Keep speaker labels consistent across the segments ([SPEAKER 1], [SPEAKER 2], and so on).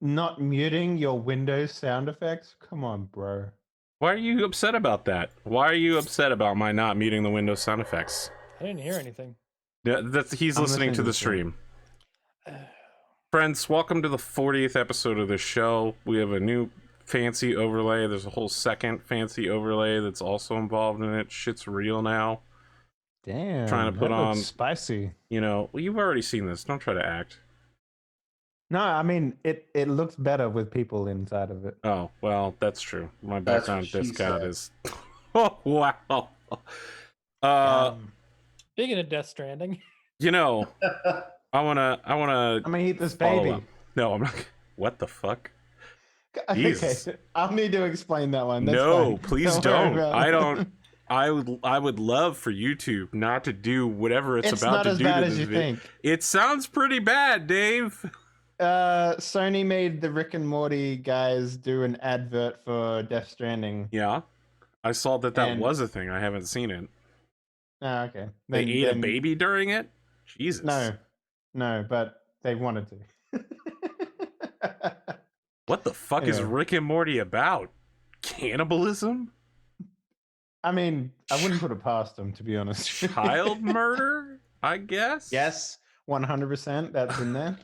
[SPEAKER 1] not muting your Windows sound effects? Come on, bro.
[SPEAKER 2] Why are you upset about that? Why are you upset about my not muting the Windows sound effects?
[SPEAKER 3] I didn't hear anything.
[SPEAKER 2] Yeah, he's listening to the stream. Friends, welcome to the 40th episode of the show. We have a new fancy overlay. There's a whole second fancy overlay that's also involved in it. Shit's real now.
[SPEAKER 1] Damn.
[SPEAKER 2] Trying to put on
[SPEAKER 1] spicy.
[SPEAKER 2] You know, well, you've already seen this. Don't try to act.
[SPEAKER 1] No, I mean it looks better with people inside of it.
[SPEAKER 2] Oh, well, that's true. My background disc out is oh wow.
[SPEAKER 3] Speaking of Death Stranding.
[SPEAKER 2] You know, I wanna
[SPEAKER 1] I'm gonna eat this baby.
[SPEAKER 2] No, I'm not. What the fuck?
[SPEAKER 1] Jesus. Okay, I'll need to explain that one. That's
[SPEAKER 2] no,
[SPEAKER 1] fine.
[SPEAKER 2] Please don't. I don't. I would love for YouTube not to do whatever it's about to do. It's not as bad as you think. It sounds pretty bad, Dave.
[SPEAKER 1] Sony made the Rick and Morty guys do an advert for Death Stranding.
[SPEAKER 2] Yeah, I saw that was a thing. I haven't seen it.
[SPEAKER 1] Oh, okay.
[SPEAKER 2] They ate a baby during it? Jesus.
[SPEAKER 1] No, but they wanted to.
[SPEAKER 2] What the fuck is Rick and Morty about? Cannibalism?
[SPEAKER 1] I mean, I wouldn't put it past them, to be honest.
[SPEAKER 2] Child murder, I guess?
[SPEAKER 1] Yes, 100%. That's in there.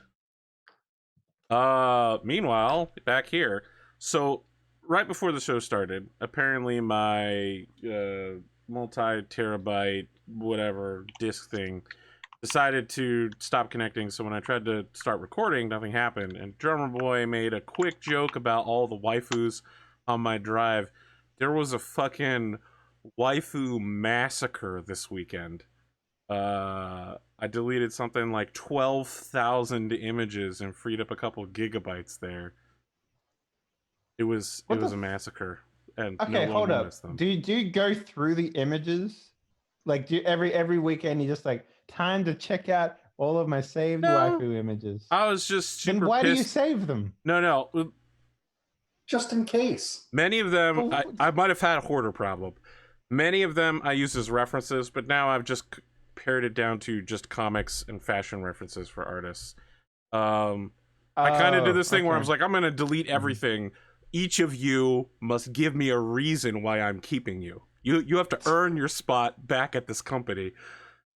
[SPEAKER 2] Meanwhile, back here. So, right before the show started, apparently my multi-terabyte whatever disk thing decided to stop connecting. So when I tried to start recording, nothing happened. And Drumurboy made a quick joke about all the waifus on my drive. There was a fucking waifu massacre this weekend. I deleted something like 12,000 images and freed up a couple gigabytes there. It was a massacre. And
[SPEAKER 1] okay, hold up. Do you go through the images? Like, every weekend you just like, time to check out all of my saved waifu images?
[SPEAKER 2] I was just super
[SPEAKER 1] Then why
[SPEAKER 2] pissed.
[SPEAKER 1] do you save them?
[SPEAKER 2] No.
[SPEAKER 4] Just in case.
[SPEAKER 2] Many of them, I might have had a hoarder problem. Many of them I use as references, but now I've just pared it down to just comics and fashion references for artists. I kind of did this thing where I was like, I'm going to delete everything. Each of you must give me a reason why I'm keeping you. You have to earn your spot back at this company.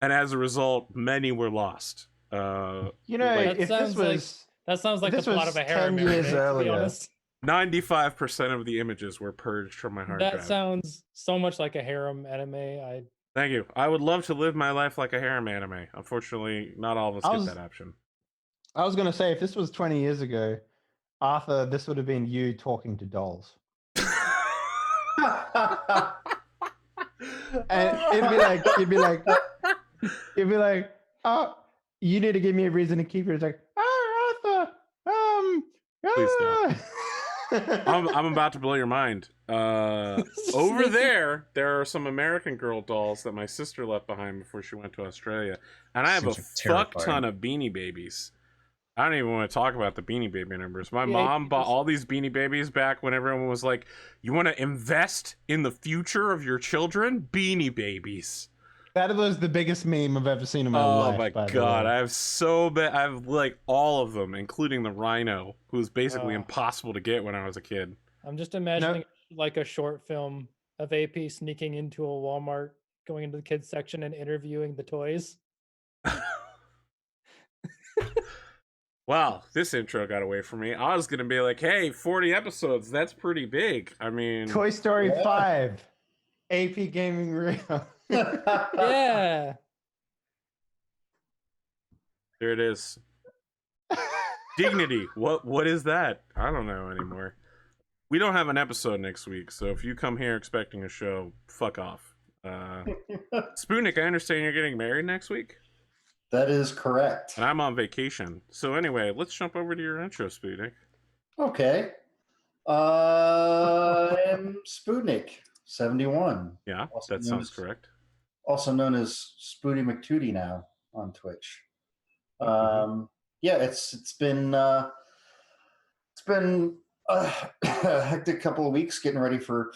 [SPEAKER 2] And as a result, many were lost.
[SPEAKER 3] That sounds like the plot of a harem
[SPEAKER 1] 10 years earlier.
[SPEAKER 3] To be honest.
[SPEAKER 2] 95% of the images were purged from my hard drive.
[SPEAKER 3] That sounds so much like a harem anime.
[SPEAKER 2] Thank you. I would love to live my life like a harem anime. Unfortunately, not all of us get that option.
[SPEAKER 1] I was going to say, if this was 20 years ago, Arthur, this would have been you talking to dolls. And it'd be like, oh, you need to give me a reason to keep it. It's like, oh, Arthur,
[SPEAKER 2] Please don't. I'm about to blow your mind. Over there are some American Girl dolls that my sister left behind before she went to Australia. And I have a fuck ton of Beanie Babies. I don't even want to talk about the Beanie Baby numbers. My mom bought all these Beanie Babies back when everyone was like, you want to invest in the future of your children? Beanie Babies.
[SPEAKER 1] That was the biggest meme I've ever seen in my life.
[SPEAKER 2] Oh my god, I have I have like all of them, including the Rhino, who was basically impossible to get when I was a kid.
[SPEAKER 3] I'm just imagining like a short film of AP sneaking into a Walmart, going into the kids section and interviewing the toys.
[SPEAKER 2] Wow, this intro got away from me. I was gonna be like, hey, 40 episodes, that's pretty big. I mean,
[SPEAKER 1] Toy Story 5, APGamingREAL.
[SPEAKER 3] Yeah.
[SPEAKER 2] There it is. Dignity. What is that? I don't know anymore. We don't have an episode next week, so if you come here expecting a show, fuck off. Spootnik, I understand you're getting married next week?
[SPEAKER 4] That is correct.
[SPEAKER 2] And I'm on vacation. So anyway, let's jump over to your intro, Spootnik.
[SPEAKER 4] Okay. I am Spootnik, 71.
[SPEAKER 2] Yeah, that sounds correct.
[SPEAKER 4] Also known as Spooty McTootie now on Twitch. Yeah, it's been a hectic couple of weeks getting ready for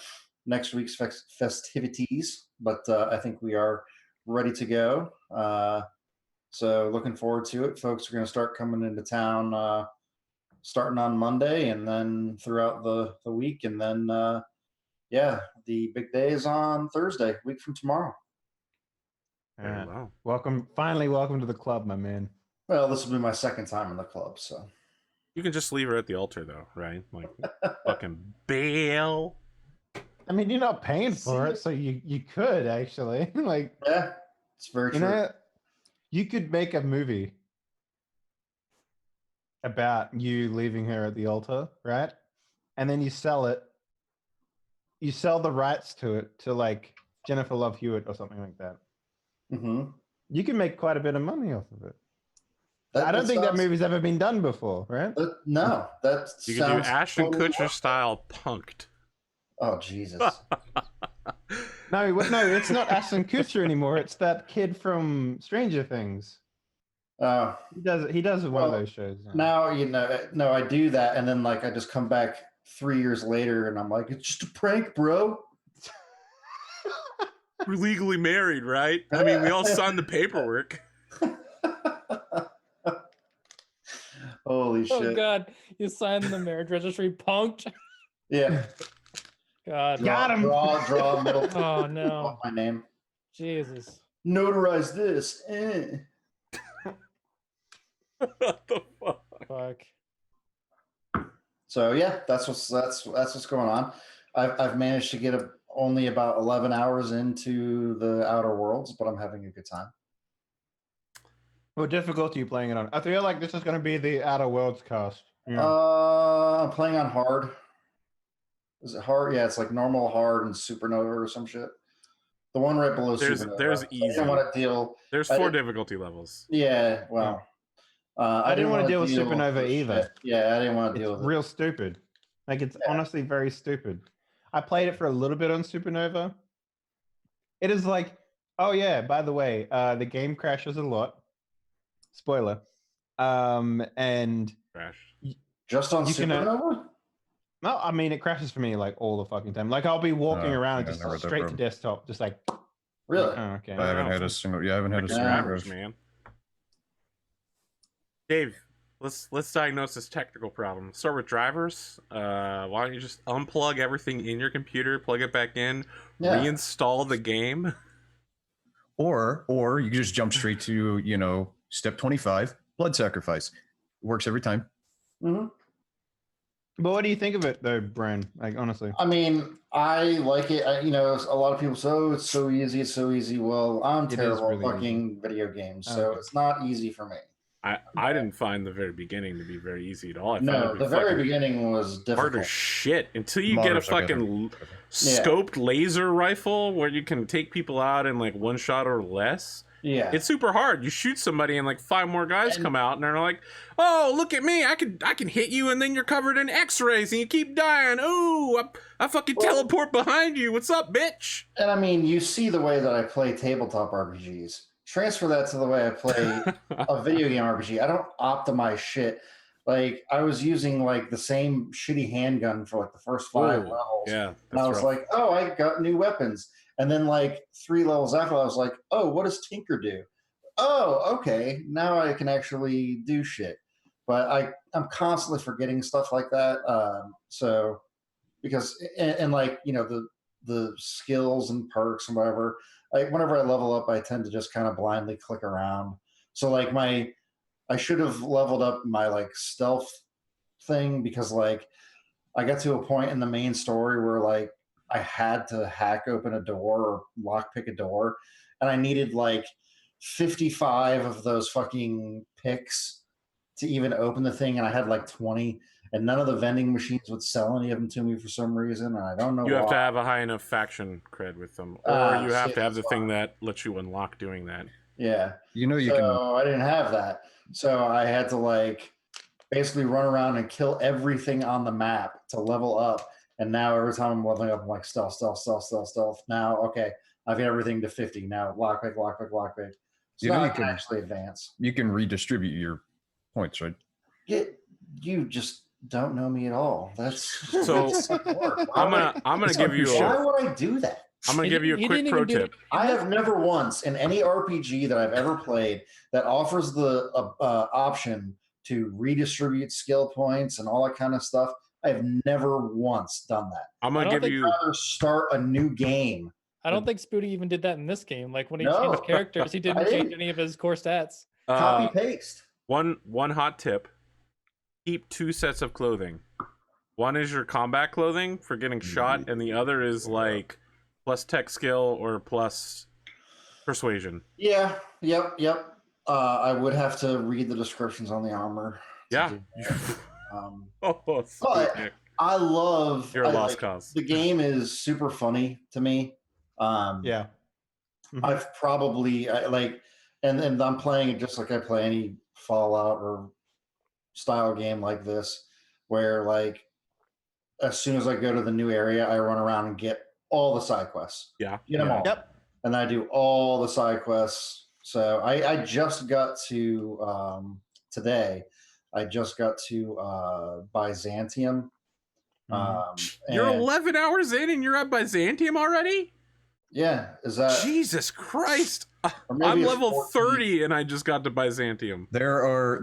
[SPEAKER 4] next week's festivities, but I think we are ready to go. So looking forward to it. Folks are going to start coming into town starting on Monday, and then throughout the week, and then yeah, the big day is on Thursday, a week from tomorrow.
[SPEAKER 2] Very well.
[SPEAKER 1] Finally welcome to the club, my man.
[SPEAKER 4] Well, this will be my second time in the club, so
[SPEAKER 2] You can just leave her at the altar, though, right? Like, fucking bail.
[SPEAKER 1] I mean, you're not paying for it, so you could actually like.
[SPEAKER 4] yeah, it's very true.
[SPEAKER 1] You know, you could make a movie about you leaving her at the altar, right? And then you sell it. You sell the rights to it to like Jennifer Love Hewitt or something like that.
[SPEAKER 4] Mm-hmm.
[SPEAKER 1] You can make quite a bit of money off of it. I don't think that movie's ever been done before, right?
[SPEAKER 4] No, that
[SPEAKER 2] You can do Ashton Kutcher style punked.
[SPEAKER 4] Oh Jesus!
[SPEAKER 1] No, it's not Ashton Kutcher anymore. It's that kid from Stranger Things. He does one of those shows.
[SPEAKER 4] Now no, I do that, and then like I just come back 3 years later, and I'm like, it's just a prank, bro.
[SPEAKER 2] We're legally married, right? I mean, we all signed the paperwork.
[SPEAKER 4] Holy shit!
[SPEAKER 3] Oh God, you signed the marriage registry, punked.
[SPEAKER 4] Yeah.
[SPEAKER 3] God.
[SPEAKER 1] Got him.
[SPEAKER 4] Draw middle.
[SPEAKER 3] Oh no.
[SPEAKER 4] My name.
[SPEAKER 3] Jesus.
[SPEAKER 4] Notarize this.
[SPEAKER 2] What the fuck?
[SPEAKER 3] Fuck.
[SPEAKER 4] So yeah, that's what's going on. I've managed to get only about 11 hours into the Outer Worlds, but I'm having a good time.
[SPEAKER 1] What difficulty are you playing it on? I feel like this is going to be the Outer Worlds cast. Yeah.
[SPEAKER 4] I'm playing on hard. Is it hard? Yeah, it's like normal, hard, and supernova or some shit. The one right below supernova.
[SPEAKER 2] There's easy.
[SPEAKER 4] I didn't want to deal.
[SPEAKER 2] There's 4 difficulty levels.
[SPEAKER 4] Yeah, well,
[SPEAKER 1] I didn't want to deal with supernova either.
[SPEAKER 4] Shit. Yeah, I didn't want to deal with it.
[SPEAKER 1] Real stupid. Like it's honestly very stupid. I played it for a little bit on supernova. It is like, oh yeah, by the way, the game crashes a lot. Spoiler. And
[SPEAKER 2] Crashed.
[SPEAKER 4] Just on supernova?
[SPEAKER 1] No, I mean it crashes for me like all the fucking time. Like I'll be walking around and just straight to desktop, just like.
[SPEAKER 4] Really?
[SPEAKER 1] Oh, okay.
[SPEAKER 5] I haven't had a single. Yeah, I haven't had a single
[SPEAKER 2] Average,
[SPEAKER 5] crash.
[SPEAKER 2] man. Dave, let's diagnose this technical problem. Start with drivers. Why don't you just unplug everything in your computer, plug it back in, reinstall the game?
[SPEAKER 5] Or you can just jump straight to step 25, blood sacrifice. It works every time.
[SPEAKER 4] Mm-hmm.
[SPEAKER 1] But what do you think of it, though, Brian? Like, honestly.
[SPEAKER 4] I mean, I like it. A lot of people say, "Oh, it's so easy. It's so easy." Well, I'm terrible at fucking video games, so it's not easy for me.
[SPEAKER 2] I didn't find the very beginning to be very easy at all.
[SPEAKER 4] No, the very beginning was difficult.
[SPEAKER 2] Hard as shit until you get a fucking scoped laser rifle where you can take people out in like one shot or less.
[SPEAKER 4] Yeah,
[SPEAKER 2] it's super hard. You shoot somebody and like 5 more guys come out and they're like, "Oh, look at me! I can hit you," and then you're covered in X-rays and you keep dying. Ooh, I fucking teleport behind you. What's up, bitch?
[SPEAKER 4] And I mean, you see the way that I play tabletop RPGs. Transfer that to the way I play a video game RPG. I don't optimize shit. Like I was using like the same shitty handgun for like the first 5 levels.
[SPEAKER 2] Yeah,
[SPEAKER 4] and I was like, "Oh, I got new weapons." And then like 3 levels after, I was like, "Oh, what does Tinker do? Oh, okay, now I can actually do shit." But I'm constantly forgetting stuff like that. So because and like the skills and perks and whatever. Like whenever I level up, I tend to just kind of blindly click around. So like I should have leveled up my like stealth thing because like I got to a point in the main story where like I had to hack open a door or lockpick a door, and I needed like 55 of those fucking picks to even open the thing, and I had like 20, and none of the vending machines would sell any of them to me for some reason, and I don't know.
[SPEAKER 2] You have to have a high enough faction cred with them, or you have to have the thing that lets you unlock doing that.
[SPEAKER 4] Yeah,
[SPEAKER 5] you can.
[SPEAKER 4] I didn't have that, so I had to like basically run around and kill everything on the map to level up. And now every time I'm leveling up, I'm like stealth. Now, okay, I've got everything to 50. Now lockpick. So now I can actually advance.
[SPEAKER 5] You can redistribute your points, right?
[SPEAKER 4] You just don't know me at all. That's
[SPEAKER 2] so. I'm gonna give you.
[SPEAKER 4] Why would I do that?
[SPEAKER 2] I'm gonna give you a quick pro tip.
[SPEAKER 4] I have never once in any RPG that I've ever played that offers the option to redistribute skill points and all that kind of stuff. I have never once done that.
[SPEAKER 2] I'm gonna give you.
[SPEAKER 4] I'd rather start a new game.
[SPEAKER 3] I don't think Spooty even did that in this game. Like when he
[SPEAKER 4] No.
[SPEAKER 3] changed characters, he didn't change any of his core stats.
[SPEAKER 4] Copy paste.
[SPEAKER 2] One hot tip: keep 2 sets of clothing. One is your combat clothing for getting shot, and the other is like plus tech skill or plus persuasion.
[SPEAKER 4] Yeah. Yep. I would have to read the descriptions on the armor.
[SPEAKER 2] Yeah.
[SPEAKER 4] But
[SPEAKER 2] Spootnik.
[SPEAKER 4] I love.
[SPEAKER 2] You're a lost cause.
[SPEAKER 4] The game is super funny to me.
[SPEAKER 1] Yeah.
[SPEAKER 4] I've probably and I'm playing it just like I play any Fallout or style game like this, where like as soon as I go to the new area, I run around and get all the side quests.
[SPEAKER 2] Yeah.
[SPEAKER 4] Get them all.
[SPEAKER 1] Yep.
[SPEAKER 4] And I do all the side quests. So I just got to today. I just got to Byzantium.
[SPEAKER 2] You're
[SPEAKER 4] and
[SPEAKER 2] 11 hours in and you're at Byzantium already?
[SPEAKER 4] Yeah, is that
[SPEAKER 2] Jesus Christ?
[SPEAKER 4] or maybe
[SPEAKER 2] I'm
[SPEAKER 4] it's
[SPEAKER 2] level
[SPEAKER 4] 14.
[SPEAKER 2] 30 and I just got to Byzantium.
[SPEAKER 5] There are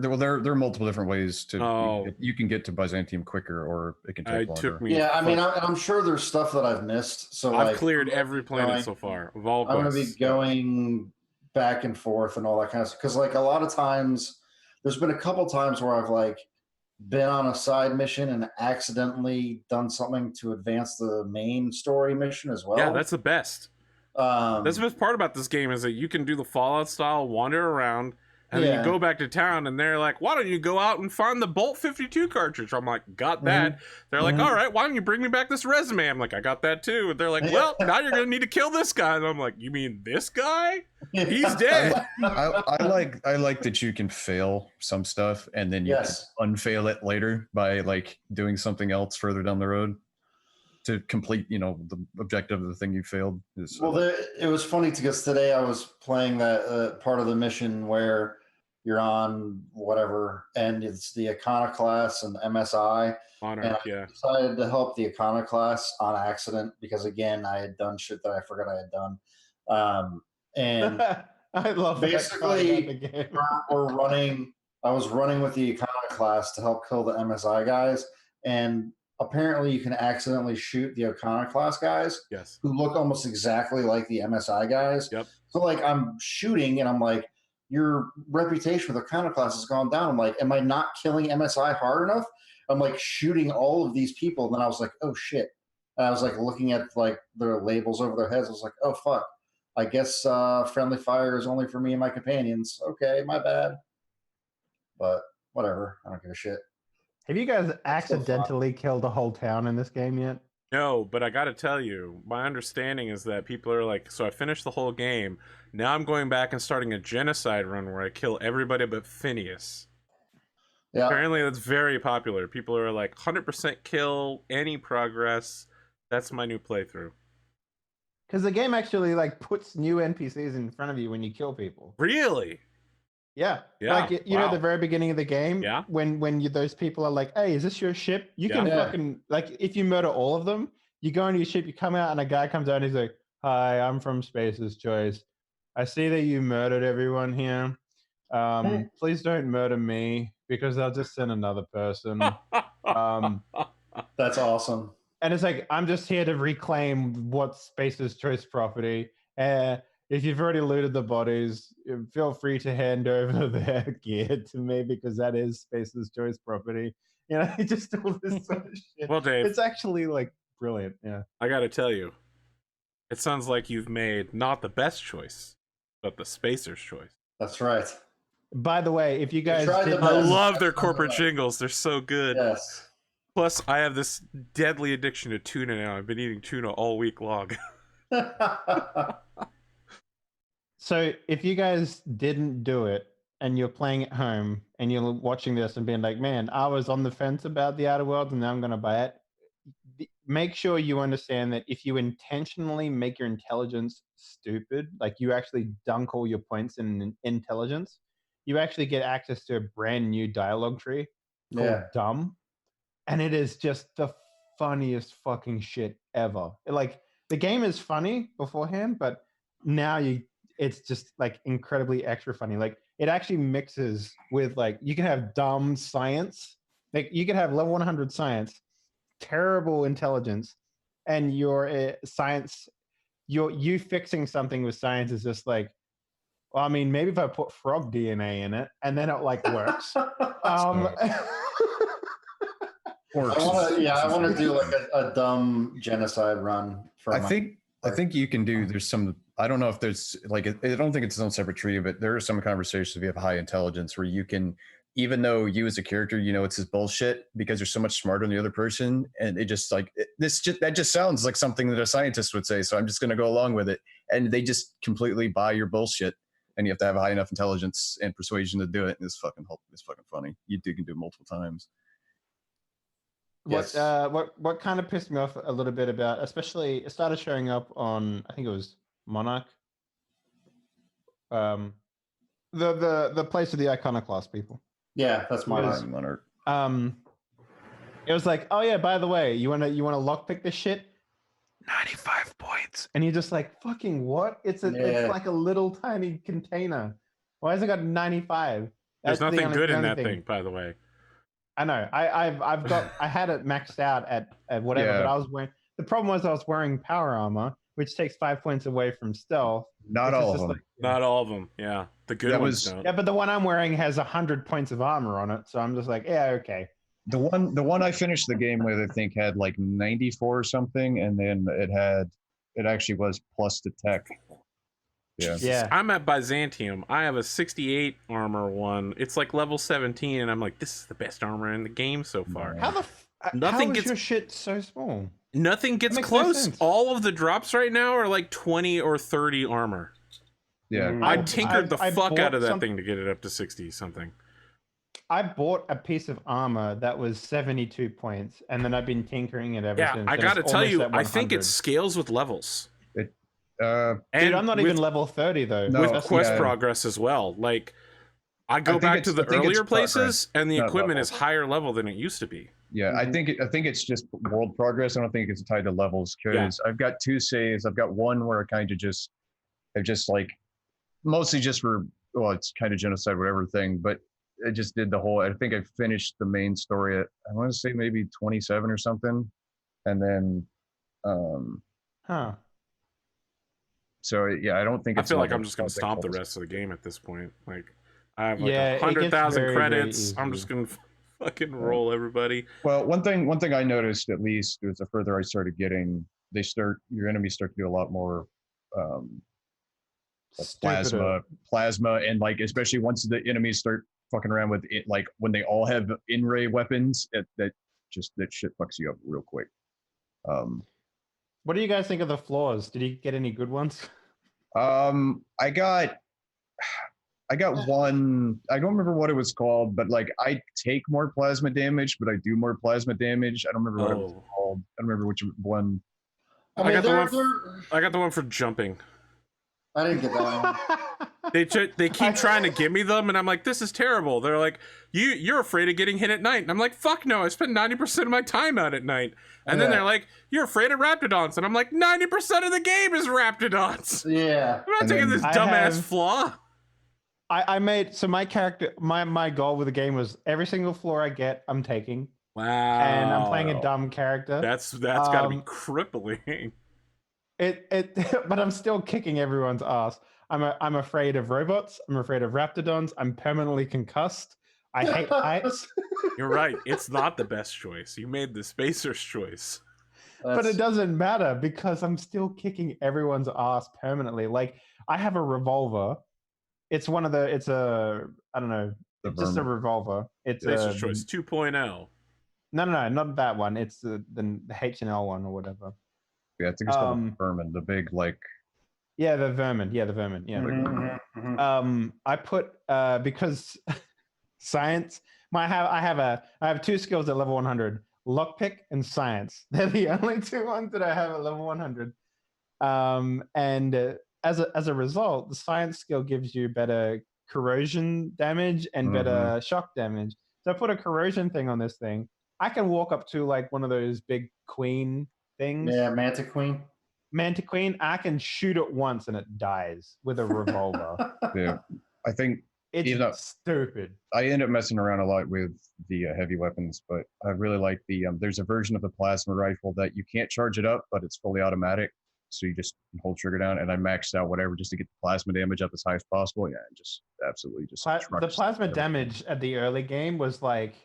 [SPEAKER 5] multiple different ways to
[SPEAKER 2] Oh.
[SPEAKER 5] you can get to Byzantium quicker, or it can take
[SPEAKER 2] It
[SPEAKER 5] longer.
[SPEAKER 2] took me.
[SPEAKER 4] Yeah, I mean, I'm sure there's stuff that I've missed. So
[SPEAKER 2] I've
[SPEAKER 4] like,
[SPEAKER 2] cleared every planet so far. Of all
[SPEAKER 4] I'm going to be
[SPEAKER 2] quests.
[SPEAKER 4] going back and forth and all that kind of stuff. Because like a lot of times, there's been a couple times where I've like been on a side mission and accidentally done something to advance the main story mission as well.
[SPEAKER 2] Yeah, that's the best. That's the best part about this game is that you can do the Fallout style, wander around, and then you go back to town, and they're like, why don't you go out and find the Bolt 52 cartridge? I'm like, got that. They're like, all right, why don't you bring me back this resume? I'm like, I got that too. And they're like, well, now you're going to need to kill this guy. And I'm like, you mean this guy? He's dead.
[SPEAKER 5] I like that you can fail some stuff and then you can unfail it later by like doing something else further down the road to complete, the objective of the thing you failed.
[SPEAKER 4] Well, it was funny because today I was playing that part of the mission where you're on whatever, and it's the Iconoclast and MSI.
[SPEAKER 2] Honor,
[SPEAKER 4] I decided to help the Iconoclast on accident because, again, I had done shit that I forgot I had done. And
[SPEAKER 1] I love
[SPEAKER 4] basically we're running. I was running with the Iconoclast to help kill the MSI guys, and apparently you can accidentally shoot the Iconoclast guys who look almost exactly like the MSI guys.
[SPEAKER 2] Yep.
[SPEAKER 4] So like I'm shooting and I'm like, your reputation with Iconoclast has gone down. I'm like, am I not killing MSI hard enough? I'm like shooting all of these people. And then I was like, oh shit. And I was like looking at like their labels over their heads. I was like, oh fuck. I guess friendly fire is only for me and my companions. Okay, my bad. But whatever. I don't give a shit.
[SPEAKER 1] Have you guys accidentally killed a whole town in this game yet?
[SPEAKER 2] No, but I gotta tell you, my understanding is that people are like, so I finished the whole game, now I'm going back and starting a genocide run where I kill everybody but Phineas. Yeah. Apparently that's very popular. People are like, 100% kill, any progress. That's my new playthrough.
[SPEAKER 1] Because the game actually like puts new NPCs in front of you when you kill people.
[SPEAKER 2] Really?
[SPEAKER 1] Yeah. Like you know, at the very beginning of the game, when those people are like, "Hey, is this your ship?" You can fucking like, if you murder all of them, you go into your ship, you come out, and a guy comes out and he's like, "Hi, I'm from Space's Choice. I see that you murdered everyone here. Please don't murder me because I'll just send another person."
[SPEAKER 4] That's awesome.
[SPEAKER 1] And it's like, I'm just here to reclaim what's Space's Choice property. If you've already looted the bodies, feel free to hand over their gear to me because that is Space's Choice property. You know, just all this sort of shit.
[SPEAKER 2] Well, Dave,
[SPEAKER 1] it's actually like brilliant. Yeah,
[SPEAKER 2] I got to tell you, it sounds like you've made not the best choice, but the Spacer's choice.
[SPEAKER 4] That's right.
[SPEAKER 1] By the way, if you guys,
[SPEAKER 2] I love their corporate jingles. They're so good.
[SPEAKER 4] Yes.
[SPEAKER 2] Plus, I have this deadly addiction to tuna now. I've been eating tuna all week long.
[SPEAKER 1] So if you guys didn't do it and you're playing at home and you're watching this and being like, man, I was on the fence about the Outer Worlds and now I'm going to buy it, make sure you understand that if you intentionally make your intelligence stupid, like you actually dunk all your points in intelligence, you actually get access to a brand new dialogue tree called Dumb. And it is just the funniest fucking shit ever. Like, the game is funny beforehand, but now it's just like incredibly extra funny. Like, it actually mixes with like you can have dumb science, like you can have level 100 science, terrible intelligence, and your science, you fixing something with science is just like, well, I mean, maybe if I put frog DNA in it and then it like works.
[SPEAKER 4] I want to do like a dumb genocide run. For
[SPEAKER 5] I think you can do. There's some. I don't know if there's like. I don't think it's its own separate tree, but there are some conversations if you have high intelligence where you can, even though you as a character, you know it's his bullshit because you're so much smarter than the other person, and it just like that just sounds like something that a scientist would say. So I'm just going to go along with it, and they just completely buy your bullshit, and you have to have a high enough intelligence and persuasion to do it. And it's fucking funny. You can do it multiple times.
[SPEAKER 1] Yes. What kind of pissed me off a little bit about, especially it started showing up on, I think it was Monarch. The place of the Iconoclast people.
[SPEAKER 4] Yeah, that's Monarch.
[SPEAKER 1] It was like, oh yeah, by the way, you wanna lockpick this shit? 95 points. And you're just like, fucking what? It's like a little tiny container. Why has it got 95?
[SPEAKER 2] There's nothing good in that thing, by the way.
[SPEAKER 1] I know. I had it maxed out at whatever, but I was wearing. The problem was I was wearing power armor, which takes 5 points away from stealth.
[SPEAKER 5] Not all of them.
[SPEAKER 2] Not all of them. Yeah, the good ones don't.
[SPEAKER 1] Yeah, but the one I'm wearing has 100 points of armor on it, so I'm just like, yeah, okay.
[SPEAKER 5] The one I finished the game with, I think, had like 94 or something, and then it actually was plus to tech.
[SPEAKER 2] Yeah. I'm at Byzantium. I have a 68 armor one. It's like level 17, and I'm like, this is the best armor in the game so far.
[SPEAKER 1] How is your shit so small?
[SPEAKER 2] Nothing gets close. No, all of the drops right now are like 20 or 30 armor.
[SPEAKER 5] Yeah.
[SPEAKER 2] I tinkered the fuck out of that thing to get it up to 60 something.
[SPEAKER 1] I bought a piece of armor that was 72 points, and then I've been tinkering it ever since.
[SPEAKER 2] I gotta tell you, I think it scales with levels.
[SPEAKER 1] Dude, I'm not even level 30 though.
[SPEAKER 2] With quest progress as well. Like, I go back to the earlier places, and the equipment is higher level than it used to be.
[SPEAKER 5] Yeah, I think it's just world progress. I don't think it's tied to levels because I've got 2 saves. I've got one where I kind of I've just like mostly just for it's kind of genocide whatever thing, but I just did the whole. I think I finished the main story at I want to say maybe 27 or something, and then So yeah, I don't think
[SPEAKER 2] I feel like I'm just gonna stomp the rest of the game at this point. Like I have like 100,000 credits. I'm just gonna fucking roll everybody.
[SPEAKER 5] Well, one thing I noticed at least was the further I started getting, your enemies start to do a lot more plasma, and like especially once the enemies start fucking around with it, like when they all have in-ray weapons, that shit fucks you up real quick.
[SPEAKER 1] What do you guys think of the floors? Did you get any good ones?
[SPEAKER 5] I got one. I don't remember what it was called, but like I take more plasma damage, but I do more plasma damage. I don't remember what it was called. I don't remember which one.
[SPEAKER 2] I got the one for jumping.
[SPEAKER 4] I didn't get that one.
[SPEAKER 2] They keep trying to give me them, and I'm like, this is terrible. They're like, you're afraid of getting hit at night. And I'm like, fuck no, I spend 90% of my time out at night. And then they're like, you're afraid of raptidons. And I'm like, 90% of the game is raptidons.
[SPEAKER 4] Yeah.
[SPEAKER 2] I'm not taking this dumbass flaw.
[SPEAKER 1] I made, so my character, my goal with the game was every single floor I get, I'm taking.
[SPEAKER 2] Wow.
[SPEAKER 1] And I'm playing a dumb character.
[SPEAKER 2] That's gotta be crippling.
[SPEAKER 1] But I'm still kicking everyone's ass. I'm afraid of robots. I'm afraid of raptidons. I'm permanently concussed. I hate heights.
[SPEAKER 2] You're right. It's not the best choice. You made the spacer's choice.
[SPEAKER 1] But it doesn't matter because I'm still kicking everyone's ass permanently. Like I have a revolver. It's one of the. It's a. I don't know. It's just a revolver. It's
[SPEAKER 2] spacer's choice 2.0.
[SPEAKER 1] No, not that one. It's the H&L one or whatever.
[SPEAKER 5] Yeah, I think it's called the vermin. The big like.
[SPEAKER 1] Yeah, the vermin. Yeah, the vermin. Yeah. Mm-hmm. I put because science. I have 2 skills at level 100: lockpick and science. They're the only 2 ones that I have at level 100. And as a result, the science skill gives you better corrosion damage and better shock damage. So I put a corrosion thing on this thing. I can walk up to like one of those big queen things.
[SPEAKER 4] Yeah, Manta Queen.
[SPEAKER 1] Manta Queen. I can shoot it once and it dies with a revolver.
[SPEAKER 5] Yeah, I think
[SPEAKER 1] It's
[SPEAKER 5] Even though
[SPEAKER 1] stupid.
[SPEAKER 5] I end up messing around a lot with the heavy weapons, but I really like the there's a version of the plasma rifle that you can't charge it up, but it's fully automatic, so you just hold trigger down. And I maxed out whatever just to get the plasma damage up as high as possible. Yeah, and just absolutely just
[SPEAKER 1] The plasma damage at the early game was like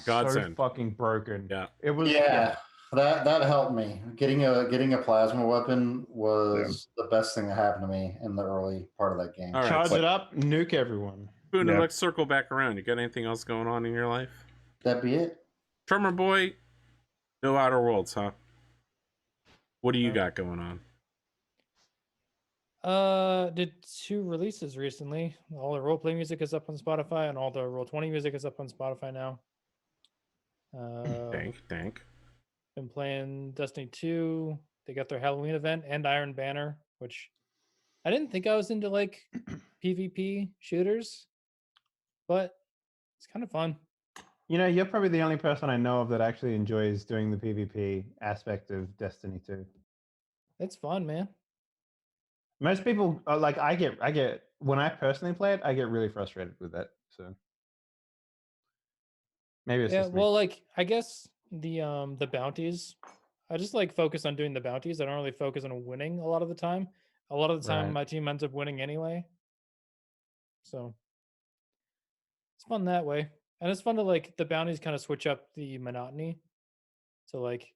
[SPEAKER 2] Godsend.
[SPEAKER 1] so fucking broken.
[SPEAKER 2] Yeah,
[SPEAKER 1] it was.
[SPEAKER 4] Yeah, that helped me. Getting a plasma weapon was the best thing that happened to me in the early part of that game.
[SPEAKER 2] All right,
[SPEAKER 1] Charge it up, nuke everyone.
[SPEAKER 2] Spoon, let's circle back around. You got anything else going on in your life?
[SPEAKER 4] That'd be it.
[SPEAKER 2] Drumurboy, no Outer Worlds, huh? What do you got going on?
[SPEAKER 3] Did 2 releases recently. All the roleplay music is up on Spotify, and all the Roll20 music is up on Spotify now.
[SPEAKER 2] Thank.
[SPEAKER 3] Been playing Destiny 2. They got their Halloween event and Iron Banner, which I didn't think I was into like PvP shooters, but it's kind of fun.
[SPEAKER 1] You know, you're probably the only person I know of that actually enjoys doing the PvP aspect of Destiny 2.
[SPEAKER 3] It's fun, man.
[SPEAKER 1] Most people like I get when I personally play it, I get really frustrated with that. So maybe it's just me.
[SPEAKER 3] Well, like I guess the bounties, I just like focus on doing the bounties. I don't really focus on winning a lot of the time. A lot of the time, my team ends up winning anyway. So it's fun that way, and it's fun to like the bounties kind of switch up the monotony. So like,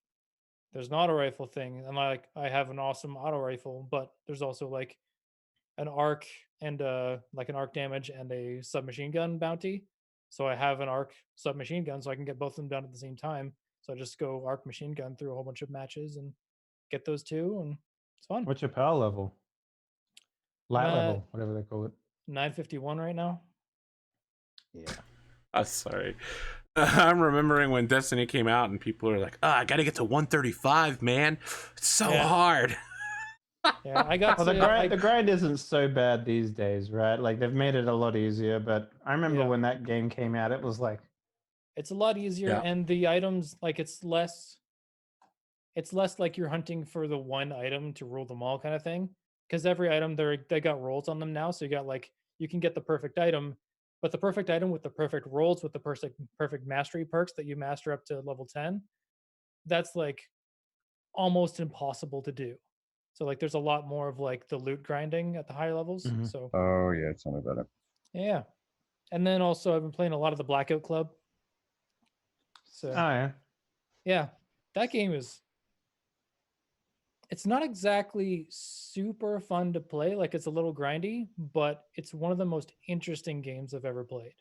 [SPEAKER 3] there's an auto rifle thing, and like I have an awesome auto rifle, but there's also like an arc and like an arc damage and a submachine gun bounty. So I have an arc submachine gun, so I can get both of them done at the same time. So I just go arc machine gun through a whole bunch of matches and get those 2, and it's fun.
[SPEAKER 1] What's your power level? Light level, whatever they call it.
[SPEAKER 3] 951 right now.
[SPEAKER 1] Yeah.
[SPEAKER 2] Sorry. I'm remembering when Destiny came out and people are like, I gotta get to 135, man. It's so hard.
[SPEAKER 3] Yeah, I got
[SPEAKER 1] the grind isn't so bad these days, right? Like they've made it a lot easier, but I remember when that game came out, it was like
[SPEAKER 3] it's a lot easier, and the items, like it's less like you're hunting for the one item to rule them all kind of thing. Because every item they got rolls on them now. So you got like you can get the perfect item, but the perfect item with the perfect rolls with the perfect mastery perks that you master up to level 10, that's like almost impossible to do. So like there's a lot more of like the loot grinding at the higher levels. So
[SPEAKER 5] tell me about it.
[SPEAKER 3] Yeah. And then also I've been playing a lot of the Blackout Club. So yeah, that game it's not exactly super fun to play. Like it's a little grindy, but it's one of the most interesting games I've ever played.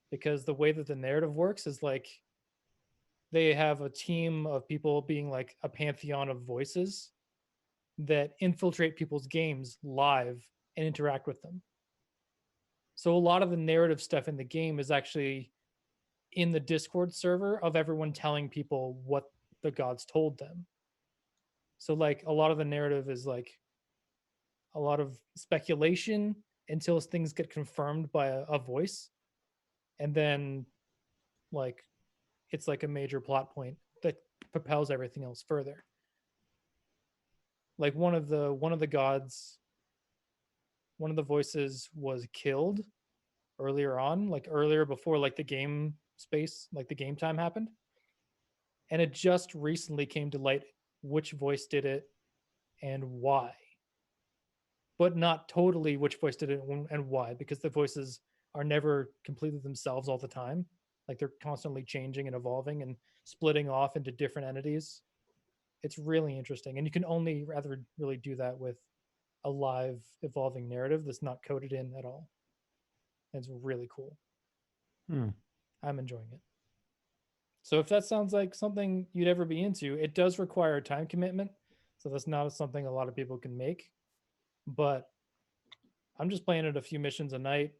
[SPEAKER 3] Because the way that the narrative works is like they have a team of people being like a pantheon of voices that infiltrate people's games live and interact with them. So a lot of the narrative stuff in the game is actually in the Discord server of everyone telling people what the gods told them. So like a lot of the narrative is like a lot of speculation until things get confirmed by a voice. And then like it's like a major plot point that propels everything else further. Like one of the gods, one of the voices was killed earlier on, like earlier before like the game space, like the game time happened. And it just recently came to light which voice did it and why. But not totally which voice did it and why, because the voices are never completely themselves all the time. Like they're constantly changing and evolving and splitting off into different entities. It's really interesting. And you can only rather really do that with a live evolving narrative that's not coded in at all. It's really cool. I'm enjoying it. So if that sounds like something you'd ever be into, it does require a time commitment. So that's not something a lot of people can make. But I'm just playing it a few missions a night,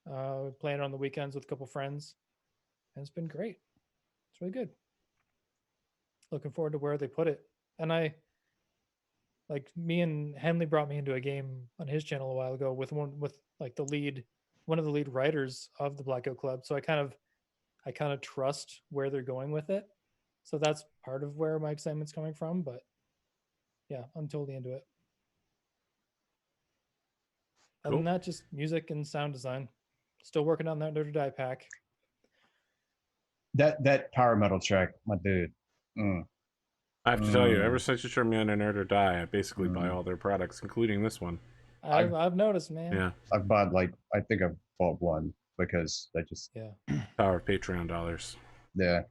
[SPEAKER 3] playing it on the weekends with a couple friends. And it's been great. It's really good. Looking forward to where they put it. And me and Henley brought me into a game on his channel a while ago with one of the lead writers of the Blackout Club. So I kind of trust where they're going with it. So that's part of where my excitement's coming from. But yeah, I'm totally into it. Other than that, just music and sound design. Still working on that Nerd or Die pack.
[SPEAKER 5] That power metal track, my dude.
[SPEAKER 2] I have to tell you, ever since you turned me on to Nerd or Die, I basically buy
[SPEAKER 5] Mm.
[SPEAKER 2] all their products, including this one.
[SPEAKER 3] I've noticed, man.
[SPEAKER 2] Yeah,
[SPEAKER 5] I've bought I think I've bought one because I just
[SPEAKER 2] power of Patreon dollars.
[SPEAKER 5] yeah.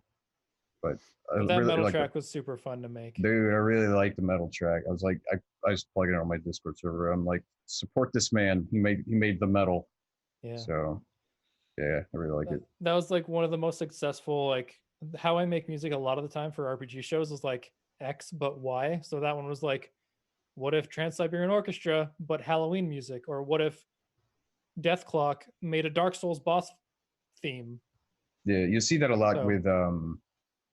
[SPEAKER 5] But I
[SPEAKER 3] But that
[SPEAKER 5] really
[SPEAKER 3] metal
[SPEAKER 5] like
[SPEAKER 3] track was super fun to make.
[SPEAKER 5] dude, I really like the metal track. I was like, I was plugging it on my Discord server. I'm like, support this man. He made the metal.
[SPEAKER 3] Yeah.
[SPEAKER 5] So yeah, I really like it.
[SPEAKER 3] That was like one of the most successful, like how I make music a lot of the time for RPG shows is like X but Y. So that one was like, what if Trans-Siberian Orchestra but Halloween music? Or what if Death Clock made a Dark Souls boss theme?
[SPEAKER 5] Yeah, you see that a lot
[SPEAKER 3] So-
[SPEAKER 5] with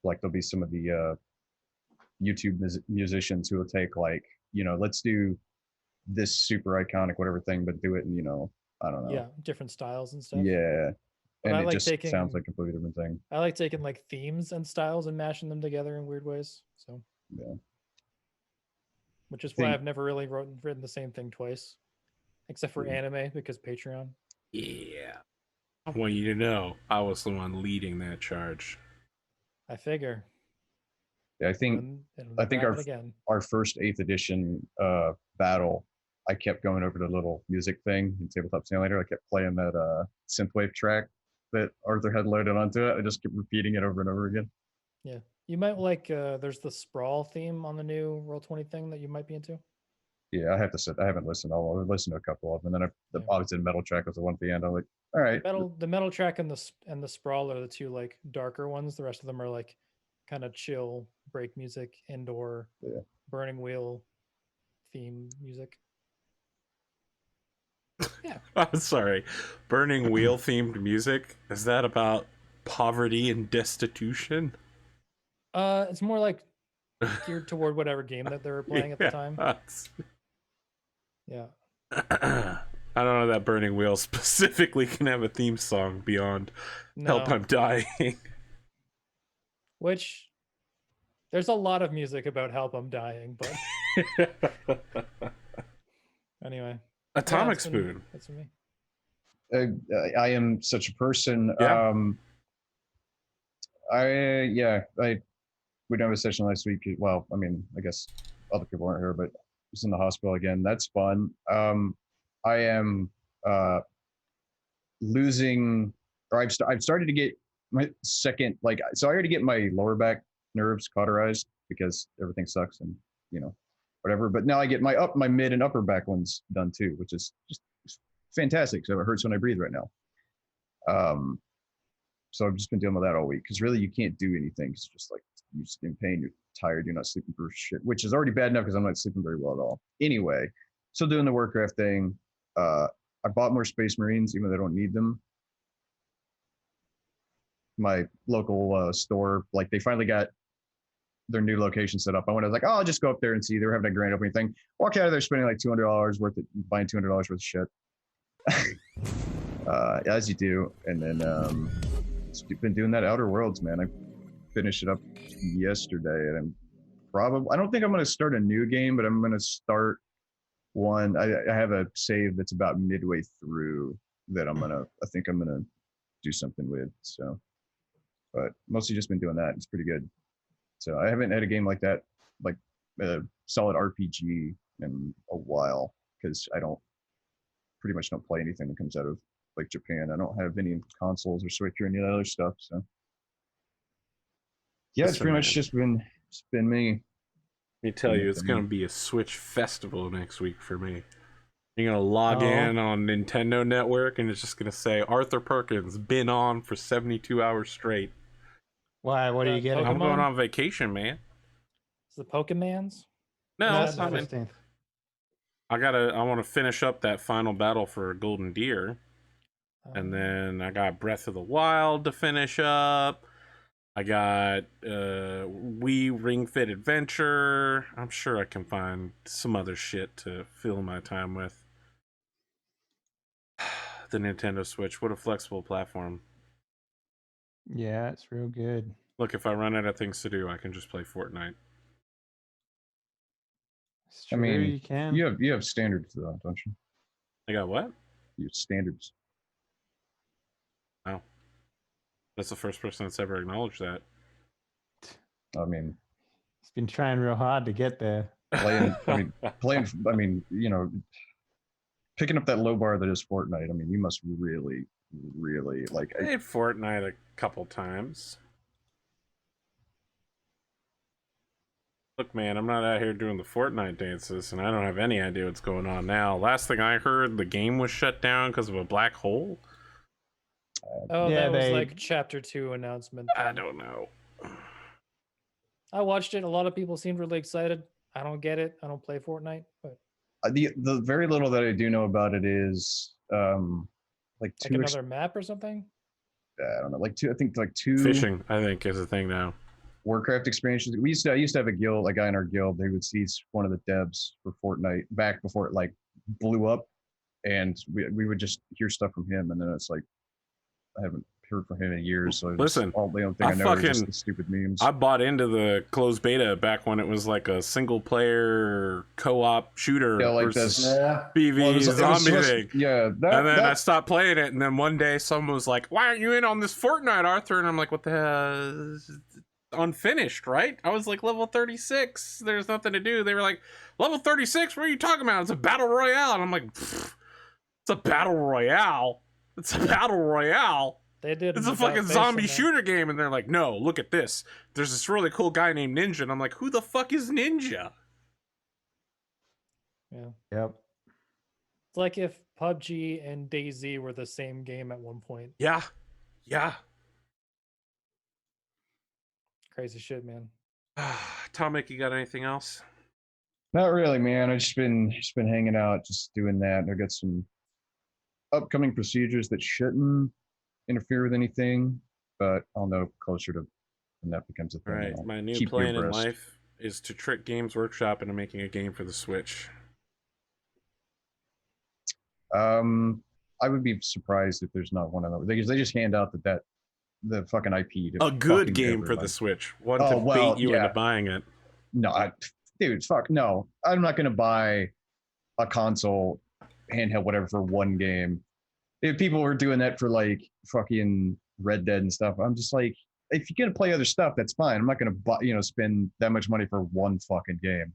[SPEAKER 5] like there'll be some of the YouTube musicians who will take like, let's do this super iconic whatever thing, but do it in, I don't know.
[SPEAKER 3] Yeah, different styles and stuff.
[SPEAKER 5] Yeah.
[SPEAKER 3] But
[SPEAKER 5] And
[SPEAKER 3] I
[SPEAKER 5] it
[SPEAKER 3] like
[SPEAKER 5] just
[SPEAKER 3] taking-
[SPEAKER 5] sounds like a completely different thing.
[SPEAKER 3] I like taking like themes and styles and mashing them together in weird ways. So
[SPEAKER 5] Yeah.
[SPEAKER 3] which is why
[SPEAKER 5] Think-
[SPEAKER 3] I've never really written the same thing twice, except for anime because Patreon.
[SPEAKER 2] Yeah. I want you to know I was the one leading that charge.
[SPEAKER 3] I figure.
[SPEAKER 5] Yeah, I think
[SPEAKER 3] And
[SPEAKER 5] I think
[SPEAKER 3] wrap it again.
[SPEAKER 5] our first 8th edition battle, I kept going over the little music thing in Tabletop Simulator. I kept playing that synthwave track that Arthur had loaded onto it. I just kept repeating it over and over again.
[SPEAKER 3] Yeah, you might like. There's the sprawl theme on the new Roll20 thing that you might be into.
[SPEAKER 5] Yeah, I haven't listened. I'll listen to a couple of them, and then the
[SPEAKER 3] Yeah.
[SPEAKER 5] obviously the metal track was the one at the end. I'm like, all right,
[SPEAKER 3] The metal track and the sprawl are the two like darker ones. The rest of them are like kind of chill break music, indoor,
[SPEAKER 5] Yeah.
[SPEAKER 3] burning wheel theme music. Yeah,
[SPEAKER 2] I'm sorry. Burning wheel themed music? Is that about poverty and destitution?
[SPEAKER 3] it's more like geared toward whatever game that they were playing at the time. Yeah.
[SPEAKER 2] I don't know that Burning Wheel specifically can have a theme song beyond Help
[SPEAKER 3] No.
[SPEAKER 2] I'm Dying.
[SPEAKER 3] Which there's a lot of music about Help I'm Dying, but anyway.
[SPEAKER 2] Atomikspoon.
[SPEAKER 3] That's for me.
[SPEAKER 5] I am such a person.
[SPEAKER 2] Yeah.
[SPEAKER 5] We didn't have a session last week. Well, I mean, I guess other people weren't here, but I was in the hospital again. That's fun. I am losing, or I've started to get my second, so I already get my lower back nerves cauterized because everything sucks and whatever. But now I get my mid and upper back ones done too, which is just fantastic. So it hurts when I breathe right now. So I've just been dealing with that all week because really you can't do anything. It's just like you're just in pain, you're tired, you're not sleeping for shit, which is already bad enough because I'm not sleeping very well at all. Anyway, still doing the Warcraft thing. I bought more Space Marines, even though I don't need them. My local store, they finally got their new location set up. I was like, oh, I'll just go up there and see. They were having a grand opening thing. Walk out of there spending like $200 worth of buying $200 worth of shit. As you do. And then been doing that Outer Worlds, man. I finished it up yesterday, and I don't think I'm going to start a new game, but I'm going to start one. I have a save that's about midway through that I think I'm gonna do something with. So, but mostly just been doing that. It's pretty good. So I haven't had a game like that, like a solid RPG, in a while, because I pretty much don't play anything that comes out of Japan. I don't have any consoles or Switch or any other stuff. So yeah, it's pretty much just been me.
[SPEAKER 2] Let me tell you, it's going to be a Switch festival next week for me. You're going to log in on Nintendo Network, and it's just going to say, Arthur Perkins, been on for 72 hours straight.
[SPEAKER 1] Why? What are you getting?
[SPEAKER 2] I'm going on vacation, man.
[SPEAKER 3] Is the Pokemans?
[SPEAKER 2] No,
[SPEAKER 1] That's the
[SPEAKER 2] I mean,
[SPEAKER 1] 15th.
[SPEAKER 2] I want to finish up that final battle for Golden Deer. And then I got Breath of the Wild to finish up. I got Wii Ring Fit Adventure. I'm sure I can find some other shit to fill my time with. The Nintendo Switch, what a flexible platform.
[SPEAKER 1] Yeah, it's real good.
[SPEAKER 2] Look, if I run out of things to do, I can just play Fortnite.
[SPEAKER 1] It's true, you can.
[SPEAKER 5] You have standards though, don't you?
[SPEAKER 2] I got what?
[SPEAKER 5] Your standards.
[SPEAKER 2] Wow. That's the first person that's ever acknowledged that.
[SPEAKER 5] I mean,
[SPEAKER 1] He's been trying real hard to get there.
[SPEAKER 5] playing, you know, picking up that low bar that is Fortnite. I mean, you must really, really like.
[SPEAKER 2] Played Fortnite a couple times. Look, man, I'm not out here doing the Fortnite dances, and I don't have any idea what's going on now. Last thing I heard, the game was shut down because of a black hole.
[SPEAKER 3] Oh,
[SPEAKER 1] Yeah,
[SPEAKER 3] that was
[SPEAKER 1] they-
[SPEAKER 3] like Chapter 2 announcement.
[SPEAKER 2] I don't know.
[SPEAKER 3] I watched it. A lot of people seemed really excited. I don't get it. I don't play Fortnite, but
[SPEAKER 5] The very little that I do know about it is like
[SPEAKER 3] like another map or something.
[SPEAKER 5] I don't know, like two. I think like two
[SPEAKER 2] Fishing, I think, is a thing now.
[SPEAKER 5] Warcraft expansions. I used to have a guy in our guild. They would see one of the devs for Fortnite back before it like blew up, and we would just hear stuff from him, and then it's like I haven't heard from him in years. So
[SPEAKER 2] Listen,
[SPEAKER 5] all the only thing I know is just the stupid memes.
[SPEAKER 2] I bought into the closed beta back when it was like a single player co-op shooter
[SPEAKER 5] like
[SPEAKER 2] versus
[SPEAKER 5] this.
[SPEAKER 4] Yeah.
[SPEAKER 2] PV
[SPEAKER 5] Well, it was
[SPEAKER 2] zombie
[SPEAKER 5] supposed-
[SPEAKER 2] thing.
[SPEAKER 5] Yeah,
[SPEAKER 2] And then I stopped playing it, and then one day someone was like, "Why aren't you in on this Fortnite, Arthur?" And I'm like, "What the hell? It's unfinished, right?" I was like, level 36. There's nothing to do. They were like, "Level 36? What are you talking about? It's a battle royale." And I'm like, "It's a battle royale. It's a battle royale.
[SPEAKER 3] They did.
[SPEAKER 2] It's a fucking zombie shooter game." And they're like, "No, look at this. There's this really cool guy named Ninja." And I'm like, "Who the fuck is Ninja?"
[SPEAKER 3] Yeah.
[SPEAKER 1] Yep.
[SPEAKER 3] It's like if PUBG and DayZ were the same game at one point.
[SPEAKER 2] Yeah.
[SPEAKER 3] Crazy shit, man.
[SPEAKER 2] Atomic, you got anything else?
[SPEAKER 5] Not really, man. I've just been hanging out, just doing that. I got some upcoming procedures that shouldn't interfere with anything, but I'll know closer to when that becomes a thing.
[SPEAKER 2] All right,
[SPEAKER 5] I'll
[SPEAKER 2] my new
[SPEAKER 5] keep you
[SPEAKER 2] plan in
[SPEAKER 5] abreast.
[SPEAKER 2] life is to trick Games Workshop into making a game for the Switch.
[SPEAKER 5] I would be surprised if there's not one of those. They just hand out the fucking IP. To
[SPEAKER 2] A good
[SPEAKER 5] fucking
[SPEAKER 2] game for
[SPEAKER 5] everyone.
[SPEAKER 2] the Switch. One
[SPEAKER 5] Oh,
[SPEAKER 2] to
[SPEAKER 5] well,
[SPEAKER 2] bait you
[SPEAKER 5] yeah.
[SPEAKER 2] into buying it.
[SPEAKER 5] No, dude, fuck no. I'm not gonna buy a console handheld whatever for one game. If people were doing that for like fucking Red Dead and stuff, I'm just like, if you're gonna play other stuff, that's fine. I'm not gonna buy, spend that much money for one fucking game.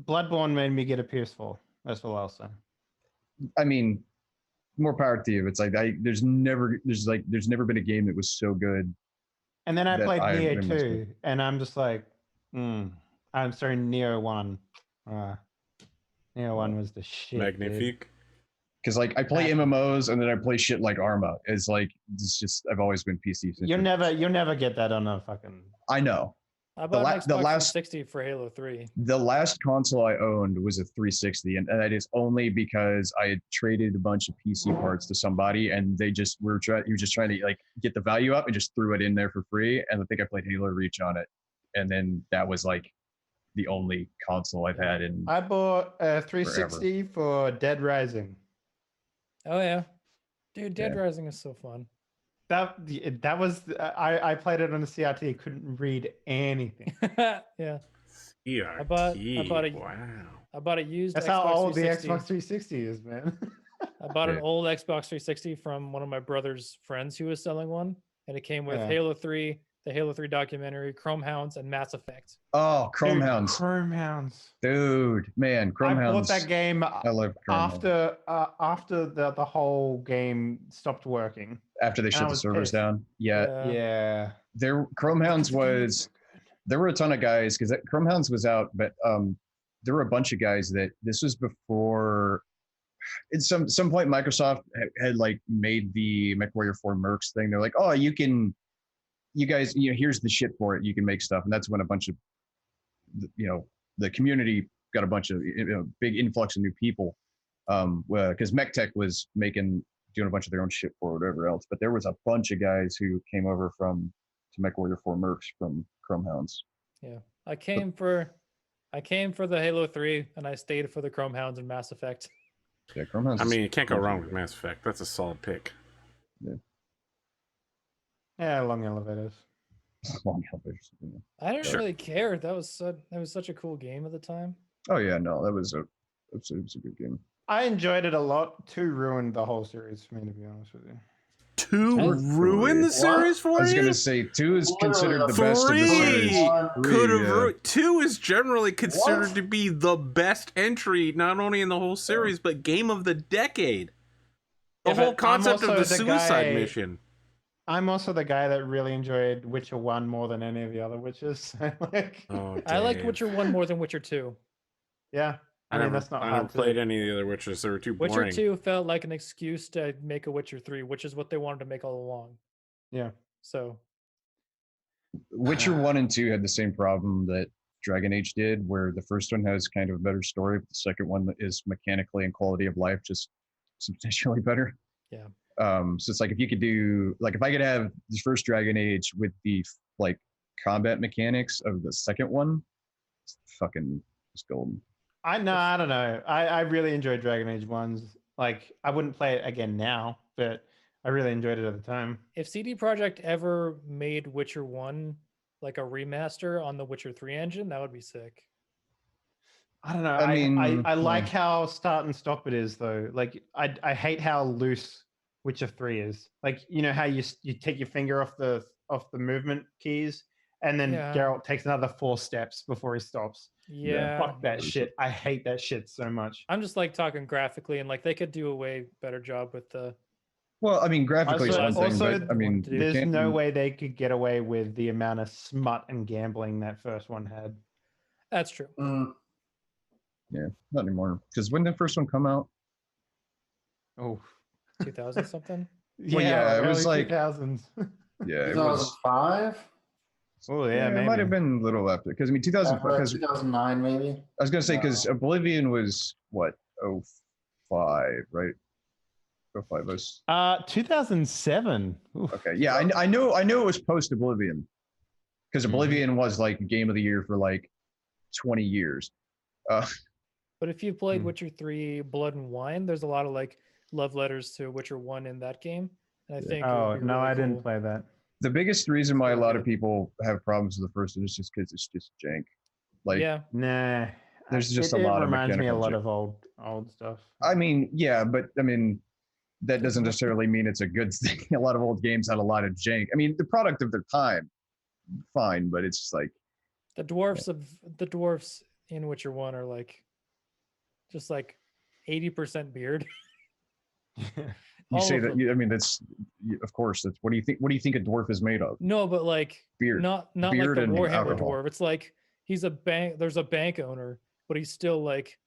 [SPEAKER 1] Bloodborne made me get a PS4. That's all I'll say.
[SPEAKER 5] I mean, more power to you. It's like there's never been a game that was so good.
[SPEAKER 1] And then I
[SPEAKER 5] that
[SPEAKER 1] played
[SPEAKER 5] I
[SPEAKER 1] Neo
[SPEAKER 5] invested.
[SPEAKER 1] 2, and I'm just like, I'm sorry, Neo 1. Neo 1 was the shit. dude.
[SPEAKER 2] Magnifique.
[SPEAKER 5] Because like I play MMOs and then I play shit like Arma. It's like it's just I've always been PC.
[SPEAKER 1] You'll never get that on a fucking.
[SPEAKER 5] I know.
[SPEAKER 3] I bought an Xbox
[SPEAKER 5] the last-
[SPEAKER 3] 360 for Halo 3.
[SPEAKER 5] The last console I owned was a 360, and that is only because I had traded a bunch of PC parts to somebody, and he was just trying to like get the value up and just threw it in there for free. And I think I played Halo Reach on it, and then that was like the only console I've had in.
[SPEAKER 1] I bought a 360 for Dead Rising.
[SPEAKER 3] Oh yeah, dude, Dead
[SPEAKER 5] Yeah.
[SPEAKER 3] Rising is so fun.
[SPEAKER 1] That was I played it on the CRT. Couldn't read anything.
[SPEAKER 3] Yeah,
[SPEAKER 2] ERT.
[SPEAKER 3] I bought a-
[SPEAKER 2] Wow.
[SPEAKER 3] I bought a used.
[SPEAKER 1] That's
[SPEAKER 3] Xbox
[SPEAKER 1] how old the
[SPEAKER 3] 360.
[SPEAKER 1] Xbox 360 is, man.
[SPEAKER 3] I bought an
[SPEAKER 5] Yeah.
[SPEAKER 3] old Xbox 360 from one of my brother's friends who was selling one, and it came with
[SPEAKER 1] Yeah.
[SPEAKER 3] Halo 3, the Halo 3 documentary, Chrome Hounds, and Mass Effect.
[SPEAKER 5] Oh, Chrome
[SPEAKER 1] Dude,
[SPEAKER 5] Hounds,
[SPEAKER 1] Chrome Hounds.
[SPEAKER 5] dude, man, Chrome
[SPEAKER 1] I
[SPEAKER 5] Hounds.
[SPEAKER 1] bought that game
[SPEAKER 5] I love Chrome Hounds.
[SPEAKER 1] after the whole game stopped working.
[SPEAKER 5] After they
[SPEAKER 1] I
[SPEAKER 5] shut the
[SPEAKER 1] was
[SPEAKER 5] servers
[SPEAKER 1] pissed.
[SPEAKER 5] down. Yeah,
[SPEAKER 1] Yeah.
[SPEAKER 5] Chrome Hounds was. There were a ton of guys because Chrome Hounds was out, but there were a bunch of guys that this was before. At some point, Microsoft had like made the MechWarrior 4 Mercs thing. They're like, oh, you guys, here's the shit for it. You can make stuff, and that's when a bunch of, the community got a bunch of big influx of new people, because MechTech was doing a bunch of their own shit for whatever else. But there was a bunch of guys who came over to MechWarrior 4 Mercs from Chrome Hounds.
[SPEAKER 3] Yeah, I came for the Halo 3, and I stayed for the Chrome Hounds and Mass Effect.
[SPEAKER 5] Yeah, Chrome Hounds.
[SPEAKER 2] I mean, you can't go wrong with Mass Effect. That's a solid pick.
[SPEAKER 1] Yeah, long elevators.
[SPEAKER 5] Long elevators, yeah.
[SPEAKER 3] I didn't
[SPEAKER 2] Sure.
[SPEAKER 3] really care. That was such a cool game at the time.
[SPEAKER 5] Oh yeah, no, that was It was a good game.
[SPEAKER 1] I enjoyed it a lot. 2 ruined the whole series for me, to be honest with you.
[SPEAKER 2] 2 ruined the
[SPEAKER 4] What?
[SPEAKER 2] series for you?
[SPEAKER 5] I was gonna say 2 is considered the
[SPEAKER 4] Literally,
[SPEAKER 5] best of the series.
[SPEAKER 2] 3 could have.
[SPEAKER 5] yeah.
[SPEAKER 2] 2 is generally considered
[SPEAKER 4] What?
[SPEAKER 2] to be the best entry, not only in the whole series, but game of the decade. The
[SPEAKER 1] Yeah,
[SPEAKER 2] whole
[SPEAKER 1] but I'm
[SPEAKER 2] concept of
[SPEAKER 1] also
[SPEAKER 2] the
[SPEAKER 1] the
[SPEAKER 2] suicide
[SPEAKER 1] guy-
[SPEAKER 2] mission.
[SPEAKER 1] I'm also the guy that really enjoyed Witcher 1 more than any of the other Witchers. Like,
[SPEAKER 2] Oh,
[SPEAKER 3] I liked
[SPEAKER 2] Dave.
[SPEAKER 3] Witcher 1 more than Witcher 2.
[SPEAKER 1] yeah. I mean, that's not
[SPEAKER 2] I
[SPEAKER 1] hard
[SPEAKER 2] never played
[SPEAKER 1] to...
[SPEAKER 2] any of the other Witchers. They were too
[SPEAKER 3] Witcher
[SPEAKER 2] boring.
[SPEAKER 3] 2 felt like an excuse to make a Witcher 3, which is what they wanted to make all along.
[SPEAKER 1] Yeah.
[SPEAKER 3] So
[SPEAKER 5] Witcher 1 and 2 had the same problem that Dragon Age did, where the first one has kind of a better story, but the second one is mechanically and quality of life just substantially better.
[SPEAKER 3] Yeah.
[SPEAKER 5] So it's like if you could do, like if I could have the first Dragon Age with the like combat mechanics of the second one, it's fucking it's golden.
[SPEAKER 1] I don't know. I really enjoyed Dragon Age 1's. Like, I wouldn't play it again now, but I really enjoyed it at the time.
[SPEAKER 3] if CD Projekt ever made Witcher 1 like a remaster on the Witcher 3 engine, that would be sick.
[SPEAKER 1] I don't know.
[SPEAKER 5] I mean,
[SPEAKER 1] I like
[SPEAKER 5] yeah.
[SPEAKER 1] how start and stop it is though. Like, I hate how loose Witcher 3 is. Like, you know how you take your finger off the movement keys, and then
[SPEAKER 3] Yeah.
[SPEAKER 1] Geralt takes another 4 steps before he stops.
[SPEAKER 3] Yeah.
[SPEAKER 1] Fuck that shit. I hate that shit so much.
[SPEAKER 3] I'm just like talking graphically, and like they could do a way better job with the.
[SPEAKER 5] Well, I mean, graphically
[SPEAKER 1] Also-
[SPEAKER 5] is one thing,
[SPEAKER 1] also,
[SPEAKER 5] but I mean,
[SPEAKER 3] Dude,
[SPEAKER 1] There's no
[SPEAKER 5] mechan-
[SPEAKER 1] way they could get away with the amount of smut and gambling that first one had.
[SPEAKER 3] That's true.
[SPEAKER 5] Yeah, not anymore. Because when did the first one come out?
[SPEAKER 1] Oh,
[SPEAKER 3] 2000 something.
[SPEAKER 5] Well, yeah, it was
[SPEAKER 1] early
[SPEAKER 5] like-
[SPEAKER 1] 2000s.
[SPEAKER 5] Yeah, it was.
[SPEAKER 4] 2005?
[SPEAKER 1] Oh
[SPEAKER 5] Yeah,
[SPEAKER 1] yeah,
[SPEAKER 5] it might have been a little after. Because I mean, 2000. Because
[SPEAKER 4] 2009, maybe.
[SPEAKER 5] I was gonna say because Oblivion was what 05, right? 05 was
[SPEAKER 1] 2007. Oof.
[SPEAKER 5] okay. Yeah, I know it was post Oblivion because
[SPEAKER 1] Mhm.
[SPEAKER 5] Oblivion was like game of the year for like 20 years.
[SPEAKER 3] But if you played
[SPEAKER 1] Hmm.
[SPEAKER 3] Witcher 3 Blood and Wine, there's a lot of like love letters to Witcher 1 in that game. And I think it
[SPEAKER 1] Oh
[SPEAKER 3] would be
[SPEAKER 1] no,
[SPEAKER 3] really
[SPEAKER 1] I didn't
[SPEAKER 3] cool.
[SPEAKER 1] play that.
[SPEAKER 5] The biggest reason why a
[SPEAKER 3] really
[SPEAKER 5] lot of
[SPEAKER 3] good.
[SPEAKER 5] people have problems with the first one is just because it's just jank. Like,
[SPEAKER 3] Yeah.
[SPEAKER 1] Nah,
[SPEAKER 5] There's just a
[SPEAKER 1] it
[SPEAKER 5] lot of
[SPEAKER 1] reminds me a
[SPEAKER 5] mechanical
[SPEAKER 1] lot
[SPEAKER 5] jank.
[SPEAKER 1] of old stuff.
[SPEAKER 5] I mean, yeah, but I mean, that doesn't necessarily mean it's a good thing. A lot of old games had a lot of jank. I mean, the product of their time, fine, but it's just like,
[SPEAKER 3] The dwarfs in Witcher 1 are like just like 80% beard.
[SPEAKER 5] you
[SPEAKER 3] All
[SPEAKER 5] say
[SPEAKER 3] of
[SPEAKER 5] that.
[SPEAKER 3] them.
[SPEAKER 5] I mean, of course. That's what do you think? What do you think a dwarf is made of?
[SPEAKER 3] No, but like
[SPEAKER 5] Beard.
[SPEAKER 3] not
[SPEAKER 5] Beard
[SPEAKER 3] like the
[SPEAKER 5] and
[SPEAKER 3] Warhammer
[SPEAKER 5] alcohol.
[SPEAKER 3] dwarf. It's like he's a bank. There's a bank owner, but he's still like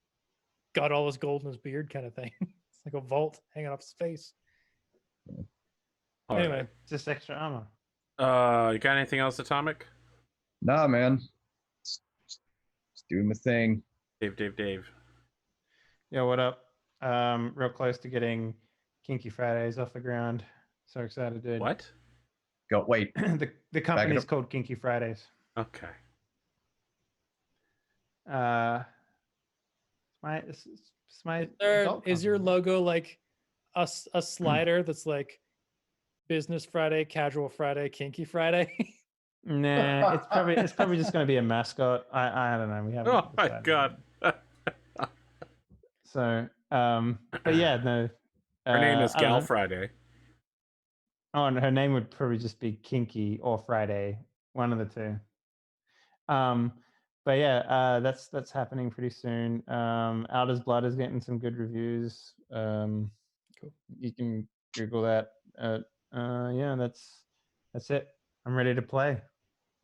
[SPEAKER 3] got all his gold in his beard, kind of thing. It's like a vault hanging off his face.
[SPEAKER 2] All
[SPEAKER 3] Anyway,
[SPEAKER 2] right.
[SPEAKER 1] Just extra armor.
[SPEAKER 2] You got anything else, Atomic?
[SPEAKER 5] Nah, man. Just doing the thing.
[SPEAKER 2] Dave.
[SPEAKER 1] Yeah, what up? Real close to getting Kinky Fridays off the ground. So excited, dude.
[SPEAKER 2] What?
[SPEAKER 5] Go. Wait.
[SPEAKER 1] the company's
[SPEAKER 5] up.
[SPEAKER 1] called Kinky Fridays.
[SPEAKER 2] Okay.
[SPEAKER 1] It's my adult
[SPEAKER 3] is your
[SPEAKER 1] company.
[SPEAKER 3] logo like a slider that's like Business Friday, Casual Friday, Kinky Friday?
[SPEAKER 1] Nah, it's probably just going to be a mascot. I don't know. We haven't.
[SPEAKER 2] Oh my
[SPEAKER 1] decided
[SPEAKER 2] god.
[SPEAKER 1] yet. So, but yeah, no.
[SPEAKER 2] Her name is
[SPEAKER 1] I don't
[SPEAKER 2] Gal
[SPEAKER 1] know.
[SPEAKER 2] Friday.
[SPEAKER 1] Oh, and her name would probably just be Kinky or Friday, one of the two. But yeah, that's happening pretty soon. Outer's Blood is getting some good reviews.
[SPEAKER 3] Cool.
[SPEAKER 1] You can Google that. Yeah, that's it. I'm ready to play.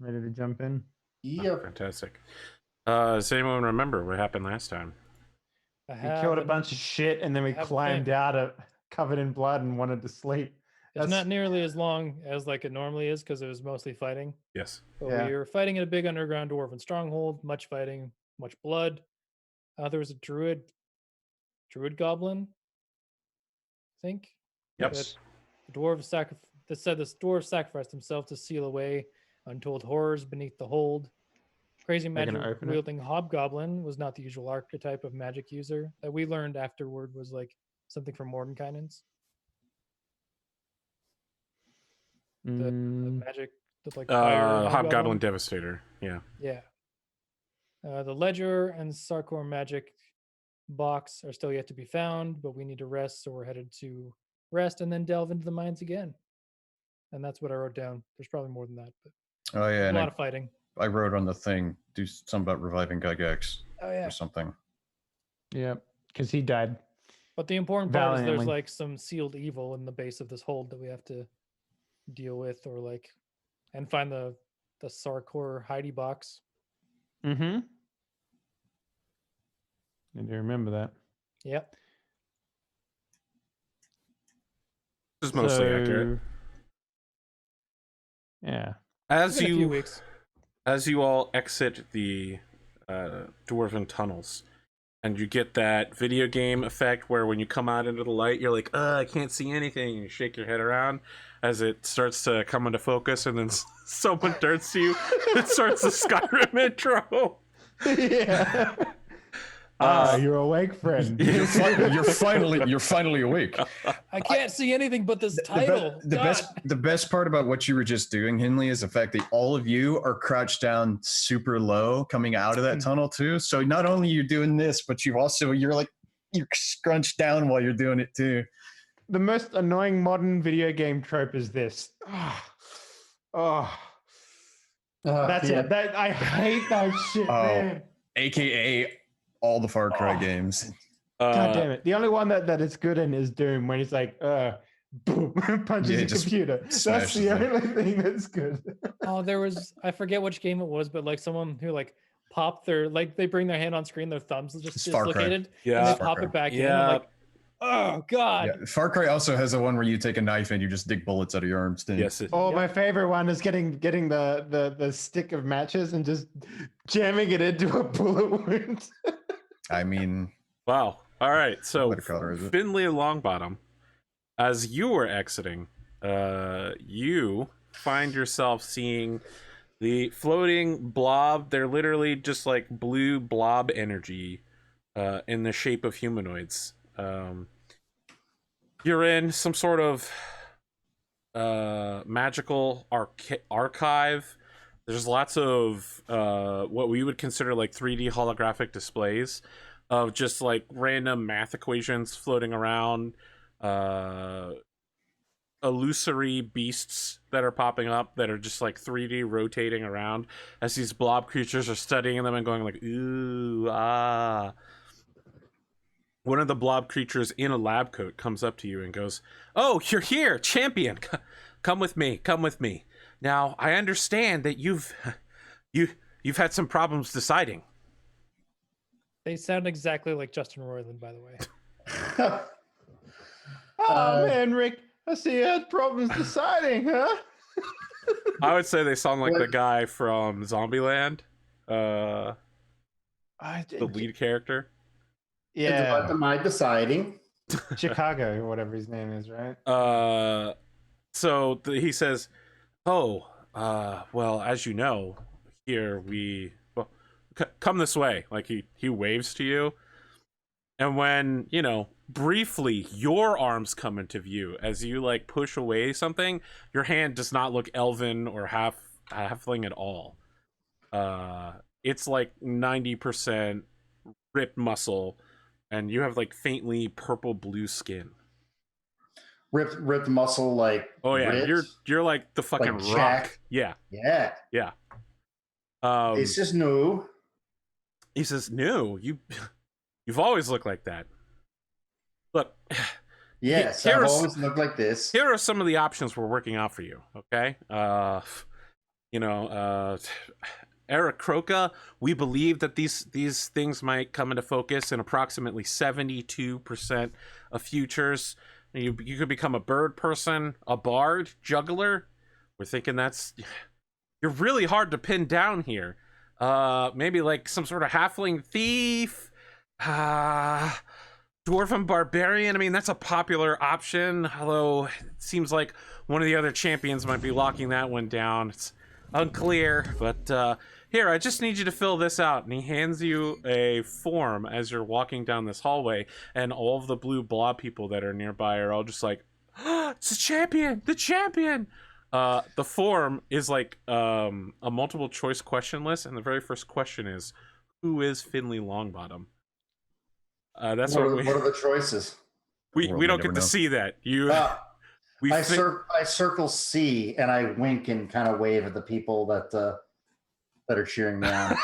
[SPEAKER 1] Ready to jump in.
[SPEAKER 4] Yep.
[SPEAKER 2] Fantastic. Does anyone remember what happened last time?
[SPEAKER 3] I
[SPEAKER 1] We
[SPEAKER 3] have
[SPEAKER 1] killed a
[SPEAKER 3] an-
[SPEAKER 1] bunch of shit, and then we
[SPEAKER 3] have a
[SPEAKER 1] climbed
[SPEAKER 3] thing.
[SPEAKER 1] out of covered in blood and wanted to sleep.
[SPEAKER 3] It's
[SPEAKER 1] That's-
[SPEAKER 3] not nearly as long as like it normally is because it was mostly fighting.
[SPEAKER 2] Yes.
[SPEAKER 3] But
[SPEAKER 1] Yeah.
[SPEAKER 3] we were fighting in a big underground dwarven stronghold, much fighting, much blood. There was a druid goblin, I think.
[SPEAKER 2] Yep.
[SPEAKER 3] That the dwarves sacrificed himself to seal away untold horrors beneath the hold. Crazy
[SPEAKER 1] They're gonna
[SPEAKER 3] magic
[SPEAKER 1] open it?
[SPEAKER 3] wielding hobgoblin was not the usual archetype of magic user that we learned afterward was like something from Mordenkainen's. The magic, the like fire
[SPEAKER 2] Hobgoblin Devastator. Yeah.
[SPEAKER 3] Yeah. The Ledger and Sarkor magic box are still yet to be found, but we need to rest, so we're headed to rest and then delve into the mines again. And that's what I wrote down. There's probably more than that, but
[SPEAKER 5] Oh yeah,
[SPEAKER 3] a
[SPEAKER 5] and
[SPEAKER 3] lot of fighting.
[SPEAKER 5] I wrote on the thing, do something about reviving Gygax
[SPEAKER 3] Oh yeah.
[SPEAKER 5] or something.
[SPEAKER 1] Yeah, because he died.
[SPEAKER 3] But the important part is there's
[SPEAKER 1] Valiantly.
[SPEAKER 3] like some sealed evil in the base of this hold that we have to deal with, or like, and find the Sarkor Heidi box.
[SPEAKER 1] Mm-hmm. I do remember that.
[SPEAKER 3] Yep.
[SPEAKER 2] This is mostly accurate.
[SPEAKER 1] Yeah.
[SPEAKER 2] As
[SPEAKER 3] In a few
[SPEAKER 2] you
[SPEAKER 3] weeks.
[SPEAKER 2] as you all exit the dwarven tunnels, and you get that video game effect where when you come out into the light, you're like, I can't see anything. And you shake your head around as it starts to come into focus, and then someone turns to you. It starts the Skyrim intro.
[SPEAKER 1] Yeah. You're awake, friend.
[SPEAKER 5] You're finally awake.
[SPEAKER 3] I can't see anything but this title.
[SPEAKER 5] The best part about what you were just doing, Henley, is the fact that all of you are crouched down super low coming out of that tunnel too. So not only you're doing this, but you're scrunched down while you're doing it too.
[SPEAKER 1] The most annoying modern video game trope is this. That's
[SPEAKER 4] yeah.
[SPEAKER 1] it. I hate that shit, man.
[SPEAKER 5] AKA all the Far Cry games.
[SPEAKER 1] God damn it. The only one that is good in is Doom, when he's like, boom, punches the computer. That's the only thing that's good.
[SPEAKER 3] Oh, there was, I forget which game it was, but like someone who like popped their, like they bring their hand on screen, their thumbs just dislocated.
[SPEAKER 2] Yeah.
[SPEAKER 3] And they pop it back in. And like, oh God.
[SPEAKER 5] Yeah. Far Cry also has the one where you take a knife and you just dig bullets out of your arms.
[SPEAKER 2] Yes.
[SPEAKER 1] My favorite one is getting the stick of matches and just jamming it into a bullet wound.
[SPEAKER 5] I mean,
[SPEAKER 2] wow. All right. So
[SPEAKER 5] it?
[SPEAKER 2] Finley Longbottom, as you were exiting, you find yourself seeing the floating blob. They're literally just like blue blob energy in the shape of humanoids. You're in some sort of magical archive. There's lots of what we would consider like 3D holographic displays of just like random math equations floating around, illusory beasts that are popping up that are just like 3D rotating around as these blob creatures are studying them and going like, ooh, ah. One of the blob creatures in a lab coat comes up to you and goes, "Oh, you're here, champion. Come with me. Come with me. Now, I understand that you've had some problems deciding."
[SPEAKER 3] They sound exactly like Justin Roiland, by the way.
[SPEAKER 1] Man, Rick, I see you had problems deciding, huh?
[SPEAKER 2] I would say they sound like the guy from Zombieland, the lead character.
[SPEAKER 1] Yeah,
[SPEAKER 4] Am I deciding?
[SPEAKER 1] Chicago or whatever his name is, right?
[SPEAKER 2] So he says, "Oh, well, as you know, here come this way." Like he waves to you, and when briefly your arms come into view as you like push away something, your hand does not look elven or halfling at all. It's like 90% ripped muscle, and you have like faintly purple blue skin.
[SPEAKER 4] Ripped muscle, like,
[SPEAKER 2] oh yeah,
[SPEAKER 4] ripped?
[SPEAKER 2] you're like the fucking
[SPEAKER 4] Like
[SPEAKER 2] rock.
[SPEAKER 4] Jack?
[SPEAKER 2] Yeah.
[SPEAKER 4] It's just new.
[SPEAKER 2] He says, "No, you've always looked like that. Look,
[SPEAKER 4] Yes, I've always looked like this.
[SPEAKER 2] Here are some of the options we're working out for you. Okay, Eric Croca, we believe that these things might come into focus in approximately 72% of futures. You could become a bird person, a bard, juggler. We're thinking you're really hard to pin down here. Maybe like some sort of halfling thief, dwarven barbarian. I mean, that's a popular option, although it seems like one of the other champions might be locking that one down. It's unclear, but here, I just need you to fill this out. And he hands you a form as you're walking down this hallway, and all of the blue blob people that are nearby are all just like, oh, it's the champion, the champion. The form is like a multiple choice question list, and the very first question is, who is Finley Longbottom? That's
[SPEAKER 4] what
[SPEAKER 2] what
[SPEAKER 4] are the choices?
[SPEAKER 2] we
[SPEAKER 5] World may
[SPEAKER 2] don't
[SPEAKER 5] never
[SPEAKER 2] get to
[SPEAKER 5] know.
[SPEAKER 2] see that. You we
[SPEAKER 4] I
[SPEAKER 2] think,
[SPEAKER 4] circle C and I wink and kind of wave at the people that are cheering me on.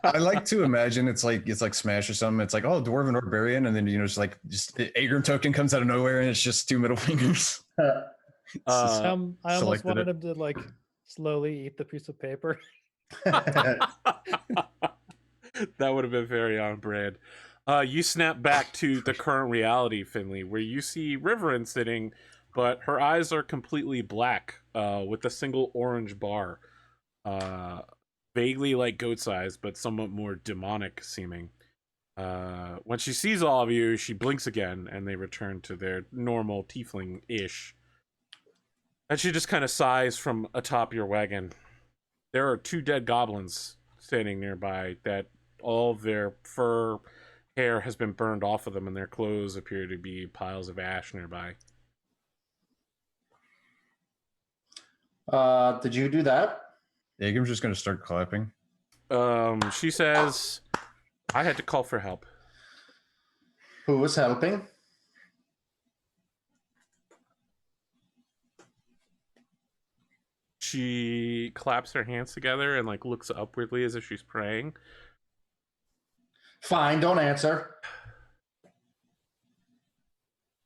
[SPEAKER 5] I like to imagine it's like Smash or something. It's like, oh, Dwarven or Barbarian, and then just Agram token comes out of nowhere, and it's just 2 middle fingers.
[SPEAKER 2] uh,
[SPEAKER 3] I almost
[SPEAKER 5] selected
[SPEAKER 3] wanted
[SPEAKER 5] it.
[SPEAKER 3] him to like slowly eat the piece of paper.
[SPEAKER 2] that would have been very on brand. You snap back to the current reality, Finley, where you see Riverin sitting, but her eyes are completely black, with a single orange bar. Vaguely like goat's eyes, but somewhat more demonic seeming. When she sees all of you, she blinks again, and they return to their normal tiefling-ish. And she just kind of sighs from atop your wagon. There are 2 dead goblins standing nearby that all of their fur hair has been burned off of them, and their clothes appear to be piles of ash nearby.
[SPEAKER 4] Did you do that?
[SPEAKER 5] Agram's just going to start clapping.
[SPEAKER 2] She says, I had to call for help.
[SPEAKER 4] Who was helping?
[SPEAKER 2] She claps her hands together and like looks upwardly as if she's praying.
[SPEAKER 4] Fine, don't answer.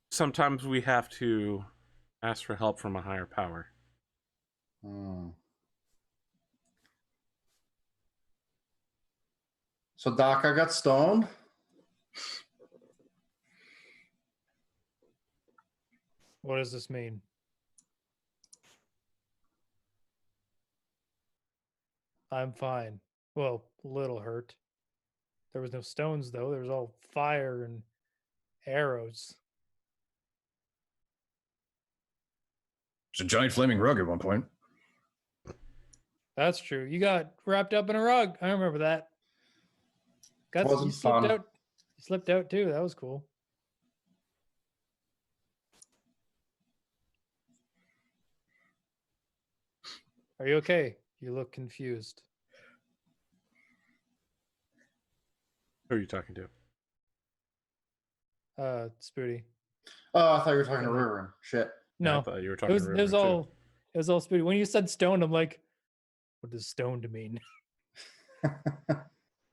[SPEAKER 2] Sometimes we have to ask for help from a higher power.
[SPEAKER 4] So Daka got stoned.
[SPEAKER 3] What does this mean? I'm fine. Well, a little hurt. There was no stones though. There was all fire and arrows.
[SPEAKER 5] There's a giant flaming rug at one point.
[SPEAKER 3] That's true. You got wrapped up in a rug. I remember that.
[SPEAKER 4] Wasn't
[SPEAKER 3] You slipped
[SPEAKER 4] fun.
[SPEAKER 3] out. You slipped out too. That was cool. Are you okay? You look confused.
[SPEAKER 2] Who are you talking to?
[SPEAKER 3] Spooty.
[SPEAKER 4] Oh, I thought you were talking to Riverin. Shit.
[SPEAKER 2] Yeah, I
[SPEAKER 3] No,
[SPEAKER 2] thought you were
[SPEAKER 3] it
[SPEAKER 2] talking
[SPEAKER 3] was
[SPEAKER 2] to
[SPEAKER 3] it was
[SPEAKER 2] River, too.
[SPEAKER 3] all it was all Spooty. When you said stoned, I'm like, what does stoned mean?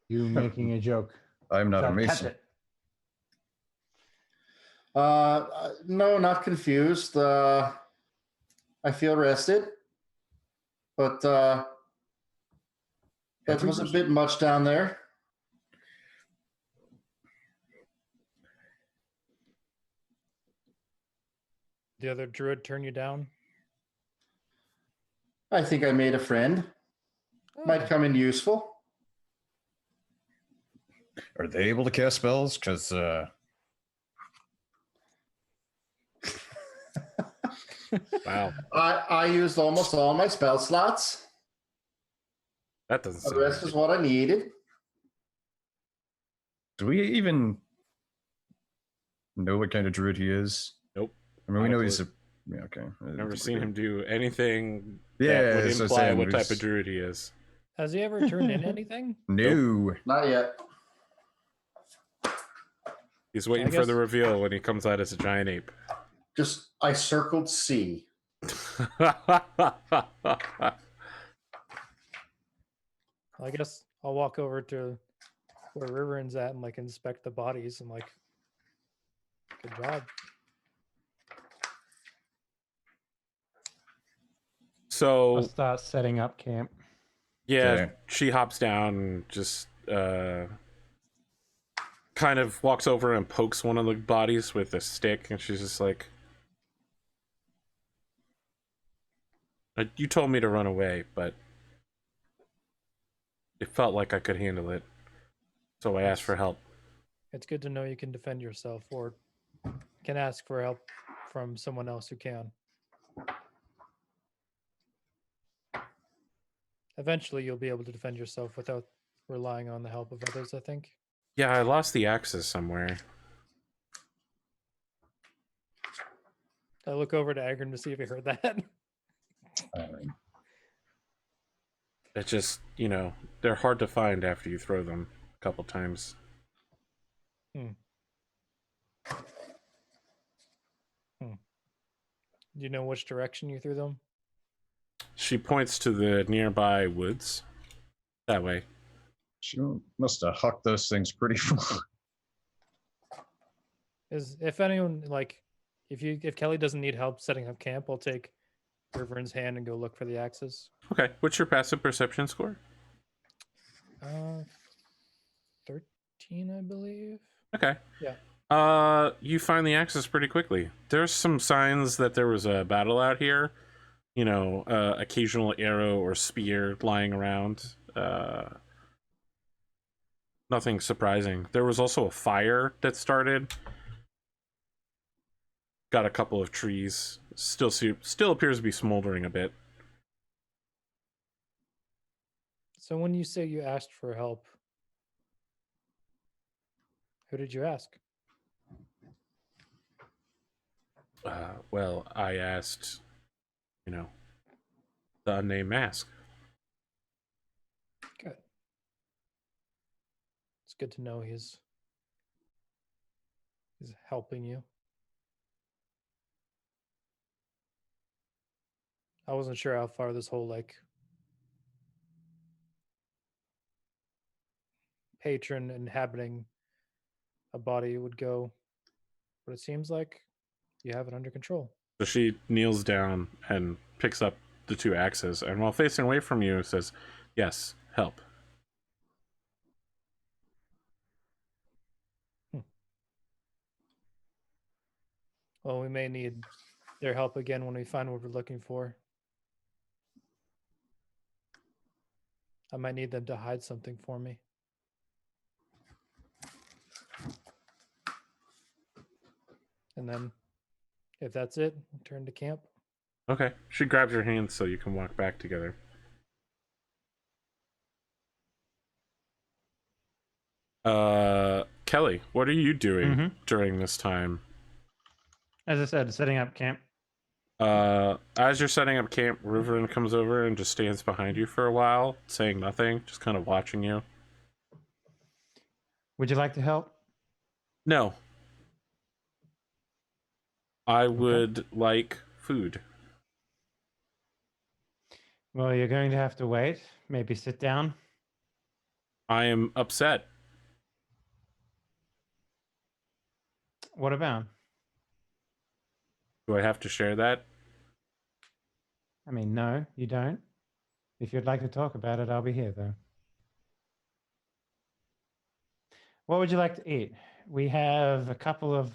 [SPEAKER 1] You making a joke.
[SPEAKER 5] I'm not a
[SPEAKER 1] Catch
[SPEAKER 5] mason.
[SPEAKER 1] it.
[SPEAKER 4] No, not confused. I feel rested, but that was a bit much down there.
[SPEAKER 3] The other druid turn you down?
[SPEAKER 4] I think I made a friend. Might come in useful.
[SPEAKER 5] Are they able to cast spells? Because
[SPEAKER 2] Wow.
[SPEAKER 4] I used almost all my spell slots.
[SPEAKER 2] That doesn't
[SPEAKER 4] The
[SPEAKER 2] sound
[SPEAKER 4] rest
[SPEAKER 2] right.
[SPEAKER 4] is what I needed.
[SPEAKER 5] do we even know what kind of druid he is?
[SPEAKER 2] Nope.
[SPEAKER 5] I mean, we
[SPEAKER 2] Not a
[SPEAKER 5] know
[SPEAKER 2] clue.
[SPEAKER 5] he's a. Yeah, okay.
[SPEAKER 2] Never seen him do anything
[SPEAKER 5] Yeah,
[SPEAKER 2] that would
[SPEAKER 5] that's what I'm
[SPEAKER 2] imply
[SPEAKER 5] saying.
[SPEAKER 2] what
[SPEAKER 5] We
[SPEAKER 2] type of
[SPEAKER 5] just-
[SPEAKER 2] druid he is.
[SPEAKER 3] Has he ever turned in anything?
[SPEAKER 5] No.
[SPEAKER 4] Not yet.
[SPEAKER 2] He's waiting for
[SPEAKER 3] guess-
[SPEAKER 2] the reveal when he comes out as a giant ape.
[SPEAKER 4] Just I circled C.
[SPEAKER 3] I guess I'll walk over to where Riverin's at and like inspect the bodies and like, good job.
[SPEAKER 2] So
[SPEAKER 1] I'll start setting up camp.
[SPEAKER 2] yeah,
[SPEAKER 5] Okay.
[SPEAKER 2] she hops down and just kind of walks over and pokes one of the bodies with a stick, and she's just like, you told me to run away, but it felt like I could handle it, so I asked for help.
[SPEAKER 3] It's good to know you can defend yourself or can ask for help from someone else who can. Eventually, you'll be able to defend yourself without relying on the help of others, I think.
[SPEAKER 2] Yeah, I lost the axes somewhere.
[SPEAKER 3] I look over to Agron to see if he heard that.
[SPEAKER 2] It's just, you know, they're hard to find after you throw them a couple times.
[SPEAKER 3] Do you know which direction you threw them?
[SPEAKER 2] She points to the nearby woods. That way.
[SPEAKER 5] She must have hucked those things pretty far.
[SPEAKER 3] If anyone like, if Kelly doesn't need help setting up camp, I'll take River's hand and go look for the axes.
[SPEAKER 2] Okay. What's your passive perception score?
[SPEAKER 3] 13, I believe.
[SPEAKER 2] Okay.
[SPEAKER 3] Yeah.
[SPEAKER 2] You find the axes pretty quickly. There's some signs that there was a battle out here. You know, occasional arrow or spear lying around. Nothing surprising. There was also a fire that started. Got a couple of trees. Still appears to be smoldering a bit.
[SPEAKER 3] So when you say you asked for help, who did you ask?
[SPEAKER 2] Well, I asked, the unnamed mask.
[SPEAKER 3] Good. It's good to know he's helping you. I wasn't sure how far this whole patron inhabiting a body would go, but it seems like you have it under control.
[SPEAKER 2] So she kneels down and picks up the two axes, and while facing away from you, says, "Yes, help."
[SPEAKER 3] Well, we may need their help again when we find what we're looking for. I might need them to hide something for me. And then, if that's it, return to camp.
[SPEAKER 2] Okay. She grabs your hand so you can walk back together. Kelly, what are you doing during this time?
[SPEAKER 1] As I said, setting up camp.
[SPEAKER 2] As you're setting up camp, Riverin comes over and just stands behind you for a while, saying nothing, just kind of watching you.
[SPEAKER 1] Would you like to help?
[SPEAKER 2] No. I would like food.
[SPEAKER 1] Well, you're going to have to wait. Maybe sit down.
[SPEAKER 2] I am upset.
[SPEAKER 1] What about?
[SPEAKER 2] Do I have to share that?
[SPEAKER 1] I mean, no, you don't. If you'd like to talk about it, I'll be here, though. What would you like to eat? We have a couple of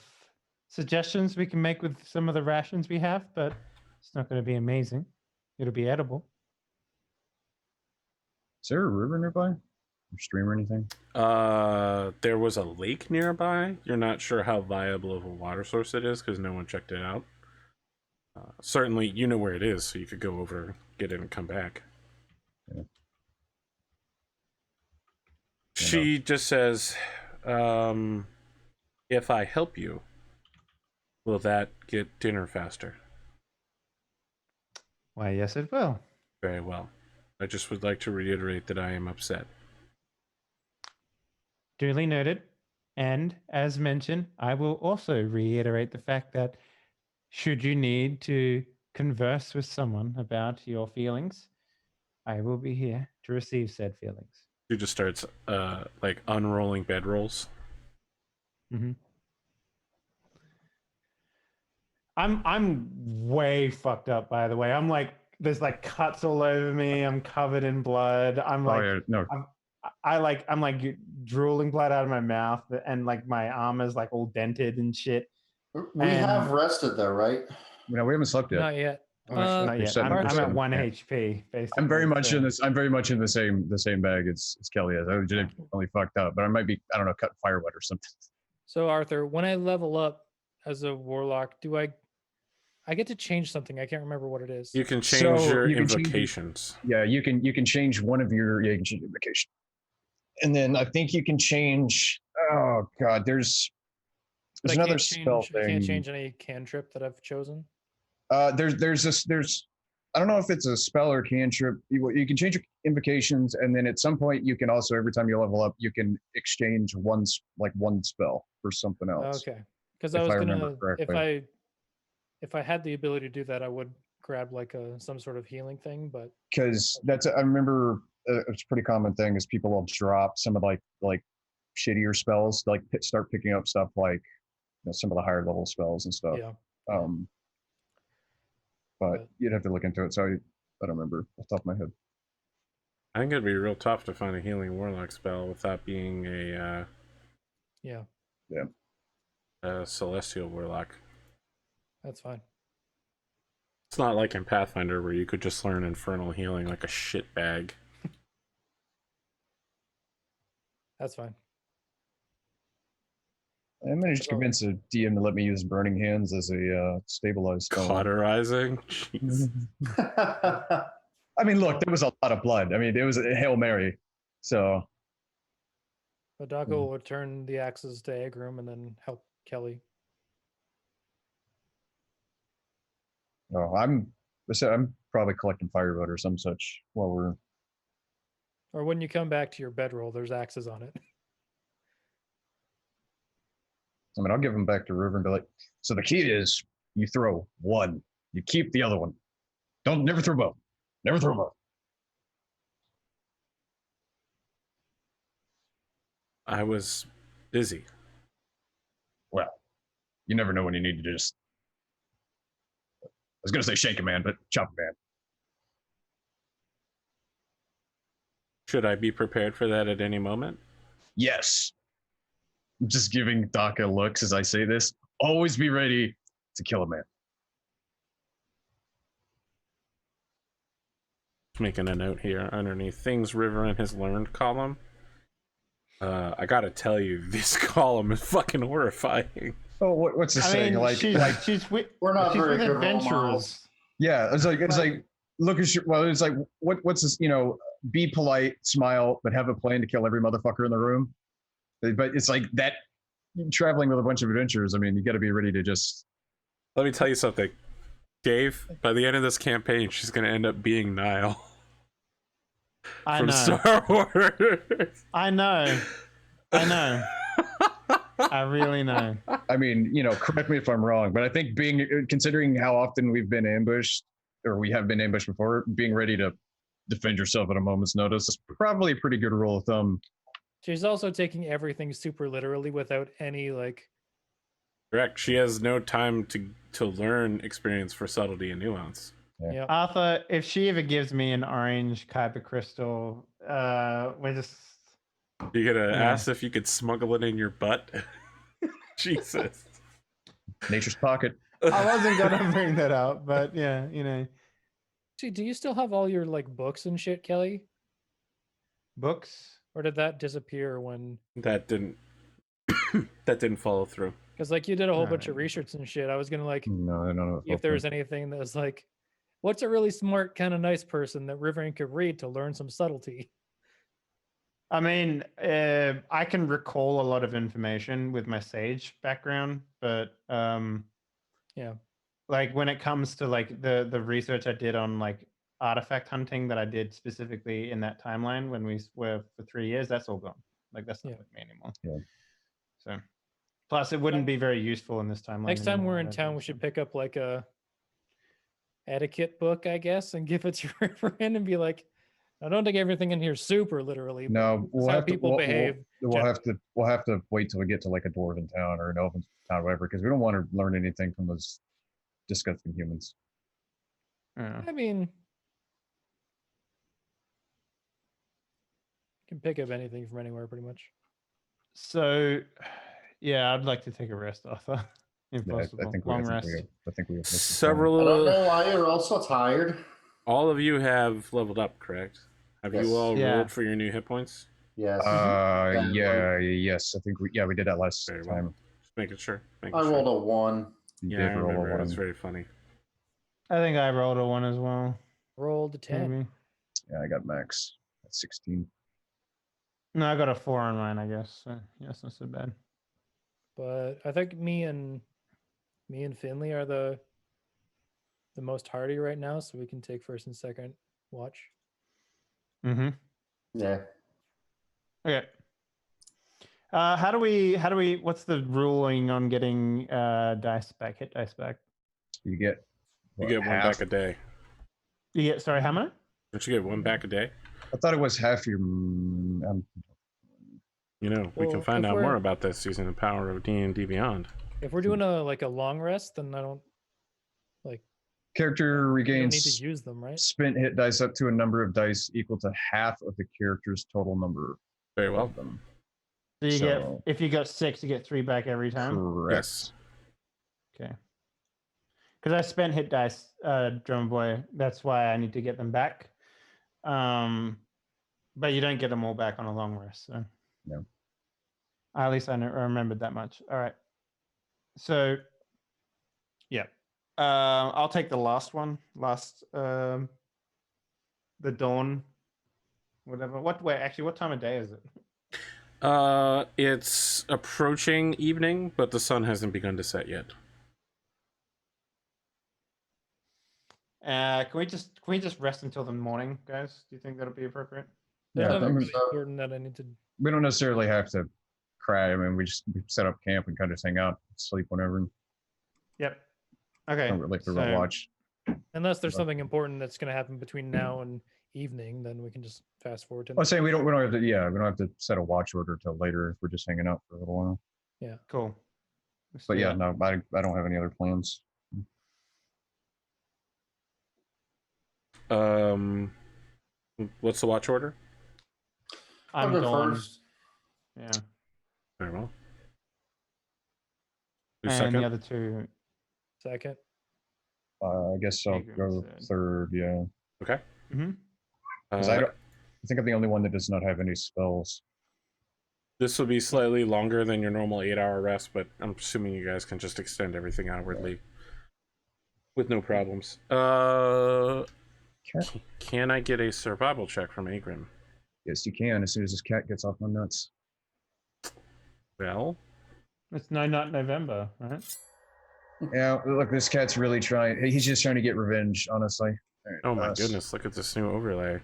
[SPEAKER 1] suggestions we can make with some of the rations we have, but it's not going to be amazing. It'll be edible.
[SPEAKER 5] Is there a river nearby? Or stream or anything?
[SPEAKER 2] There was a lake nearby. You're not sure how viable of a water source it is because no one checked it out. Certainly, you know where it is, so you could go over, get it, and come back.
[SPEAKER 5] Yeah.
[SPEAKER 2] She just says, if I help you, will that get dinner faster?
[SPEAKER 1] Why, yes, it will.
[SPEAKER 2] Very well. I just would like to reiterate that I am upset.
[SPEAKER 1] Duly noted. And as mentioned, I will also reiterate the fact that should you need to converse with someone about your feelings, I will be here to receive said feelings.
[SPEAKER 2] She just starts unrolling bedrolls.
[SPEAKER 1] Mm-hmm. I'm way fucked up, by the way. I'm like, there's like cuts all over me. I'm covered in blood. I'm like,
[SPEAKER 5] oh, yeah. No.
[SPEAKER 1] I'm like drooling blood out of my mouth, and like my arm is like all dented and shit.
[SPEAKER 4] We have rested though, right?
[SPEAKER 5] No, we haven't slept yet.
[SPEAKER 3] Not yet.
[SPEAKER 1] Not yet. I'm at 1 HP, basically.
[SPEAKER 5] I'm very much in this. I'm very much in the same bag as Kelly is. I was genuinely fucked up, but I might be, I don't know, cutting firewood or something.
[SPEAKER 3] So Arthur, when I level up as a warlock, do I get to change something? I can't remember what it is.
[SPEAKER 2] You can change your invocations.
[SPEAKER 5] You can change one of your you can change invocation, and then I think you can change. Oh God, there's another spell thing.
[SPEAKER 3] I can't change any cantrip that I've chosen.
[SPEAKER 5] There's I don't know if it's a spell or cantrip. You can change your invocations, and then at some point you can also, every time you level up, you can exchange one spell for something else.
[SPEAKER 3] Okay, Because I was gonna,
[SPEAKER 5] correctly.
[SPEAKER 3] if I had the ability to do that, I would grab like some sort of healing thing. But
[SPEAKER 5] Because I remember it's a pretty common thing is people will drop some of like shittier spells, like start picking up stuff like some of the higher level spells and stuff.
[SPEAKER 3] yeah,
[SPEAKER 5] But you'd have to look into it. So I don't remember off the top of my head.
[SPEAKER 2] I think it'd be real tough to find a healing warlock spell without being a celestial warlock.
[SPEAKER 3] that's fine.
[SPEAKER 2] It's not like in Pathfinder where you could just learn infernal healing like a shit bag.
[SPEAKER 3] That's fine.
[SPEAKER 5] I managed to convince a DM to let me use Burning Hands as a stabilized spell.
[SPEAKER 2] Cauterizing? Jeez.
[SPEAKER 5] I mean, look, there was a lot of blood. I mean, it was a Hail Mary. So.
[SPEAKER 3] Adako will return the axes to Eggroom and then help Kelly.
[SPEAKER 5] Oh, I'm probably collecting firewood or some such while we're.
[SPEAKER 3] Or when you come back to your bedroll, there's axes on it.
[SPEAKER 5] I mean, I'll give them back to River and be like, so the key is you throw one, you keep the other one. Never throw both. Never throw both.
[SPEAKER 2] I was busy.
[SPEAKER 5] Well, you never know when you need to just. I was going to say shake a man, but chop a man.
[SPEAKER 2] Should I be prepared for that at any moment?
[SPEAKER 5] Yes. I'm just giving Daka looks as I say this. Always be ready to kill a man.
[SPEAKER 2] Making a note here underneath things Riverin has learned column. I gotta tell you, this column is fucking horrifying.
[SPEAKER 5] Oh, what's this saying?
[SPEAKER 4] We're not very good
[SPEAKER 1] adventurers.
[SPEAKER 5] Yeah, it's like look at your. Well, it's like what's this? Be polite, smile, but have a plan to kill every motherfucker in the room. But it's like that. Traveling with a bunch of adventurers. I mean, you got to be ready to just.
[SPEAKER 2] Let me tell you something, Dave. By the end of this campaign, she's gonna end up being Nile.
[SPEAKER 1] From
[SPEAKER 2] Star Wars.
[SPEAKER 1] I know. I really know.
[SPEAKER 5] I mean, correct me if I'm wrong, but I think considering how often we've been ambushed, or we have been ambushed before, being ready to defend yourself at a moment's notice is probably a pretty good rule of thumb.
[SPEAKER 3] She's also taking everything super literally without any
[SPEAKER 2] Correct. She has no time to learn experience for subtlety and nuance.
[SPEAKER 3] Yeah.
[SPEAKER 1] Arthur, if she ever gives me an orange kyber crystal, we're just.
[SPEAKER 2] You're gonna ask if you could smuggle it in your butt? Jesus.
[SPEAKER 5] Nature's pocket.
[SPEAKER 1] I wasn't gonna bring that up, but yeah,
[SPEAKER 3] See, do you still have all your books and shit, Kelly?
[SPEAKER 1] Books?
[SPEAKER 3] Or did that disappear when
[SPEAKER 2] that didn't follow through?
[SPEAKER 3] Because you did a whole bunch of research and shit. I was gonna
[SPEAKER 5] no, I don't know
[SPEAKER 3] if there was anything that was what's a really smart kind of nice person that Riverine could read to learn some subtlety?
[SPEAKER 1] I mean, I can recall a lot of information with my Sage background, but
[SPEAKER 3] yeah,
[SPEAKER 1] when it comes to the research I did on artifact hunting that I did specifically in that timeline when we were for 3 years, that's all gone. That's not with me anymore.
[SPEAKER 5] Yeah.
[SPEAKER 1] So, plus it wouldn't be very useful in this timeline.
[SPEAKER 3] Next time we're in town, we should pick up a etiquette book, I guess, and give it to Riverine and be like, I don't take everything in here super literally.
[SPEAKER 5] No, we'll have
[SPEAKER 3] people behave.
[SPEAKER 5] We'll have to wait till we get to a dwarven town or an elven town or whatever, because we don't want to learn anything from those disgusting humans.
[SPEAKER 3] I mean, you can pick up anything from anywhere pretty much.
[SPEAKER 1] So, yeah, I'd like to take a rest, Arthur. If possible. Long rest.
[SPEAKER 5] I think we have
[SPEAKER 2] several.
[SPEAKER 4] I don't know why you're also tired.
[SPEAKER 2] All of you have leveled up, correct? Have you all rolled for your new hit points?
[SPEAKER 4] Yes.
[SPEAKER 5] Yes. I think we did that last time.
[SPEAKER 2] Well. Just making sure.
[SPEAKER 4] I rolled a 1.
[SPEAKER 5] You
[SPEAKER 2] I
[SPEAKER 5] did roll a
[SPEAKER 2] remember.
[SPEAKER 5] 1.
[SPEAKER 2] It's very funny.
[SPEAKER 1] I think I rolled a 1 as well.
[SPEAKER 3] Rolled a 10.
[SPEAKER 1] Maybe.
[SPEAKER 5] Yeah, I got max at 16.
[SPEAKER 1] No, I got a 4 on mine, I guess. So, yeah, it's not so bad.
[SPEAKER 3] But I think me and Finley are the most hardy right now, so we can take first and second watch.
[SPEAKER 1] Mm-hmm.
[SPEAKER 4] Yeah.
[SPEAKER 1] Okay. How do we? What's the ruling on getting dice back? Hit dice back.
[SPEAKER 5] You get
[SPEAKER 2] You get one back a day.
[SPEAKER 1] You get sorry, how many?
[SPEAKER 2] Don't you get one back a day?
[SPEAKER 5] I thought it was half your.
[SPEAKER 2] You know, we can
[SPEAKER 3] Well,
[SPEAKER 2] find
[SPEAKER 3] if
[SPEAKER 2] out more
[SPEAKER 3] we're-
[SPEAKER 2] about this using the power of D&D Beyond.
[SPEAKER 3] If we're doing a long rest, then I don't
[SPEAKER 5] Character
[SPEAKER 3] we don't need
[SPEAKER 5] regains
[SPEAKER 3] to use them, right?
[SPEAKER 5] spent hit dice up to a number of dice equal to half of the character's total number
[SPEAKER 2] Very well.
[SPEAKER 5] of them.
[SPEAKER 1] So you get
[SPEAKER 5] So-
[SPEAKER 1] if you got 6, you get 3 back every time.
[SPEAKER 5] Correct.
[SPEAKER 2] Yes.
[SPEAKER 1] Okay. Because I spent hit dice, Drumurboy. That's why I need to get them back. But you don't get them all back on a long rest. So.
[SPEAKER 5] No.
[SPEAKER 1] At least I remembered that much. All right. So, yeah. I'll take the last one. The dawn. Whatever. What time of day is it?
[SPEAKER 2] It's approaching evening, but the sun hasn't begun to set yet.
[SPEAKER 1] Can we just rest until the morning, guys? Do you think that'll be appropriate?
[SPEAKER 3] There's
[SPEAKER 5] Yeah,
[SPEAKER 3] nothing
[SPEAKER 5] I mean,
[SPEAKER 3] really important that I need to.
[SPEAKER 5] We don't necessarily have to cry. I mean, we set up camp and kind of hang out, sleep whenever.
[SPEAKER 1] Yep. Okay.
[SPEAKER 5] Don't really have to
[SPEAKER 1] so-
[SPEAKER 5] watch.
[SPEAKER 3] Unless there's
[SPEAKER 5] But-
[SPEAKER 3] something important that's going to happen between now and evening, then we can just fast forward to.
[SPEAKER 5] I'm saying we don't have to. Yeah, we don't have to set a watch order till later if we're just hanging out for a little while.
[SPEAKER 1] Cool. Let's
[SPEAKER 5] But
[SPEAKER 1] do
[SPEAKER 5] yeah,
[SPEAKER 1] that.
[SPEAKER 5] no, I don't have any other plans.
[SPEAKER 2] What's the watch order?
[SPEAKER 4] I'll
[SPEAKER 1] I'm
[SPEAKER 4] go
[SPEAKER 1] gone.
[SPEAKER 4] first.
[SPEAKER 1] Yeah.
[SPEAKER 2] Very well. Who's
[SPEAKER 1] And
[SPEAKER 2] second?
[SPEAKER 1] the other two.
[SPEAKER 3] Second.
[SPEAKER 5] I guess I'll
[SPEAKER 1] Adrian
[SPEAKER 5] go
[SPEAKER 1] said.
[SPEAKER 5] third. Yeah,
[SPEAKER 2] Okay.
[SPEAKER 1] Mm-hmm.
[SPEAKER 5] 'Cause I think I'm the only one that does not have any spells.
[SPEAKER 2] This will be slightly longer than your normal 8-hour rest, but I'm assuming you guys can just extend everything outwardly with no problems. Can I get a survival check from Agrim?
[SPEAKER 5] Yes, you can as soon as this cat gets off my nuts.
[SPEAKER 2] Well,
[SPEAKER 1] It's not November, right?
[SPEAKER 5] Yeah, look, this cat's really trying. He's just trying to get revenge, honestly. All right,
[SPEAKER 2] oh my goodness, look at this new overlay.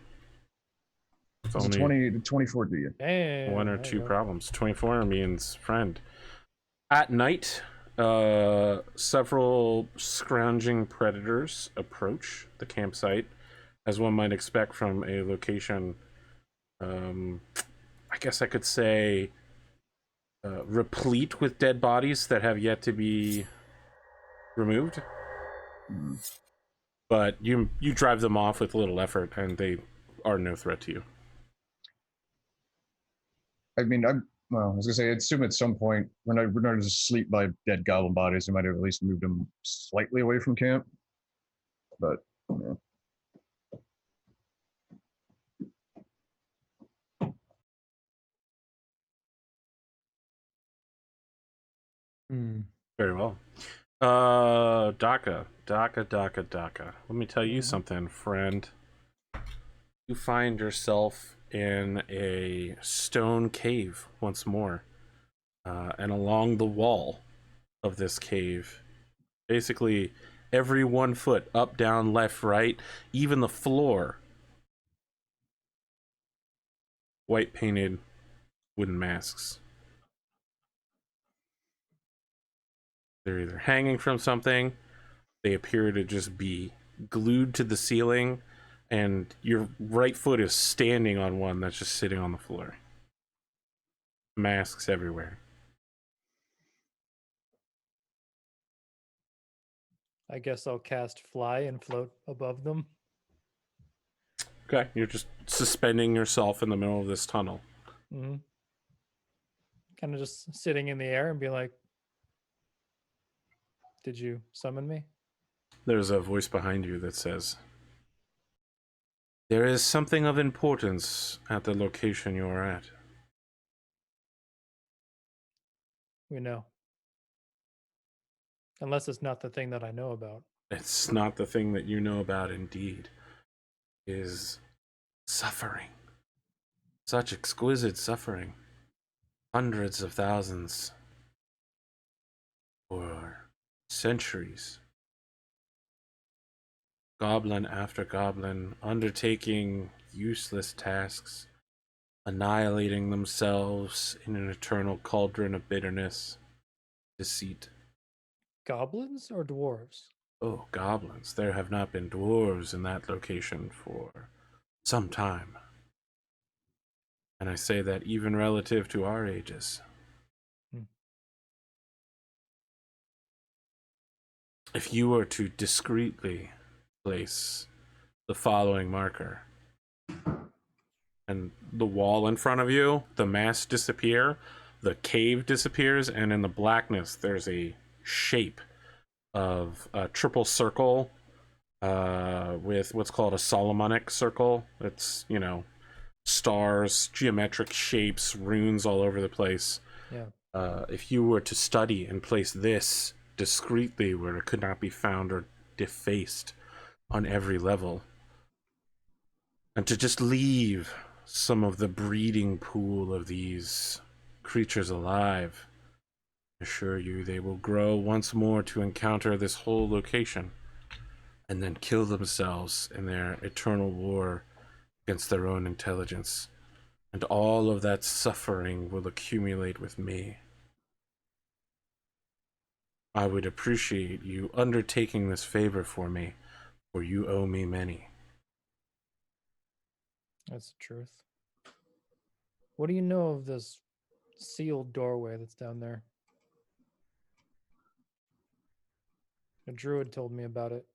[SPEAKER 2] It's
[SPEAKER 5] It's
[SPEAKER 2] only
[SPEAKER 5] 24 do you?
[SPEAKER 3] Hey,
[SPEAKER 2] one or two problems. 24 means friend. At night, several scrounging predators approach the campsite, as one might expect from a location, I guess I could say, replete with dead bodies that have yet to be removed. But you drive them off with little effort, and they are no threat to you.
[SPEAKER 5] I mean, I was gonna say, I assume at some point we're not just asleep by dead goblin bodies. We might have at least moved them slightly away from camp. But yeah.
[SPEAKER 2] Very well. Daka. Let me tell you something, friend. You find yourself in a stone cave once more. And along the wall of this cave, basically every 1 foot, up, down, left, right, even the floor, white painted wooden masks. They're either hanging from something, they appear to just be glued to the ceiling, and your right foot is standing on one that's just sitting on the floor. Masks everywhere.
[SPEAKER 3] I guess I'll cast fly and float above them.
[SPEAKER 2] Okay, you're just suspending yourself in the middle of this tunnel.
[SPEAKER 3] Mm-hmm. Kind of just sitting in the air and be like, "Did you summon me?"
[SPEAKER 2] There's a voice behind you that says, "There is something of importance at the location you are at."
[SPEAKER 3] We know. Unless it's not the thing that I know about.
[SPEAKER 2] It's not the thing that you know about, indeed. It is suffering. Such exquisite suffering. Hundreds of thousands. For centuries. Goblin after goblin undertaking useless tasks annihilating themselves in an eternal cauldron of bitterness, deceit.
[SPEAKER 3] Goblins or dwarves?
[SPEAKER 2] Oh, goblins. There have not been dwarves in that location for some time. And I say that even relative to our ages. If you were to discreetly place the following marker, and the wall in front of you, the mass disappear, the cave disappears, and in the blackness there's a shape of a triple circle with what's called a Solomonic circle. It's, you know, stars, geometric shapes, runes all over the place.
[SPEAKER 3] Yeah.
[SPEAKER 2] If you were to study and place this discreetly where it could not be found or defaced on every level, and to just leave some of the breeding pool of these creatures alive, I assure you they will grow once more to encounter this whole location and then kill themselves in their eternal war against their own intelligence. And all of that suffering will accumulate with me. I would appreciate you undertaking this favor for me, for you owe me many.
[SPEAKER 3] That's the truth. What do you know of this sealed doorway that's down there? A druid told me about it.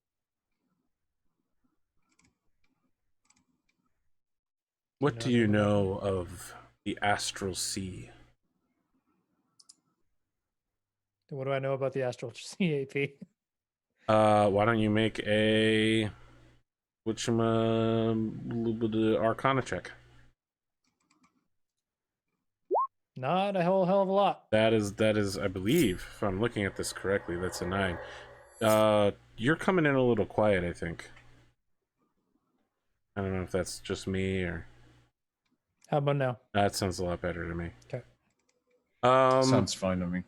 [SPEAKER 2] What do you know of the Astral Sea?
[SPEAKER 3] What do I know about the Astral Sea, AP?
[SPEAKER 2] Why don't you make a Arcana check?
[SPEAKER 3] Not a whole hell of a lot.
[SPEAKER 2] That is, I believe, if I'm looking at this correctly, that's a 9. You're coming in a little quiet, I think. I don't know if that's just me or...
[SPEAKER 3] How about now?
[SPEAKER 2] That sounds a lot better to me.
[SPEAKER 3] Okay.
[SPEAKER 5] Sounds fine to me.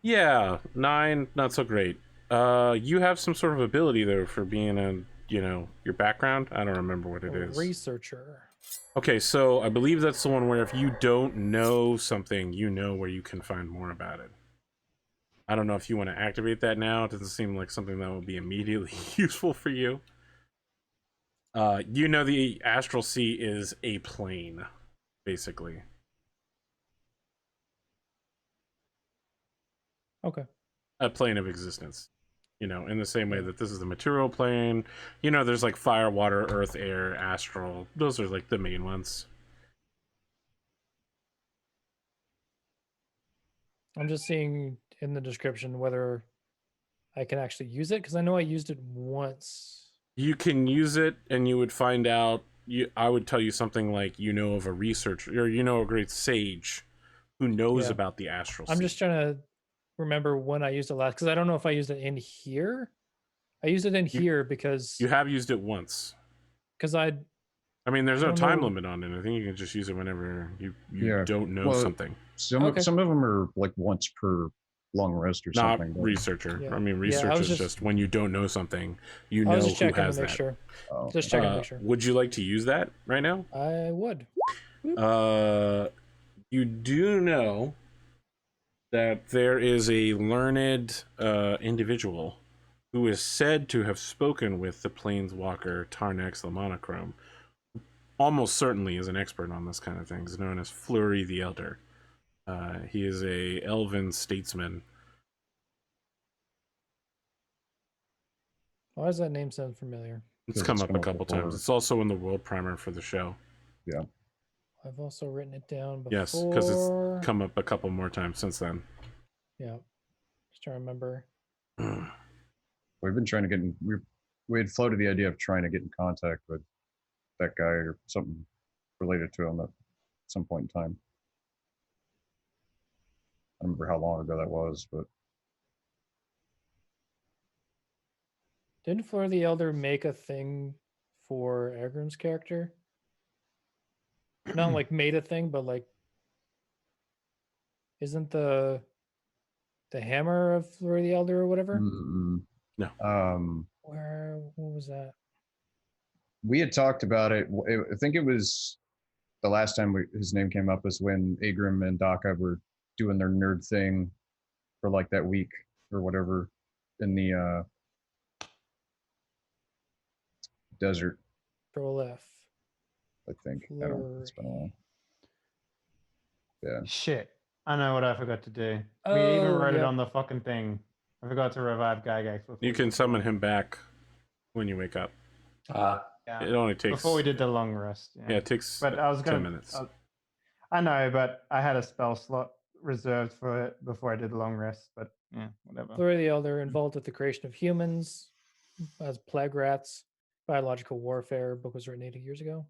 [SPEAKER 2] Yeah, 9, not so great. You have some sort of ability, though, for being a, you know, your background. I don't remember what it is.
[SPEAKER 3] Researcher.
[SPEAKER 2] Okay, so I believe that's the one where if you don't know something, you know where you can find more about it. I don't know if you want to activate that now. It doesn't seem like something that would be immediately useful for you. You know the Astral Sea is a plane, basically.
[SPEAKER 3] Okay.
[SPEAKER 2] A plane of existence. You know, in the same way that this is the material plane. You know, there's like fire, water, earth, air, astral. Those are like the main ones.
[SPEAKER 3] I'm just seeing in the description whether I can actually use it, because I know I used it once.
[SPEAKER 2] You can use it, and you would find out. I would tell you something like, you know of a researcher, or you know a great sage who knows about the Astral Sea.
[SPEAKER 3] I'm just trying to remember when I used it last, because I don't know if I used it in here. I used it in here because
[SPEAKER 2] you have used it once.
[SPEAKER 3] Because
[SPEAKER 2] I mean, there's no time limit on it. I think you can just use it whenever you don't know something.
[SPEAKER 5] Some of them are like once per long rest or something.
[SPEAKER 2] Not researcher. Yeah. I mean, research is just when you don't know something, you know who has that.
[SPEAKER 3] Sure. Oh, just checking to make sure.
[SPEAKER 2] Would you like to use that right now?
[SPEAKER 3] I would.
[SPEAKER 2] You do know that there is a learned individual who is said to have spoken with the planeswalker Tarnax the Monochrome. Almost certainly is an expert on this kind of thing. He's known as Flurry the Elder. He is a elven statesman.
[SPEAKER 3] Why does that name sound familiar?
[SPEAKER 2] It's come up a couple times. It's also in the world primer for the show.
[SPEAKER 5] Yeah.
[SPEAKER 3] I've also written it down before.
[SPEAKER 2] Yes, because it's come up a couple more times since then.
[SPEAKER 3] Yeah. Just trying to remember.
[SPEAKER 5] We've been trying to get in, we had floated the idea of trying to get in contact with that guy or something related to him at some point in time. I don't remember how long ago that was, but
[SPEAKER 3] didn't Fleur the Elder make a thing for Ergrim's character? Not like made a thing, but like, isn't the hammer of Fleur the Elder or whatever?
[SPEAKER 2] No.
[SPEAKER 3] What was that?
[SPEAKER 5] We had talked about it. I think it was the last time his name came up was when Agrim and Daka were doing their nerd thing for like that week or whatever in the desert,
[SPEAKER 3] Control F.
[SPEAKER 5] I think. I don't know. It's been a while. Yeah.
[SPEAKER 1] Shit. I know what I forgot to do. We even wrote it
[SPEAKER 3] yep.
[SPEAKER 1] on the fucking thing. I forgot to revive Gygax.
[SPEAKER 2] You can summon him back when you wake up.
[SPEAKER 1] Yeah.
[SPEAKER 2] It only takes
[SPEAKER 1] Before we did the long rest.
[SPEAKER 2] yeah, it takes
[SPEAKER 1] But I was
[SPEAKER 2] 10
[SPEAKER 1] gonna,
[SPEAKER 2] minutes.
[SPEAKER 1] I know, but I had a spell slot reserved for it before I did the long rest. But yeah, whatever.
[SPEAKER 3] Glory the Elder involved with the creation of humans as plague rats. Biological warfare book was written 80 years ago.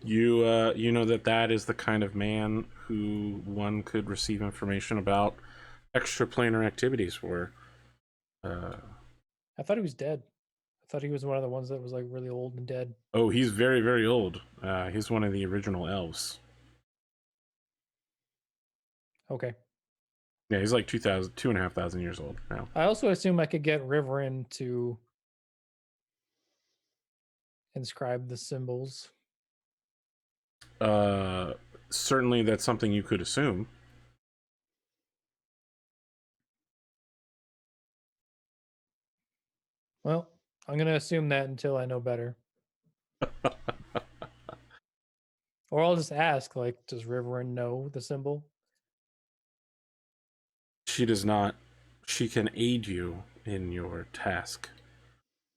[SPEAKER 2] You know that is the kind of man who one could receive information about extraplanar activities for.
[SPEAKER 3] I thought he was dead. I thought he was one of the ones that was like really old and dead.
[SPEAKER 2] Oh, he's very, very old. He's one of the original elves.
[SPEAKER 3] Okay.
[SPEAKER 2] Yeah, he's like 2,500 years old now.
[SPEAKER 3] I also assume I could get Riverin to inscribe the symbols.
[SPEAKER 2] Certainly that's something you could assume.
[SPEAKER 3] Well, I'm going to assume that until I know better. Or I'll just ask, like, does Riverin know the symbol?
[SPEAKER 2] She does not. She can aid you in your task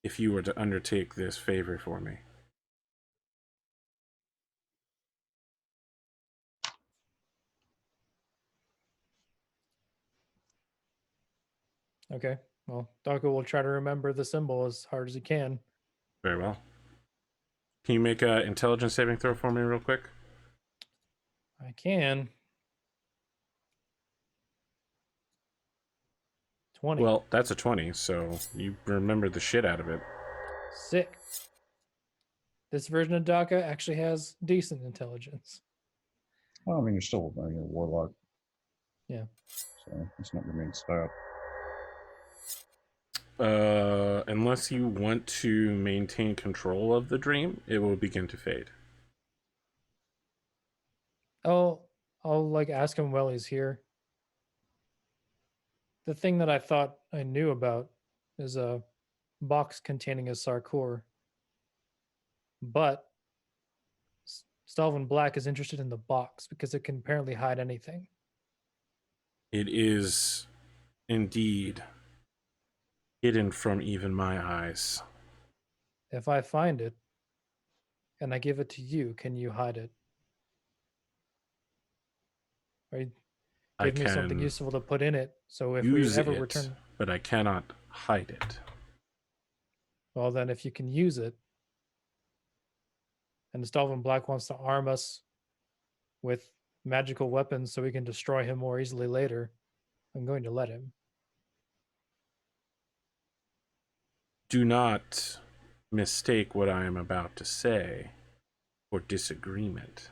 [SPEAKER 2] if you were to undertake this favor for me.
[SPEAKER 3] Okay. Well, Daka will try to remember the symbol as hard as he can.
[SPEAKER 2] Very well. Can you make an intelligence saving throw for me real quick?
[SPEAKER 3] I can. 20.
[SPEAKER 2] Well, that's a 20, so you remember the shit out of it.
[SPEAKER 3] Sick. This version of Daka actually has decent intelligence.
[SPEAKER 5] Well, I mean, you're still a warlock.
[SPEAKER 3] Yeah.
[SPEAKER 5] So it's not your main style.
[SPEAKER 2] Unless you want to maintain control of the dream, it will begin to fade.
[SPEAKER 3] Oh, I'll like ask him while he's here. The thing that I thought I knew about is a box containing a Sarkor. But Stalvin Black is interested in the box because it can apparently hide anything.
[SPEAKER 2] It is indeed hidden from even my eyes.
[SPEAKER 3] If I find it and I give it to you, can you hide it? Or give me something useful to put in it, so if we ever return,
[SPEAKER 2] but I cannot hide it.
[SPEAKER 3] Well, then if you can use it, and Stalvin Black wants to arm us with magical weapons so we can destroy him more easily later, I'm going to let him.
[SPEAKER 2] Do not mistake what I am about to say for disagreement.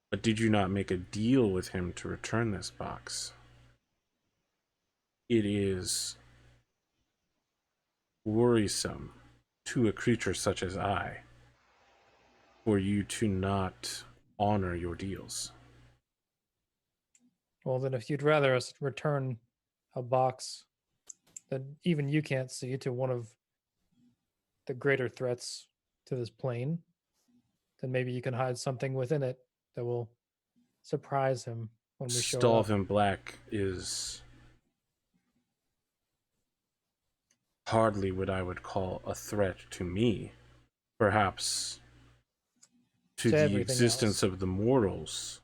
[SPEAKER 2] But did you not make a deal with him to return this box? It is worrisome to a creature such as I for you to not honor your deals.
[SPEAKER 3] Well, then if you'd rather us return a box that even you can't see to one of the greater threats to this plane, then maybe you can hide something within it that will surprise him when we show up.
[SPEAKER 2] Stalvin Black is hardly what I would call a threat to me. Perhaps to the existence of the mortals.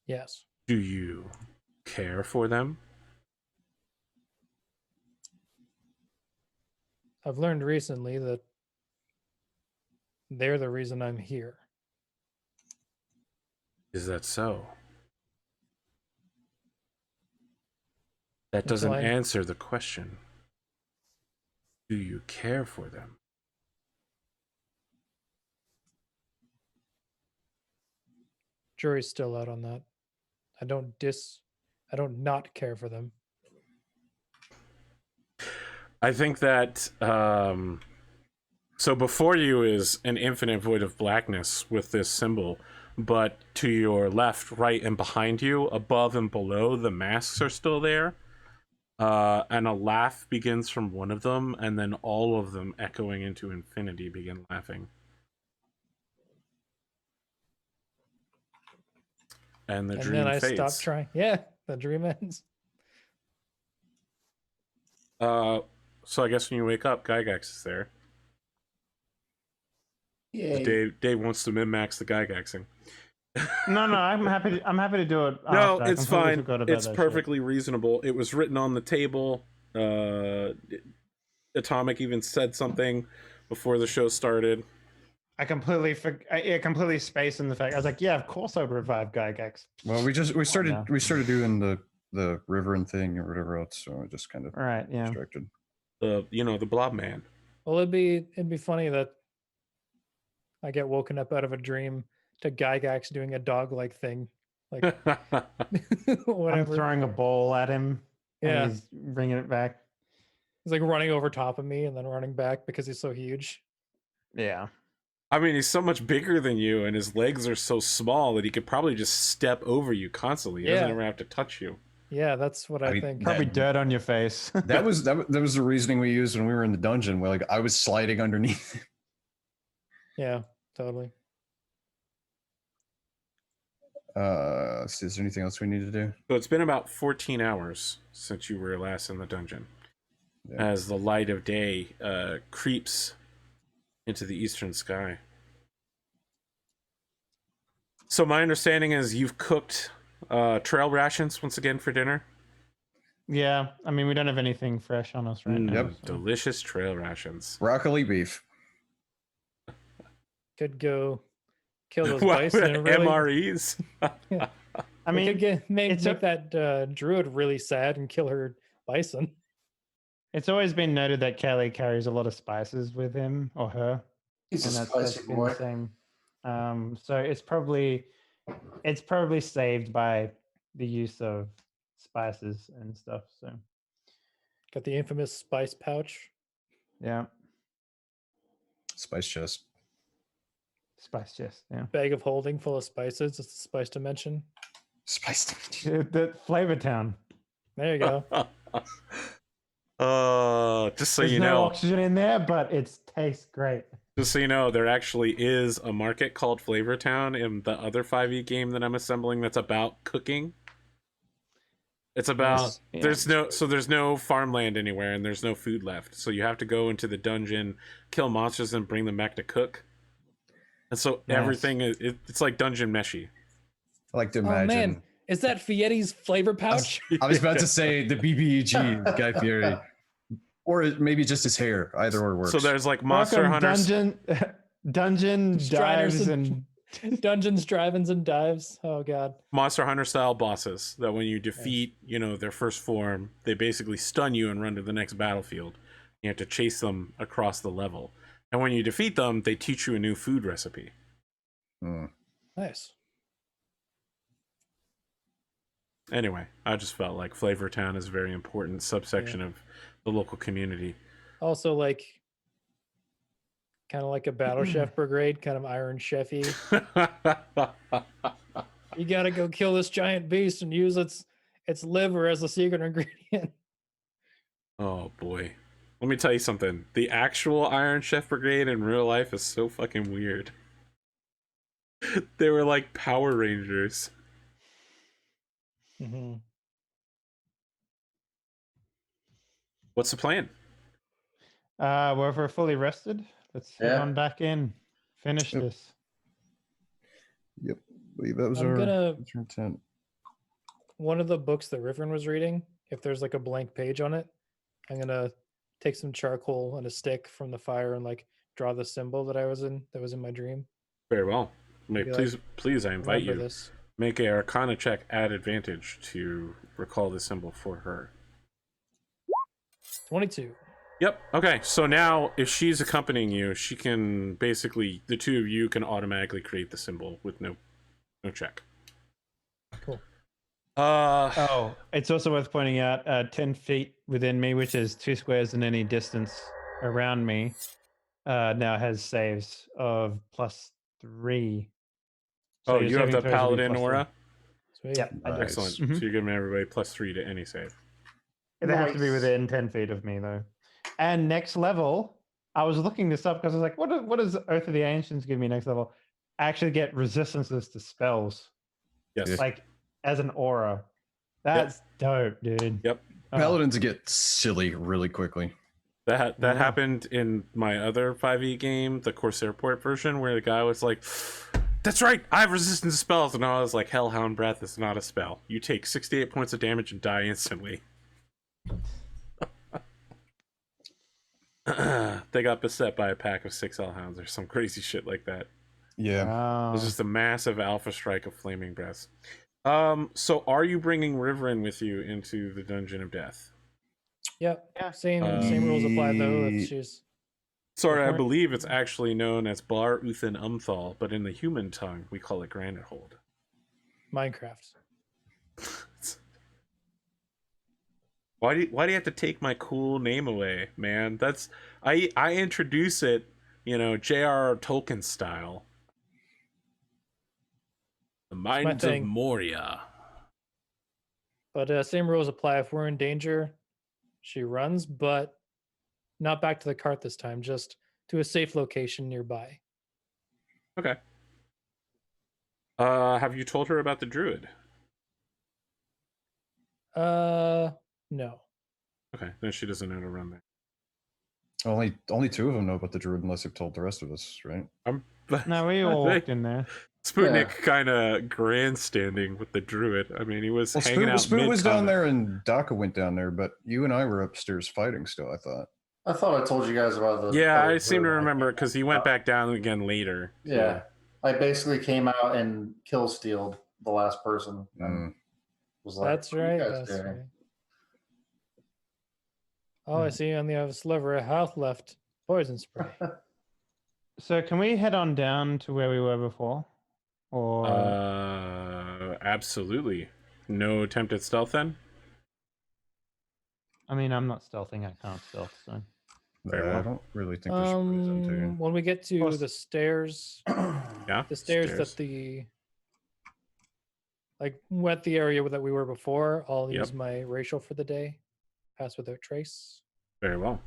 [SPEAKER 3] Yes.
[SPEAKER 2] Do you care for them?
[SPEAKER 3] I've learned recently that they're the reason I'm here.
[SPEAKER 2] Is that so? That doesn't answer the question. Do you care for them?
[SPEAKER 3] Jury's still out on that. I don't not care for them.
[SPEAKER 2] I think that so before you is an infinite void of blackness with this symbol, but to your left, right, and behind you, above and below, the masks are still there. And a laugh begins from one of them, and then all of them echoing into infinity begin laughing. And the dream
[SPEAKER 3] then I
[SPEAKER 2] fades.
[SPEAKER 3] stopped trying. Yeah, the dream ends.
[SPEAKER 2] So I guess when you wake up, Gygax is there.
[SPEAKER 4] Yay.
[SPEAKER 2] Dave wants to min-max the Gygaxing.
[SPEAKER 1] No, I'm happy to do it.
[SPEAKER 2] No,
[SPEAKER 1] after. I
[SPEAKER 2] it's
[SPEAKER 1] completely
[SPEAKER 2] fine.
[SPEAKER 1] forgot about
[SPEAKER 2] It's
[SPEAKER 1] that
[SPEAKER 2] perfectly reasonable. It was written on the table. Atomic even said something before the show started.
[SPEAKER 1] I completely spaced in the fact. I was like, yeah, of course I would revive Gygax.
[SPEAKER 5] Well, we started doing the Riverin thing or whatever else, so I just kind of distracted.
[SPEAKER 2] The blob man.
[SPEAKER 3] Well, it'd be funny that I get woken up out of a dream to Gygax doing a dog-like thing, like whatever.
[SPEAKER 1] I'm throwing a ball at him.
[SPEAKER 3] Yeah,
[SPEAKER 1] and he's bringing it back.
[SPEAKER 3] He's like running over top of me and then running back because he's so huge.
[SPEAKER 1] Yeah.
[SPEAKER 2] I mean, he's so much bigger than you, and his legs are so small that he could probably just step over you constantly. He doesn't ever have to touch you.
[SPEAKER 3] Yeah, that's what I think.
[SPEAKER 1] Probably dirt on your face.
[SPEAKER 5] that was the reasoning we used when we were in the dungeon, where like I was sliding underneath him.
[SPEAKER 3] Yeah, totally.
[SPEAKER 5] Is there anything else we need to do?
[SPEAKER 2] So it's been about 14 hours since you were last in the dungeon. Yeah. As the light of day creeps into the eastern sky. So my understanding is you've cooked trail rations once again for dinner?
[SPEAKER 1] Yeah, I mean, we don't have anything fresh on us right now.
[SPEAKER 5] Yep.
[SPEAKER 2] So. Delicious trail rations.
[SPEAKER 5] Broccoli beef.
[SPEAKER 3] Could go kill those bison. Really...
[SPEAKER 2] MREs?
[SPEAKER 3] Yeah.
[SPEAKER 1] I mean,
[SPEAKER 3] could make that druid really sad and kill her bison.
[SPEAKER 1] It's always been noted that Kelly carries a lot of spices with him or her.
[SPEAKER 4] He's a spicy boy.
[SPEAKER 1] So it's probably saved by the use of spices and stuff. So
[SPEAKER 3] got the infamous spice pouch.
[SPEAKER 1] Yeah.
[SPEAKER 5] Spice chest.
[SPEAKER 1] Spice chest. Yeah.
[SPEAKER 3] Bag of holding full of spices. It's the spice dimension.
[SPEAKER 5] Spice dimension.
[SPEAKER 1] The Flavor Town.
[SPEAKER 3] There you go.
[SPEAKER 2] Just so
[SPEAKER 1] There's
[SPEAKER 2] you
[SPEAKER 1] no
[SPEAKER 2] know,
[SPEAKER 1] oxygen in there, but it tastes great.
[SPEAKER 2] Just so you know, there actually is a market called Flavor Town in the other 5e game that I'm assembling that's about cooking. It's about there's no farmland anywhere and there's no food left, so you have to go into the dungeon, kill monsters, and bring them back to cook. And so everything it's like dungeon meshy.
[SPEAKER 5] I like to imagine.
[SPEAKER 3] Oh man, is that Fietti's flavor pouch?
[SPEAKER 5] I was about to say the BBEG Guy Fieri. Or maybe just his hair. Either or works.
[SPEAKER 2] So there's like Monster Hunters.
[SPEAKER 1] Dungeon dives and
[SPEAKER 3] Dungeons, drive-ins, and dives. Oh god.
[SPEAKER 2] Monster Hunter style bosses that when you defeat, their first form, they basically stun you and run to the next battlefield. You have to chase them across the level. And when you defeat them, they teach you a new food recipe.
[SPEAKER 3] Nice.
[SPEAKER 2] Anyway, I just felt like Flavor Town is a very important subsection of the local community.
[SPEAKER 3] Also, like, kind of like a Battle Chef Brigade, kind of Iron Chefy. You gotta go kill this giant beast and use its liver as a secret ingredient.
[SPEAKER 2] Oh boy. Let me tell you something. The actual Iron Chef Brigade in real life is so fucking weird. They were like Power Rangers.
[SPEAKER 3] Mm-hmm.
[SPEAKER 2] What's the plan?
[SPEAKER 1] We're fully rested. Let's head on back in. Finish this.
[SPEAKER 5] Yep. I believe that was our intent.
[SPEAKER 3] One of the books that Riffin was reading, if there's like a blank page on it, I'm gonna take some charcoal and a stick from the fire and like draw the symbol that was in my dream.
[SPEAKER 2] Very well. Please, I invite you.
[SPEAKER 3] This.
[SPEAKER 2] Make a Arcana check at advantage to recall the symbol for her.
[SPEAKER 3] 22.
[SPEAKER 2] Yep. Okay. So now, if she's accompanying you, she can basically the two of you can automatically create the symbol with no check.
[SPEAKER 3] Cool.
[SPEAKER 1] It's also worth pointing out 10 feet within me, which is 2 squares in any distance around me, now has saves of +3. So
[SPEAKER 2] Oh,
[SPEAKER 1] your
[SPEAKER 2] you have
[SPEAKER 1] saving
[SPEAKER 2] the
[SPEAKER 1] throws will be
[SPEAKER 2] paladin
[SPEAKER 1] +3.
[SPEAKER 2] aura.
[SPEAKER 3] Sweet.
[SPEAKER 1] Yep, I do.
[SPEAKER 2] Excellent.
[SPEAKER 1] Mhm.
[SPEAKER 2] So you're giving everybody +3 to any save.
[SPEAKER 1] They have to be
[SPEAKER 4] Nice.
[SPEAKER 1] within 10 feet of me, though. And next level, I was looking this up because I was like, what does Oath of the Ancients give me next level? I actually get resistances to spells,
[SPEAKER 2] Yes.
[SPEAKER 1] like as an aura. That's dope, dude.
[SPEAKER 2] Yep.
[SPEAKER 1] Oh,
[SPEAKER 5] Paladins get silly really quickly.
[SPEAKER 2] That
[SPEAKER 1] Yeah.
[SPEAKER 2] happened in my other 5e game, the Corsair Port version, where the guy was like, "That's right, I have resistance to spells," and I was like, "Hellhound Breath is not a spell. You take 68 points of damage and die instantly." They got beset by a pack of 6 Hellhounds or some crazy shit like that.
[SPEAKER 5] Yeah.
[SPEAKER 2] It
[SPEAKER 1] wow.
[SPEAKER 2] was just a massive alpha strike of flaming breaths. So are you bringing Riverin with you into the Dungeon of Death?
[SPEAKER 3] Yep.
[SPEAKER 1] Yeah.
[SPEAKER 3] Same rules apply though. If she's
[SPEAKER 2] Sorry, I
[SPEAKER 3] Before-
[SPEAKER 2] believe it's actually known as Bar Uthan Umthal, but in the human tongue, we call it Granite Hold.
[SPEAKER 3] Minecraft.
[SPEAKER 2] Why do you have to take my cool name away, man? That's I introduce it, J.R.R. Tolkien style. The Mines of
[SPEAKER 3] thing.
[SPEAKER 2] Moria.
[SPEAKER 3] But same rules apply. If we're in danger, she runs, but not back to the cart this time, just to a safe location nearby.
[SPEAKER 2] Okay. Have you told her about the druid?
[SPEAKER 3] No.
[SPEAKER 2] Okay, then she doesn't know to run there.
[SPEAKER 5] Only 2 of them know about the druid, unless you've told the rest of us, right?
[SPEAKER 1] No, we all walked in there.
[SPEAKER 2] Spootnik kind of grandstanding with the druid. I mean, he was
[SPEAKER 5] Well,
[SPEAKER 2] hanging out.
[SPEAKER 5] Spoot was down
[SPEAKER 2] mid-combat.
[SPEAKER 5] there, and Daka went down there, but you and I were upstairs fighting still, I thought.
[SPEAKER 4] I thought I told you guys about the.
[SPEAKER 2] Yeah,
[SPEAKER 4] other
[SPEAKER 2] I seem to
[SPEAKER 4] druid.
[SPEAKER 2] remember because he went back down again later.
[SPEAKER 4] Yeah, I basically came out and kill stealed the last person. And was like,
[SPEAKER 3] That's
[SPEAKER 4] "What are you
[SPEAKER 3] right.
[SPEAKER 4] guys
[SPEAKER 3] That's
[SPEAKER 4] doing?"
[SPEAKER 3] right. Oh, I see. You only have a sliver of health left. Poison spray.
[SPEAKER 1] So can we head on down to where we were before? Or
[SPEAKER 2] Absolutely. No attempt at stealth then?
[SPEAKER 1] I mean, I'm not stealthing. I can't stealth. So
[SPEAKER 2] Very well.
[SPEAKER 5] I don't really think there's a reason to.
[SPEAKER 3] When we get to
[SPEAKER 1] Plus-
[SPEAKER 3] the stairs,
[SPEAKER 2] Yeah.
[SPEAKER 3] the stairs that went the area that we were before, I'll use my racial for the day. Pass without trace.
[SPEAKER 2] Very well.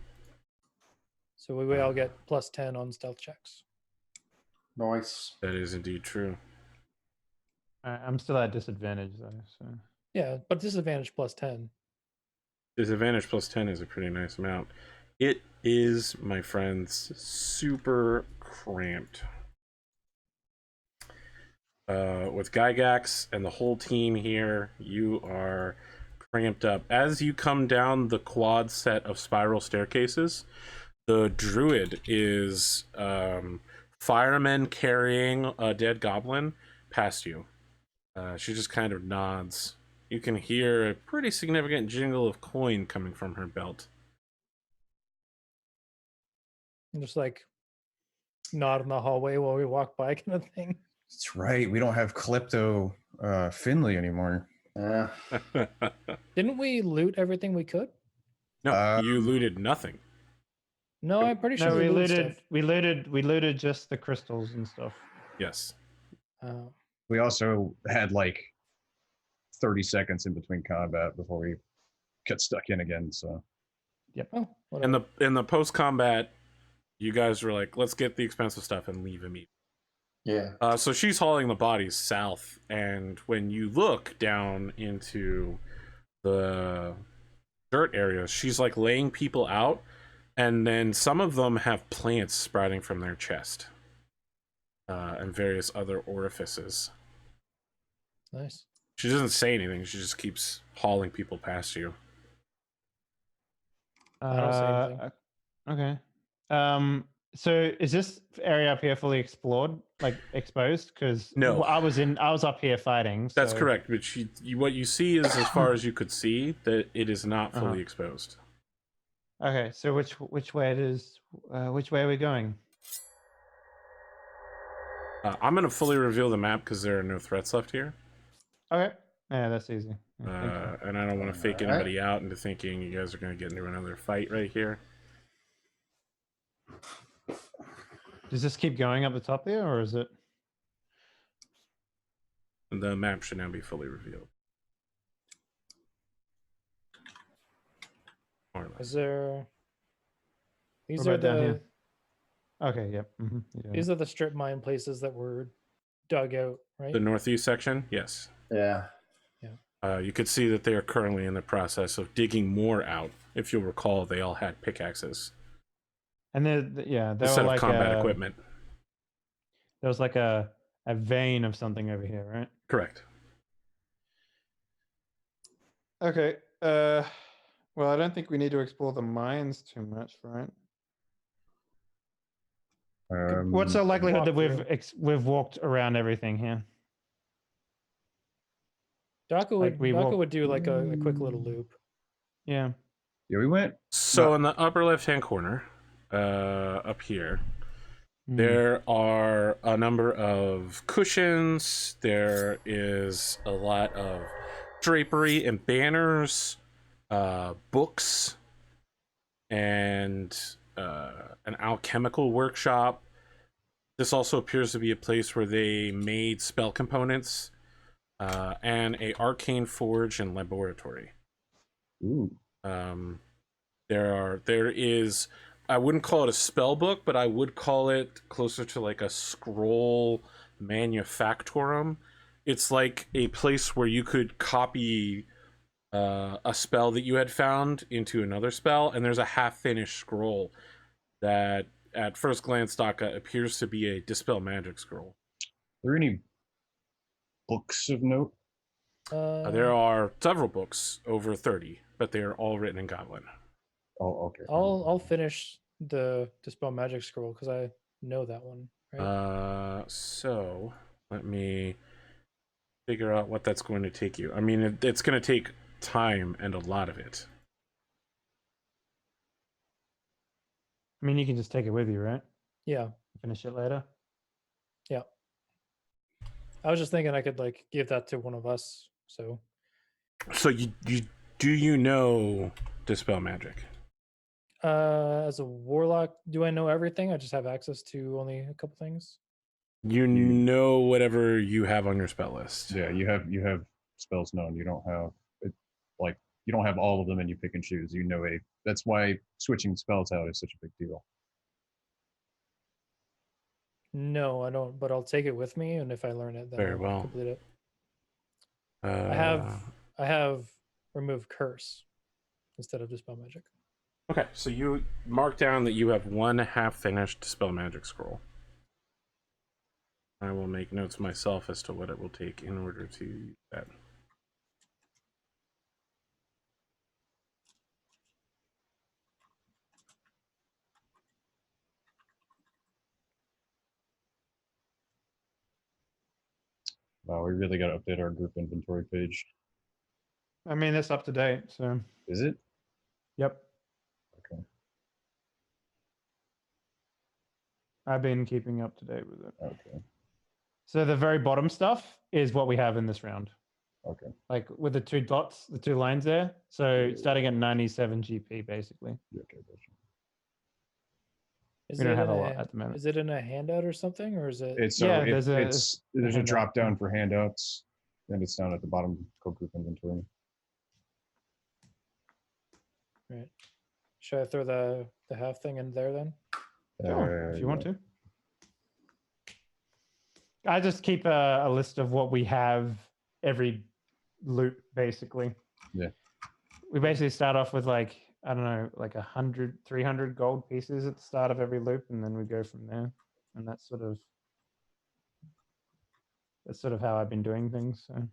[SPEAKER 3] So we all get +10 on stealth checks.
[SPEAKER 4] Nice.
[SPEAKER 2] That is indeed true.
[SPEAKER 1] I'm still at disadvantage though. So
[SPEAKER 3] Yeah, but disadvantage +10.
[SPEAKER 2] Disadvantage +10 is a pretty nice amount. It is, my friends, super cramped. With Gygax and the whole team here, you are cramped up. As you come down the quad set of spiral staircases, the druid is firemen carrying a dead goblin past you. She just kind of nods. You can hear a pretty significant jingle of coin coming from her belt.
[SPEAKER 3] And just like nod in the hallway while we walk by, kind of thing.
[SPEAKER 5] That's right. We don't have Klepto Finley anymore.
[SPEAKER 4] Yeah.
[SPEAKER 3] Didn't we loot everything we could?
[SPEAKER 2] No, you looted nothing.
[SPEAKER 3] No, I'm pretty sure
[SPEAKER 1] no, we
[SPEAKER 3] looted
[SPEAKER 1] looted. We looted just the crystals and stuff.
[SPEAKER 2] Yes.
[SPEAKER 3] stuff.
[SPEAKER 5] We also had like 30 seconds in between combat before we got stuck in again. So
[SPEAKER 3] Oh, whatever.
[SPEAKER 2] In the post combat, you guys were like, "Let's get the expensive stuff and leave immediately."
[SPEAKER 4] Yeah.
[SPEAKER 2] So she's hauling the bodies south, and when you look down into the dirt areas, she's like laying people out, and then some of them have plants sprouting from their chest, and various other orifices.
[SPEAKER 3] Nice.
[SPEAKER 2] She doesn't say anything. She just keeps hauling people past you.
[SPEAKER 3] I don't say anything.
[SPEAKER 1] Okay. So is this area up here fully explored, like exposed? Because
[SPEAKER 2] No.
[SPEAKER 1] I was up here fighting.
[SPEAKER 2] That's
[SPEAKER 1] so-
[SPEAKER 2] correct, but what you see is, as far as you could see, that it is not fully
[SPEAKER 1] Uh-huh.
[SPEAKER 2] exposed.
[SPEAKER 1] Okay, so which way it is? Which way are we going?
[SPEAKER 2] I'm going to fully reveal the map because there are no threats left here.
[SPEAKER 1] Okay, yeah, that's easy.
[SPEAKER 2] And I don't want to fake anybody out into thinking you guys are going to get into another fight right here.
[SPEAKER 1] Does this keep going up the top there, or is it?
[SPEAKER 2] The map should now be fully revealed. More or less.
[SPEAKER 3] Is there? These
[SPEAKER 1] What
[SPEAKER 3] are
[SPEAKER 1] about down
[SPEAKER 3] the.
[SPEAKER 1] here? Okay. Yep.
[SPEAKER 3] These are the strip mine places that were dug out, right?
[SPEAKER 2] The northeast section, yes.
[SPEAKER 4] Yeah.
[SPEAKER 2] You could see that they are currently in the process of digging more out. If you'll recall, they all had pickaxes.
[SPEAKER 1] And they
[SPEAKER 2] Instead
[SPEAKER 1] were
[SPEAKER 2] of
[SPEAKER 1] like
[SPEAKER 2] combat equipment.
[SPEAKER 1] There was like a vein of something over here, right?
[SPEAKER 2] Correct.
[SPEAKER 1] Okay. Well, I don't think we need to explore the mines too much, right? What's the likelihood that we've walked around everything here?
[SPEAKER 3] Daco
[SPEAKER 1] Like
[SPEAKER 3] would do like a quick little loop.
[SPEAKER 1] Yeah.
[SPEAKER 5] Yeah, we went.
[SPEAKER 2] So in the upper left-hand corner, up here, there are a number of cushions. There is a lot of drapery and banners, books, and an alchemical workshop. This also appears to be a place where they made spell components, and a arcane forge and laboratory.
[SPEAKER 5] Ooh.
[SPEAKER 2] There is, I wouldn't call it a spell book, but I would call it closer to like a scroll manufactorum. It's like a place where you could copy a spell that you had found into another spell, and there's a half-finished scroll that at first glance, Daka, appears to be a Dispel Magic scroll.
[SPEAKER 5] Are there any books of note?
[SPEAKER 2] There are several books, over 30, but they are all written in Goblin.
[SPEAKER 5] Oh, okay.
[SPEAKER 3] I'll finish the Dispel Magic scroll because I know that one. Right?
[SPEAKER 2] So let me figure out what that's going to take you. I mean, it's going to take time and a lot of it.
[SPEAKER 1] I mean, you can just take it with you, right?
[SPEAKER 3] Yeah.
[SPEAKER 1] Finish it later.
[SPEAKER 3] Yeah. I was just thinking I could like give that to one of us. So
[SPEAKER 2] you know Dispel Magic?
[SPEAKER 3] As a warlock, do I know everything? I just have access to only a couple things.
[SPEAKER 2] You know whatever you have on your spell list.
[SPEAKER 5] Yeah, you have spells known. You don't have like you don't have all of them, and you pick and choose. You know that's why switching spells out is such a big deal.
[SPEAKER 3] No, I don't. But I'll take it with me, and if I learn it, then I'll complete it. I have remove curse instead of Dispel Magic.
[SPEAKER 2] Okay, so you mark down that you have one half-finished Dispel Magic scroll. I will make notes myself as to what it will take in order to use that.
[SPEAKER 5] Wow, we really got to update our group inventory page.
[SPEAKER 1] I mean, it's up to date, so.
[SPEAKER 5] Is it?
[SPEAKER 1] Yep.
[SPEAKER 5] Okay.
[SPEAKER 1] I've been keeping up to date with it.
[SPEAKER 5] Okay.
[SPEAKER 1] So the very bottom stuff is what we have in this round.
[SPEAKER 5] Okay.
[SPEAKER 1] Like with the two dots, the two lines there. So starting at 97 GP, basically.
[SPEAKER 5] Okay, gotcha.
[SPEAKER 1] We don't have a lot at the moment.
[SPEAKER 3] Is it in a handout or something, or is it?
[SPEAKER 1] There's
[SPEAKER 5] a drop down for handouts, and it's down at the bottom code group inventory.
[SPEAKER 3] Right. Should I throw the half thing in there then?
[SPEAKER 1] Sure, if you want to. I just keep a list of what we have every loop, basically.
[SPEAKER 5] Yeah.
[SPEAKER 1] We basically start off with like, I don't know, like 100, 300 gold pieces at the start of every loop, and then we go from there. And that's sort of how I've been doing things. So.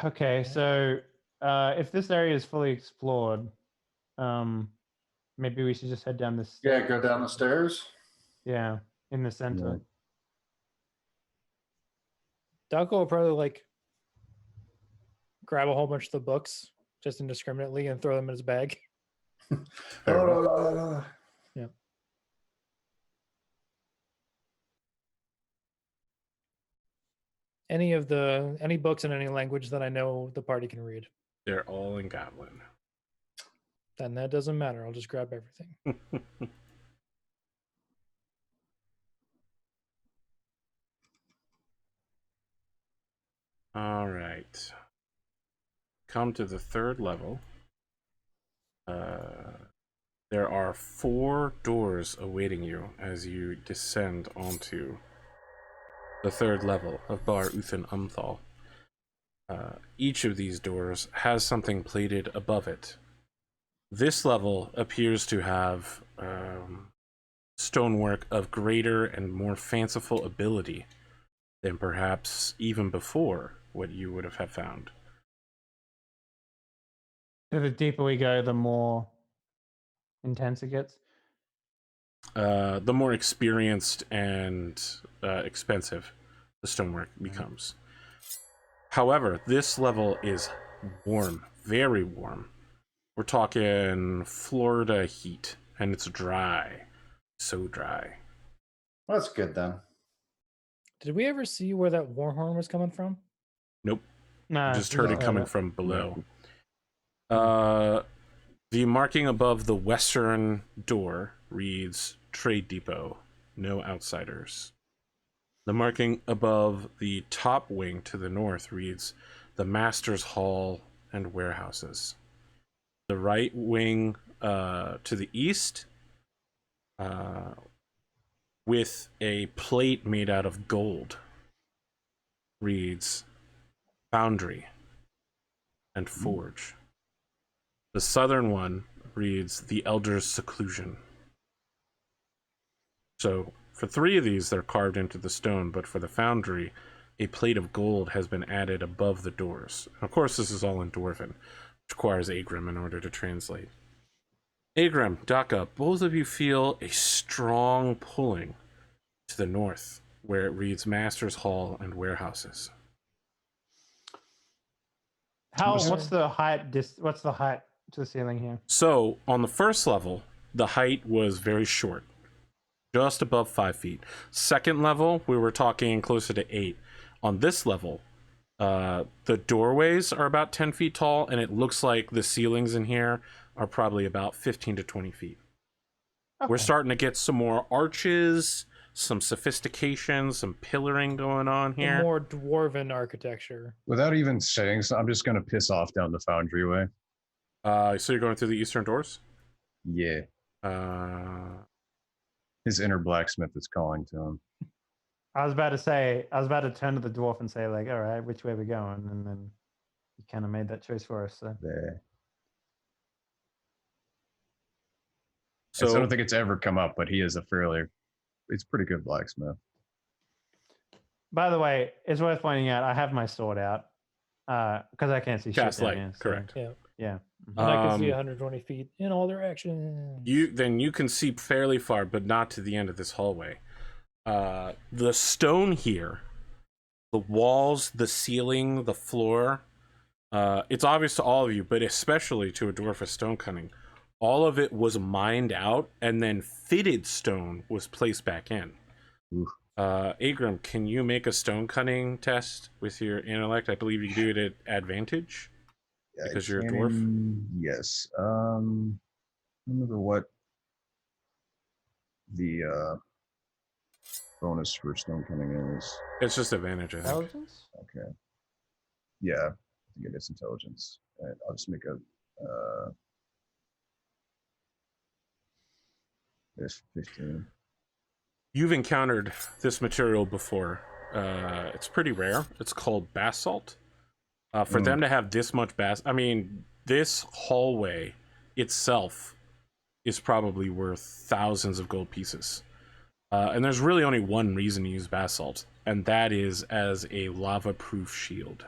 [SPEAKER 1] Okay, so if this area is fully explored, maybe we should just head down this.
[SPEAKER 4] Yeah, go down the stairs.
[SPEAKER 1] Yeah, in the center.
[SPEAKER 3] Daco will probably like grab a whole bunch of the books just indiscriminately and throw them in his bag. Yeah. any books in any language that I know the party can read.
[SPEAKER 2] They're all in Goblin.
[SPEAKER 3] Then that doesn't matter. I'll just grab everything.
[SPEAKER 2] All right. Come to the third level. There are 4 doors awaiting you as you descend onto the third level of Bar Uthan Umthal. Each of these doors has something plated above it. This level appears to have stonework of greater and more fanciful ability than perhaps even before what you would have found.
[SPEAKER 1] So the deeper we go, the more intense it gets.
[SPEAKER 2] The more experienced and expensive the stonework becomes. However, this level is warm, very warm. We're talking Florida heat, and it's dry. So dry.
[SPEAKER 4] Well, that's good then.
[SPEAKER 3] Did we ever see where that war horn was coming from?
[SPEAKER 2] Nope.
[SPEAKER 1] No,
[SPEAKER 2] Just heard it coming from below. The marking above the western door reads Trade Depot, no outsiders. The marking above the top wing to the north reads the Master's Hall and Warehouses. The right wing to the east, with a plate made out of gold, reads Foundry and Forge. The southern one reads The Elder's Seclusion. So for 3 of these, they're carved into the stone, but for the Foundry, a plate of gold has been added above the doors. And of course, this is all in Dwarven, which requires APGrim in order to translate. APGrim, Daka, both of you feel a strong pulling to the north, where it reads Master's Hall and Warehouses.
[SPEAKER 1] What's the height? What's the height to the ceiling here?
[SPEAKER 2] So on the first level, the height was very short, just above 5 feet. Second level, we were talking closer to 8. On this level, the doorways are about 10 feet tall, and it looks like the ceilings in here are probably about 15 to 20 feet. Okay. We're starting to get some more arches, some sophistication, some pillaring going on here.
[SPEAKER 3] The more dwarven architecture.
[SPEAKER 5] Without even saying so, I'm just going to piss off down the Foundry way.
[SPEAKER 2] So you're going through the eastern doors?
[SPEAKER 5] Yeah. His inner blacksmith is calling to him.
[SPEAKER 1] I was about to turn to the dwarf and say, like, all right, which way are we going? And then he kind of made that choice for us. So.
[SPEAKER 5] There.
[SPEAKER 2] So
[SPEAKER 5] I don't think it's ever come up, but he is he's a pretty good blacksmith.
[SPEAKER 1] By the way, it's worth pointing out, I have my sword out because I can't see shit down here, so.
[SPEAKER 2] Correct.
[SPEAKER 1] Yeah.
[SPEAKER 3] And I can see 120 feet in all directions.
[SPEAKER 2] You can see fairly far, but not to the end of this hallway. The stone here, the walls, the ceiling, the floor, it's obvious to all of you, but especially to a dwarf with stone cutting. All of it was mined out, and then fitted stone was placed back in. APGrim, can you make a stone cutting test with your intellect? I believe you do it at advantage because you're a dwarf.
[SPEAKER 5] Yes. I don't remember what the bonus for stone cutting is.
[SPEAKER 2] It's just advantage, I think.
[SPEAKER 1] Intelligence?
[SPEAKER 5] Okay. Yeah, I think it is intelligence. All right, I'll just make a. There's 15.
[SPEAKER 2] You've encountered this material before. It's pretty rare. It's called basalt. For them to have this much this hallway itself is probably worth thousands of gold pieces. And there's really only one reason to use basalt, and that is as a lava-proof shield.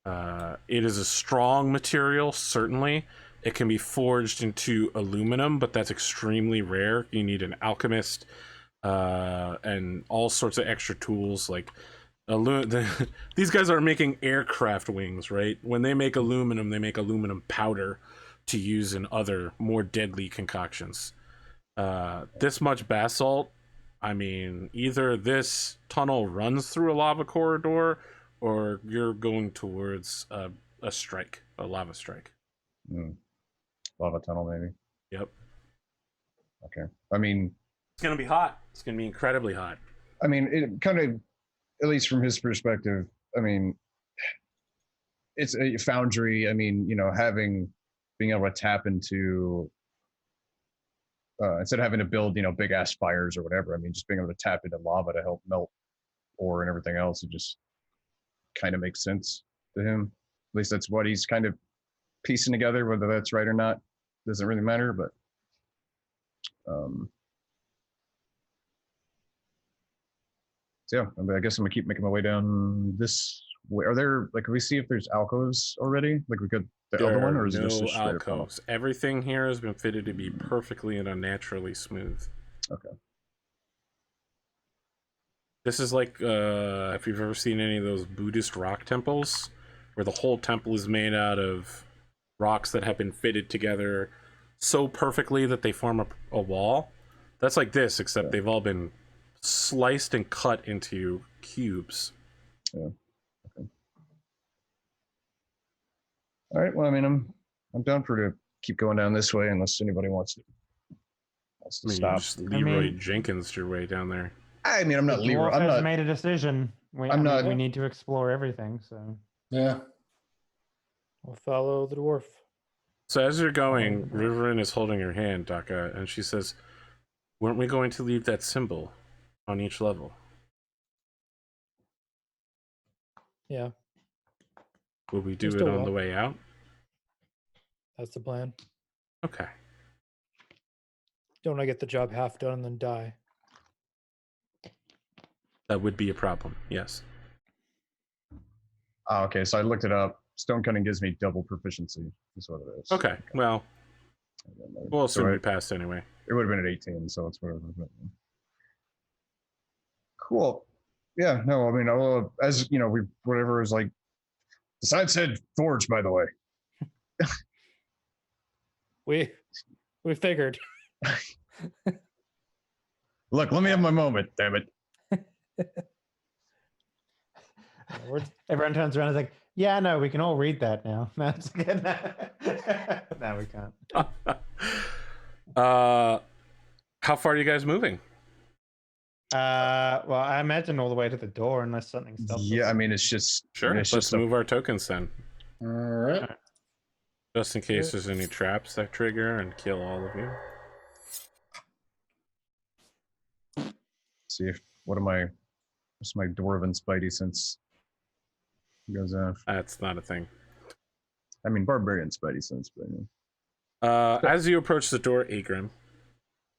[SPEAKER 2] It is a strong material, certainly. It can be forged into aluminum, but that's extremely rare. You need an alchemist and all sorts of extra tools. Like these guys are making aircraft wings, right? When they make aluminum, they make aluminum powder to use in other more deadly concoctions. This much basalt I mean, either this tunnel runs through a lava corridor, or you're going towards a strike, a lava strike.
[SPEAKER 5] Lava tunnel, maybe.
[SPEAKER 2] Yep.
[SPEAKER 5] Okay. I mean,
[SPEAKER 2] it's gonna be hot. It's gonna be incredibly hot.
[SPEAKER 5] I mean, it kind of, at least from his perspective, I mean, it's a foundry. I mean, you know, being able to tap into, instead of having to build, you know, big ass fires or whatever, I mean, just being able to tap into lava to help melt ore and everything else, it just kind of makes sense to him. At least that's what he's kind of piecing together. Whether that's right or not doesn't really matter, but so yeah, I guess I'm gonna keep making my way down this way. Are there, like, can we see if there's alcoves already? Like, we got the other one, or is it just a straight
[SPEAKER 2] alcoves? Everything here has been fitted to be perfectly and unnaturally smooth.
[SPEAKER 5] Okay.
[SPEAKER 2] This is like, if you've ever seen any of those Buddhist rock temples, where the whole temple is made out of rocks that have been fitted together so perfectly that they form a wall. That's like this, except they've all been sliced and cut into cubes.
[SPEAKER 5] Yeah. Okay. All right. Well, I mean, I'm down for to keep going down this way unless anybody wants to stop.
[SPEAKER 2] You just Leroy Jenkins your way down there.
[SPEAKER 5] I mean, I'm not Leroy.
[SPEAKER 1] I'm not made a decision. We need to explore everything. So
[SPEAKER 4] yeah,
[SPEAKER 3] We'll follow the dwarf.
[SPEAKER 2] So as you're going, Riverin is holding her hand, Daka, and she says, "Weren't we going to leave that symbol on each level?"
[SPEAKER 3] Yeah.
[SPEAKER 2] Will we do it on the way out?
[SPEAKER 3] That's the plan.
[SPEAKER 2] Okay.
[SPEAKER 3] Don't want to get the job half done and then die.
[SPEAKER 2] That would be a problem, yes.
[SPEAKER 5] Oh, okay, so I looked it up. Stone cutting gives me double proficiency, is what it is.
[SPEAKER 2] Okay, well, we'll assume we passed anyway.
[SPEAKER 5] It would have been at 18, so it's whatever. Cool. Yeah, no, I mean, as you know, whatever is like, the sign said forge, by the way.
[SPEAKER 3] We figured.
[SPEAKER 5] Look, let me have my moment, damn it.
[SPEAKER 1] Everyone turns around and is like, yeah, no, we can all read that now. That's good. No, we can't.
[SPEAKER 2] How far are you guys moving?
[SPEAKER 1] Well, I imagine all the way to the door unless something stops.
[SPEAKER 5] Yeah, I mean, it's just...
[SPEAKER 2] Sure, let's move our tokens then.
[SPEAKER 4] all right.
[SPEAKER 2] Just in case there's any traps that trigger and kill all of you.
[SPEAKER 5] See if what's my dwarven spidey sense goes off.
[SPEAKER 2] That's not a thing.
[SPEAKER 5] I mean, barbarian spidey sense, but
[SPEAKER 2] as you approach the door, Agrim,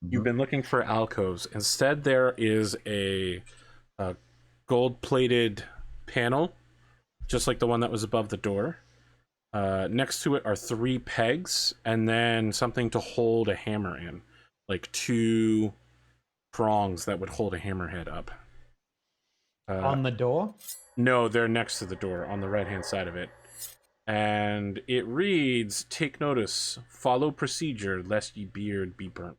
[SPEAKER 2] you've been looking for alcoves. Instead, there is a gold-plated panel, just like the one that was above the door. Next to it are 3 pegs, and then something to hold a hammer in, like 2 prongs that would hold a hammerhead up.
[SPEAKER 1] On the door?
[SPEAKER 2] No, they're next to the door on the right-hand side of it. And it reads, "Take notice, follow procedure, lest ye beard be burnt."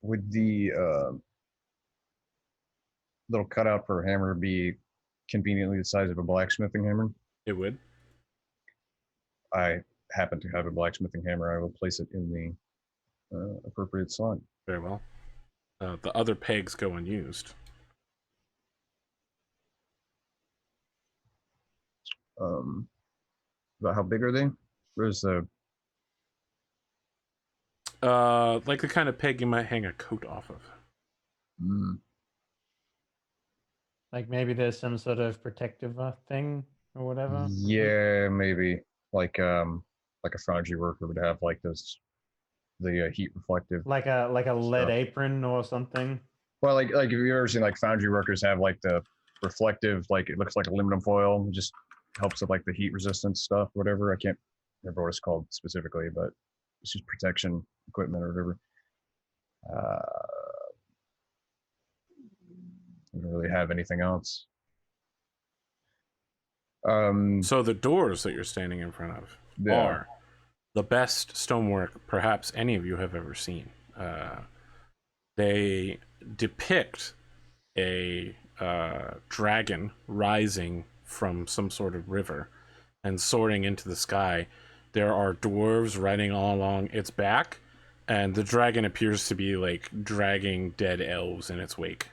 [SPEAKER 5] Would the little cutout for a hammer be conveniently the size of a blacksmithing hammer?
[SPEAKER 2] It would.
[SPEAKER 5] I happen to have a blacksmithing hammer. I will place it in the appropriate slot.
[SPEAKER 2] Very well. The other pegs go unused.
[SPEAKER 5] About how big are they? Where's the...
[SPEAKER 2] like the kind of peg you might hang a coat off of.
[SPEAKER 1] Like maybe there's some sort of protective thing or whatever.
[SPEAKER 5] Yeah, maybe like a foundry worker would have like the heat reflective,
[SPEAKER 1] like a lead apron or something.
[SPEAKER 5] Well, like if you've ever seen like foundry workers have like the reflective, like it looks like aluminum foil, it just helps with like the heat resistance stuff, whatever. I can't remember what it's called specifically, but it's just protection equipment or whatever. We don't really have anything else.
[SPEAKER 2] So the doors that you're standing in front of are the best stonework perhaps any of you have ever seen. They depict a dragon rising from some sort of river and soaring into the sky. There are dwarves riding all along its back, and the dragon appears to be like dragging dead elves in its wake.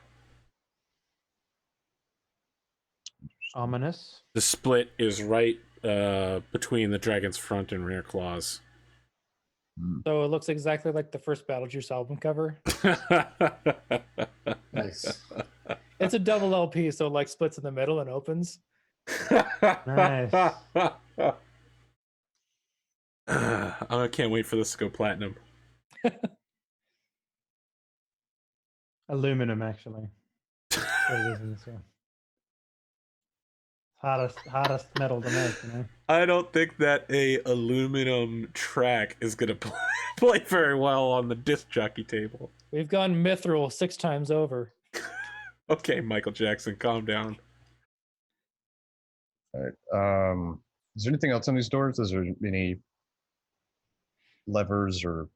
[SPEAKER 1] Ominous.
[SPEAKER 2] The split is right between the dragon's front and rear claws.
[SPEAKER 3] So it looks exactly like the first Battlejuice album cover.
[SPEAKER 4] Nice.
[SPEAKER 3] It's a double LP, so it like splits in the middle and opens.
[SPEAKER 1] Nice.
[SPEAKER 2] I can't wait for this to go platinum.
[SPEAKER 1] Aluminum, actually. That's what it is in this one. Hardest metal to make, you know.
[SPEAKER 2] I don't think that a aluminum track is gonna play very well on the disc jockey table.
[SPEAKER 3] We've gone mithril 6 times over.
[SPEAKER 2] Okay, Michael Jackson, calm down.
[SPEAKER 5] All right. Is there anything else on these doors? Is there any levers or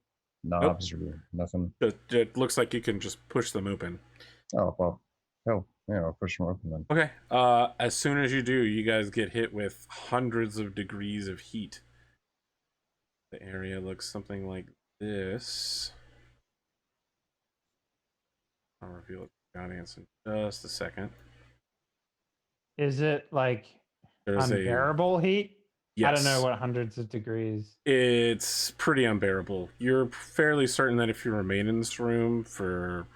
[SPEAKER 5] knobs or nothing?
[SPEAKER 2] It looks like you can just push them open.
[SPEAKER 5] Oh, well, hell, yeah, I'll push them open then.
[SPEAKER 2] Okay. As soon as you do, you guys get hit with hundreds of degrees of heat. The area looks something like this. I'll reveal it to the audience in just a second.
[SPEAKER 1] Is it like
[SPEAKER 2] There's
[SPEAKER 1] unbearable heat?
[SPEAKER 2] Yes.
[SPEAKER 1] I don't know what hundreds of degrees.
[SPEAKER 2] It's pretty unbearable. You're fairly certain that if you remain in this room for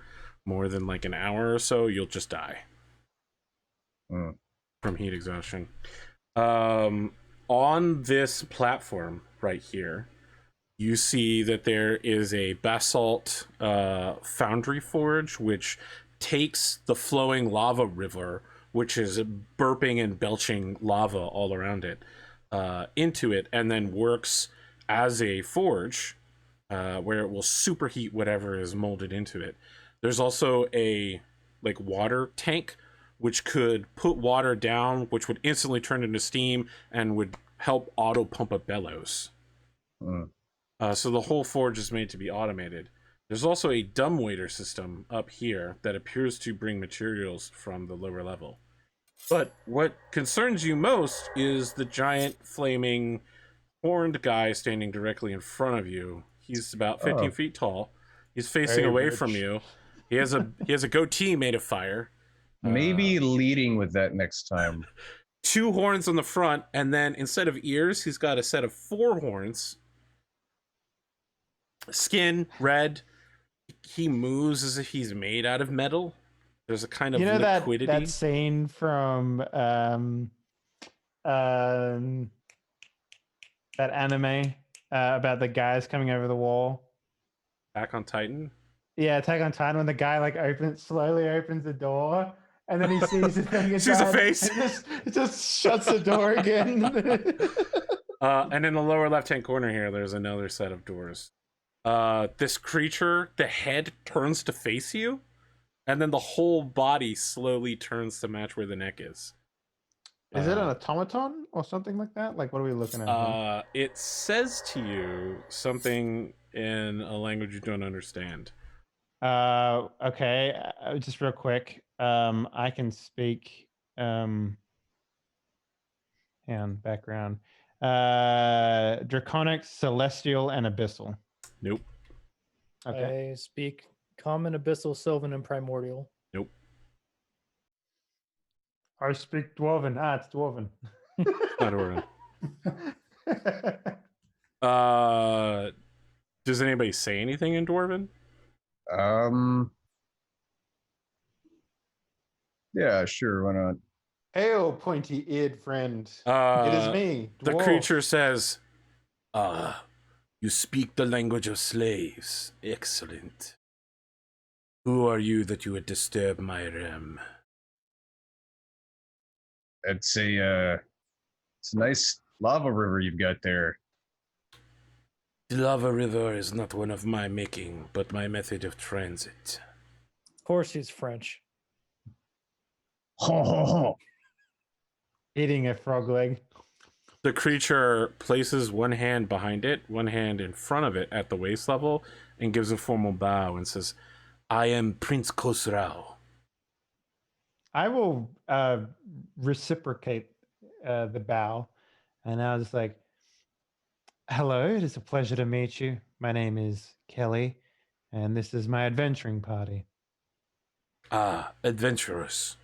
[SPEAKER 2] more than like an hour or so, you'll just die from heat exhaustion. On this platform right here, you see that there is a basalt foundry forge, which takes the flowing lava river, which is burping and belching lava all around it, into it, and then works as a forge where it will superheat whatever is molded into it. There's also a like water tank which could put water down, which would instantly turn into steam and would help auto pump up bellows. So the whole forge is made to be automated. There's also a dumbwaiter system up here that appears to bring materials from the lower level. But what concerns you most is the giant flaming horned guy standing directly in front of you. He's about 15 feet tall. He's facing
[SPEAKER 1] Very
[SPEAKER 2] away
[SPEAKER 1] rich.
[SPEAKER 2] from you. He has a goatee made of fire.
[SPEAKER 5] Maybe leading with that next time.
[SPEAKER 2] 2 horns on the front, and then instead of ears, he's got a set of 4 horns. Skin red. He moves as if he's made out of metal. There's a kind of liquidity.
[SPEAKER 1] That scene from that anime about the guys coming over the wall.
[SPEAKER 2] Back on Titan.
[SPEAKER 1] Yeah, Attack on Titan, when the guy like slowly opens the door, and then he sees the thing inside,
[SPEAKER 2] Sees a face.
[SPEAKER 1] and just shuts the door again.
[SPEAKER 2] And in the lower left-hand corner here, there's another set of doors. This creature, the head turns to face you, and then the whole body slowly turns to match where the neck is.
[SPEAKER 1] Is it an automaton or something like that? Like, what are we looking at here?
[SPEAKER 2] It says to you something in a language you don't understand.
[SPEAKER 1] Okay, just real quick. I can speak. And background. Draconic, Celestial, and Abyssal.
[SPEAKER 2] Nope.
[SPEAKER 1] Okay.
[SPEAKER 3] I speak Common, Abyssal, Sylvan, and Primordial.
[SPEAKER 2] Nope.
[SPEAKER 1] I speak Dwarven. It's Dwarven.
[SPEAKER 2] Not Dwarven. Does anybody say anything in Dwarven?
[SPEAKER 5] Yeah, sure, why not?
[SPEAKER 1] Hail, pointy-eared friend. It is me,
[SPEAKER 2] The
[SPEAKER 1] dwarf.
[SPEAKER 2] creature says, you speak the language of slaves. Excellent. Who are you that you would disturb my realm?
[SPEAKER 5] It's a nice lava river you've got there.
[SPEAKER 2] The lava river is not one of my making, but my method of transit.
[SPEAKER 3] Of course, he's French.
[SPEAKER 5] Ho ho ho!
[SPEAKER 1] Eating a frog leg.
[SPEAKER 2] The creature places one hand behind it, one hand in front of it at the waist level, and gives a formal bow and says, I am Prince Khosrau.
[SPEAKER 1] I will reciprocate the bow, and I was like, "Hello, it is a pleasure to meet you. My name is Kelly, and this is my adventuring party."
[SPEAKER 2] Ah, adventurers.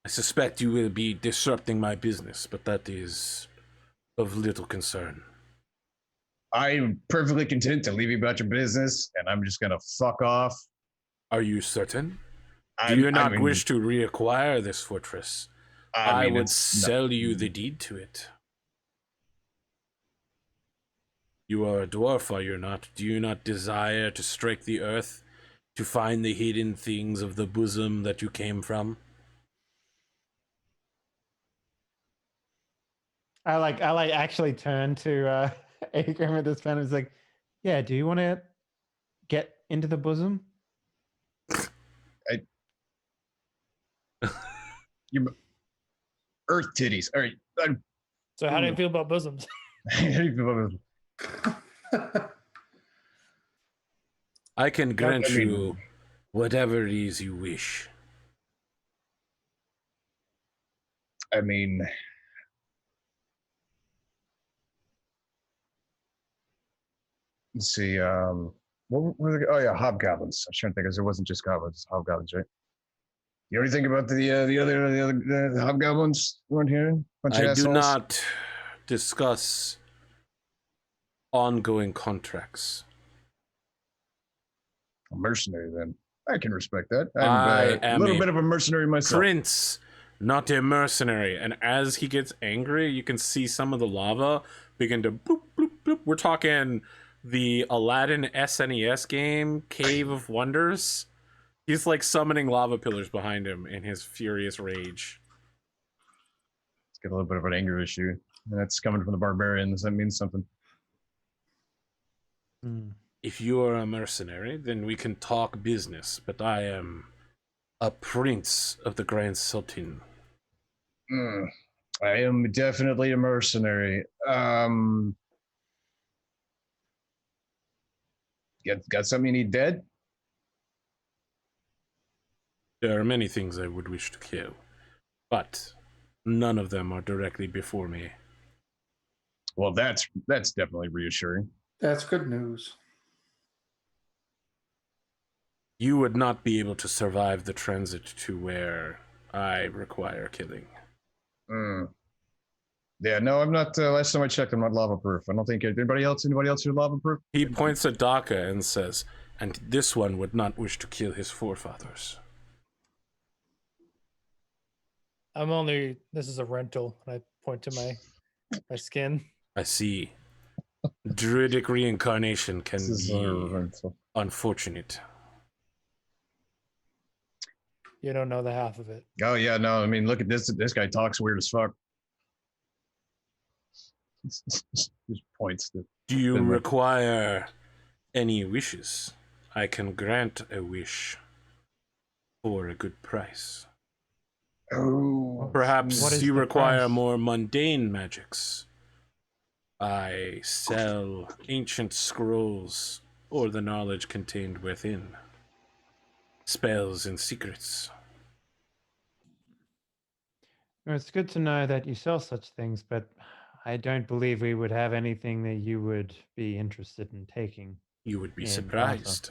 [SPEAKER 2] I suspect you will be disrupting my business, but that is of little concern.
[SPEAKER 5] I'm perfectly content to leave you about your business, and I'm just gonna fuck off.
[SPEAKER 2] Are you certain? Do you not wish to reacquire this fortress? I would sell you the deed to it. You are a dwarf, are you not? Do you not desire to strike the earth, to find the hidden things of the bosom that you came from?
[SPEAKER 1] I actually turned to Agram at this point. I was like, "Yeah, do you want to get into the bosom?"
[SPEAKER 5] You earth titties. All right.
[SPEAKER 3] So how do you feel about bosoms?
[SPEAKER 2] I can grant you whatever it is you wish.
[SPEAKER 5] I mean, let's see. What were oh yeah, hobgoblins. I was trying to think, because it wasn't just goblins, hobgoblins, right? You already think about the other hobgoblins around here? Bunch of
[SPEAKER 2] I
[SPEAKER 5] assholes?
[SPEAKER 2] do not discuss ongoing contracts.
[SPEAKER 5] A mercenary, then. I can respect that.
[SPEAKER 2] I am
[SPEAKER 5] a little bit of a mercenary myself.
[SPEAKER 2] Prince, not a mercenary. And as he gets angry, you can see some of the lava begin to bloop, bloop, bloop. We're talking the Aladdin SNES game, Cave of Wonders. He's like summoning lava pillars behind him in his furious rage.
[SPEAKER 5] It's got a little bit of an anger issue. And that's coming from the barbarians. That means something.
[SPEAKER 2] If you are a mercenary, then we can talk business, but I am a prince of the Grand Sultan.
[SPEAKER 5] I am definitely a mercenary. Got something you need dead?
[SPEAKER 2] There are many things I would wish to kill, but none of them are directly before me.
[SPEAKER 5] Well, that's definitely reassuring.
[SPEAKER 4] That's good news.
[SPEAKER 2] You would not be able to survive the transit to where I require killing.
[SPEAKER 5] Yeah, no, I'm not. Last time I checked, I'm not lava proof. I don't think anybody else who's lava proof.
[SPEAKER 2] He points at Daka and says, and this one would not wish to kill his forefathers.
[SPEAKER 3] This is a rental. And I point to my skin.
[SPEAKER 2] I see. Druidic reincarnation can be unfortunate.
[SPEAKER 3] You don't know the half of it.
[SPEAKER 5] Oh yeah, no. I mean, look at this. This guy talks weird as fuck. Just points.
[SPEAKER 2] Do you require any wishes? I can grant a wish for a good price.
[SPEAKER 5] Oh,
[SPEAKER 2] perhaps you require price? More mundane magics. I sell ancient scrolls or the knowledge contained within. Spells and secrets.
[SPEAKER 1] Well, it's good to know that you sell such things, but I don't believe we would have anything that you would be interested in taking.
[SPEAKER 2] You would be surprised.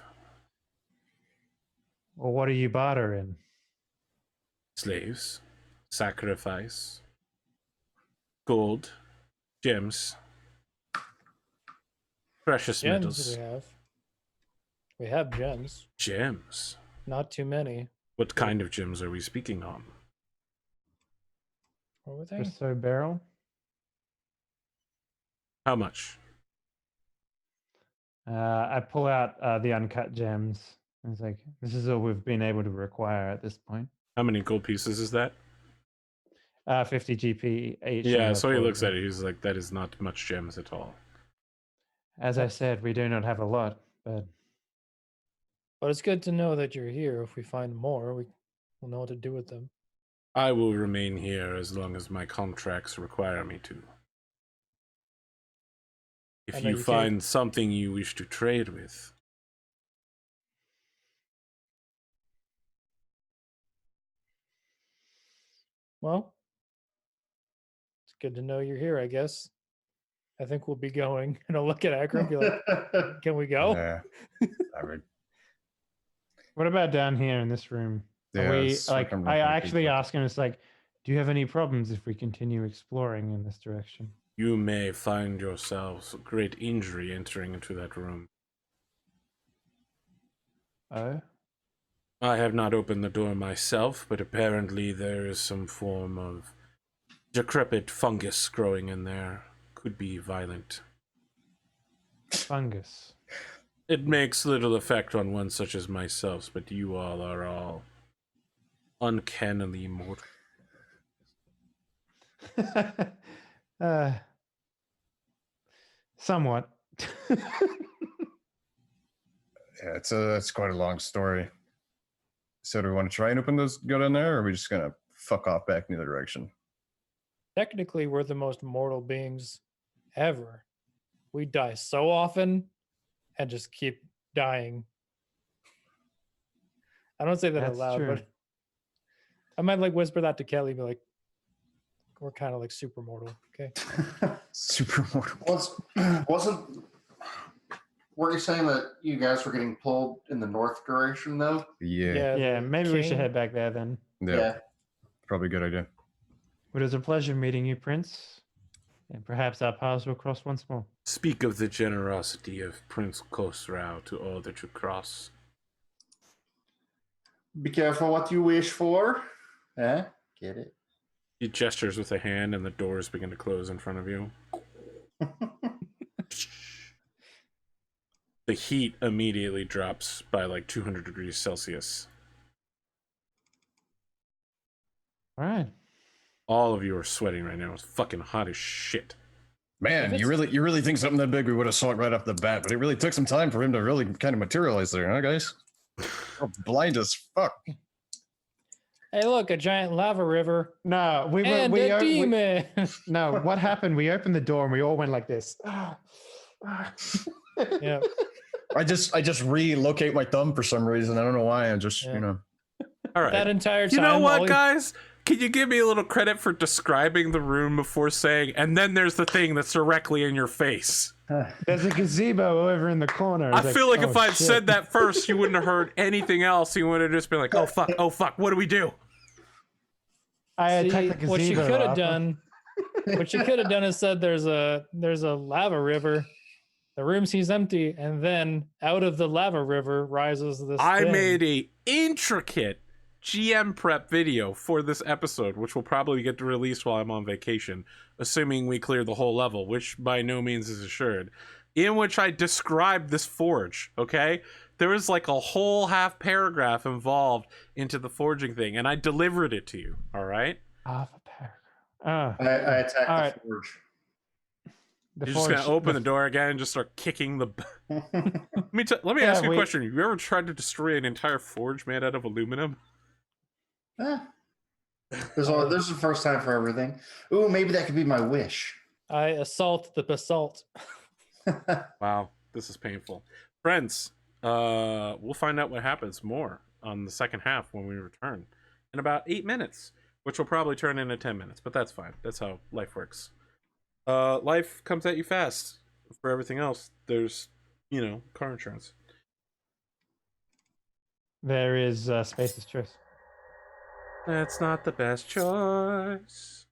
[SPEAKER 1] Well, what do you barter in?
[SPEAKER 2] Slaves, sacrifice, gold, gems, precious metals.
[SPEAKER 3] We have gems.
[SPEAKER 2] Gems?
[SPEAKER 3] Not too many.
[SPEAKER 2] What kind of gems are we speaking on?
[SPEAKER 3] What were they?
[SPEAKER 1] So barrel.
[SPEAKER 2] How much?
[SPEAKER 1] I pull out the uncut gems. I was like, this is all we've been able to require at this point.
[SPEAKER 2] How many gold pieces is that?
[SPEAKER 1] 50 GP each.
[SPEAKER 2] Yeah, so he looks at it. He's like, that is not much gems at all.
[SPEAKER 1] As I said, we do not have a lot, but
[SPEAKER 3] it's good to know that you're here. If we find more, we'll know what to do with them.
[SPEAKER 2] I will remain here as long as my contracts require me to. If you find something you wish to trade with,
[SPEAKER 3] Well, it's good to know you're here, I guess. I think we'll be going. And I'll look at Akram and be like, can we go?
[SPEAKER 5] Yeah. I mean,
[SPEAKER 1] What about down here in this room? Are
[SPEAKER 5] yeah,
[SPEAKER 1] we
[SPEAKER 5] it's
[SPEAKER 1] like?
[SPEAKER 5] I'm not
[SPEAKER 1] I
[SPEAKER 5] gonna
[SPEAKER 1] actually
[SPEAKER 5] keep
[SPEAKER 1] asked him. It's like, do you have any problems if we continue exploring in this direction?
[SPEAKER 2] You may find yourselves great injury entering into that room.
[SPEAKER 1] Oh,
[SPEAKER 2] I have not opened the door myself, but apparently there is some form of decrepit fungus growing in there. Could be violent.
[SPEAKER 1] fungus.
[SPEAKER 2] It makes little effect on one such as myself, but you all are all uncannily mortal.
[SPEAKER 1] Somewhat.
[SPEAKER 5] Yeah, it's quite a long story. So do we want to try and open those, go down there, or are we just gonna fuck off back in the other direction?
[SPEAKER 3] Technically, we're the most mortal beings ever. We die so often and just keep dying. I don't say that out
[SPEAKER 1] That's
[SPEAKER 3] loud,
[SPEAKER 1] true.
[SPEAKER 3] but I might like whisper that to Kelly, be like, we're kind of like super mortal. Okay.
[SPEAKER 5] Super mortal.
[SPEAKER 4] Weren't you saying that you guys were getting pulled in the north direction though?
[SPEAKER 5] Yeah.
[SPEAKER 1] Yeah,
[SPEAKER 3] the
[SPEAKER 1] maybe we should
[SPEAKER 3] king-
[SPEAKER 1] head back there then.
[SPEAKER 5] Yeah. Probably a good idea.
[SPEAKER 1] It was a pleasure meeting you, Prince. And perhaps our paths will cross once more.
[SPEAKER 2] Speak of the generosity of Prince Khosrau to all that you cross.
[SPEAKER 4] Be careful what you wish for. Eh? Get it?
[SPEAKER 2] He gestures with a hand and the doors begin to close in front of you. The heat immediately drops by like 200 degrees Celsius.
[SPEAKER 1] All right.
[SPEAKER 2] All of you are sweating right now. It's fucking hot as shit.
[SPEAKER 5] Man,
[SPEAKER 3] If
[SPEAKER 5] you
[SPEAKER 3] it's-
[SPEAKER 5] really think something that big we would have saw it right off the bat, but it really took some time for him to really kind of materialize there, huh, guys? We're blind as fuck.
[SPEAKER 3] Hey, look, a giant lava river
[SPEAKER 1] No, we were.
[SPEAKER 3] and a demon.
[SPEAKER 1] No, what happened? We opened the door and we all went like this.
[SPEAKER 3] Yeah.
[SPEAKER 5] I just relocate my thumb for some reason. I don't know why. I just,
[SPEAKER 3] Yeah.
[SPEAKER 5] you know.
[SPEAKER 2] All right.
[SPEAKER 3] That entire time.
[SPEAKER 2] You know
[SPEAKER 3] all
[SPEAKER 2] what,
[SPEAKER 3] he-
[SPEAKER 2] guys? Can you give me a little credit for describing the room before saying, and then there's the thing that's directly in your face?
[SPEAKER 1] There's a gazebo over in the corner.
[SPEAKER 2] I
[SPEAKER 1] It's
[SPEAKER 2] feel like
[SPEAKER 1] oh,
[SPEAKER 2] if I'd
[SPEAKER 1] shit.
[SPEAKER 2] said that first, you wouldn't have heard anything else. You would have just been like, oh fuck, what do we do?
[SPEAKER 1] I
[SPEAKER 3] See,
[SPEAKER 1] attacked the
[SPEAKER 3] what you
[SPEAKER 1] gazebo.
[SPEAKER 3] could have
[SPEAKER 1] after.
[SPEAKER 3] done, what you could have done is said there's a lava river. The room seems empty, and then out of the lava river rises this.
[SPEAKER 2] I
[SPEAKER 3] thing.
[SPEAKER 2] made a intricate GM prep video for this episode, which will probably get released while I'm on vacation, assuming we clear the whole level, which by no means is assured, in which I described this forge, okay? There was like a whole half paragraph involved into the forging thing, and I delivered it to you, all right?
[SPEAKER 1] Half a paragraph.
[SPEAKER 4] I attacked
[SPEAKER 1] All
[SPEAKER 4] the
[SPEAKER 1] right.
[SPEAKER 4] forge.
[SPEAKER 1] The
[SPEAKER 2] You're just gonna
[SPEAKER 1] forge-
[SPEAKER 2] open the door again and just start kicking the... Let me
[SPEAKER 1] Yeah,
[SPEAKER 2] ask you a
[SPEAKER 1] we-
[SPEAKER 2] question. Have you ever tried to destroy an entire forge made out of aluminum?
[SPEAKER 4] There's a first time for everything. Ooh, maybe that could be my wish.
[SPEAKER 3] I assault the basalt.
[SPEAKER 2] Wow, this is painful. Friends, we'll find out what happens more on the second half when we return in about 8 minutes, which will probably turn into 10 minutes, but that's fine. That's how life works. Life comes at you fast. For everything else, there's, car insurance.
[SPEAKER 1] There is Space's choice.
[SPEAKER 2] That's not the best choice.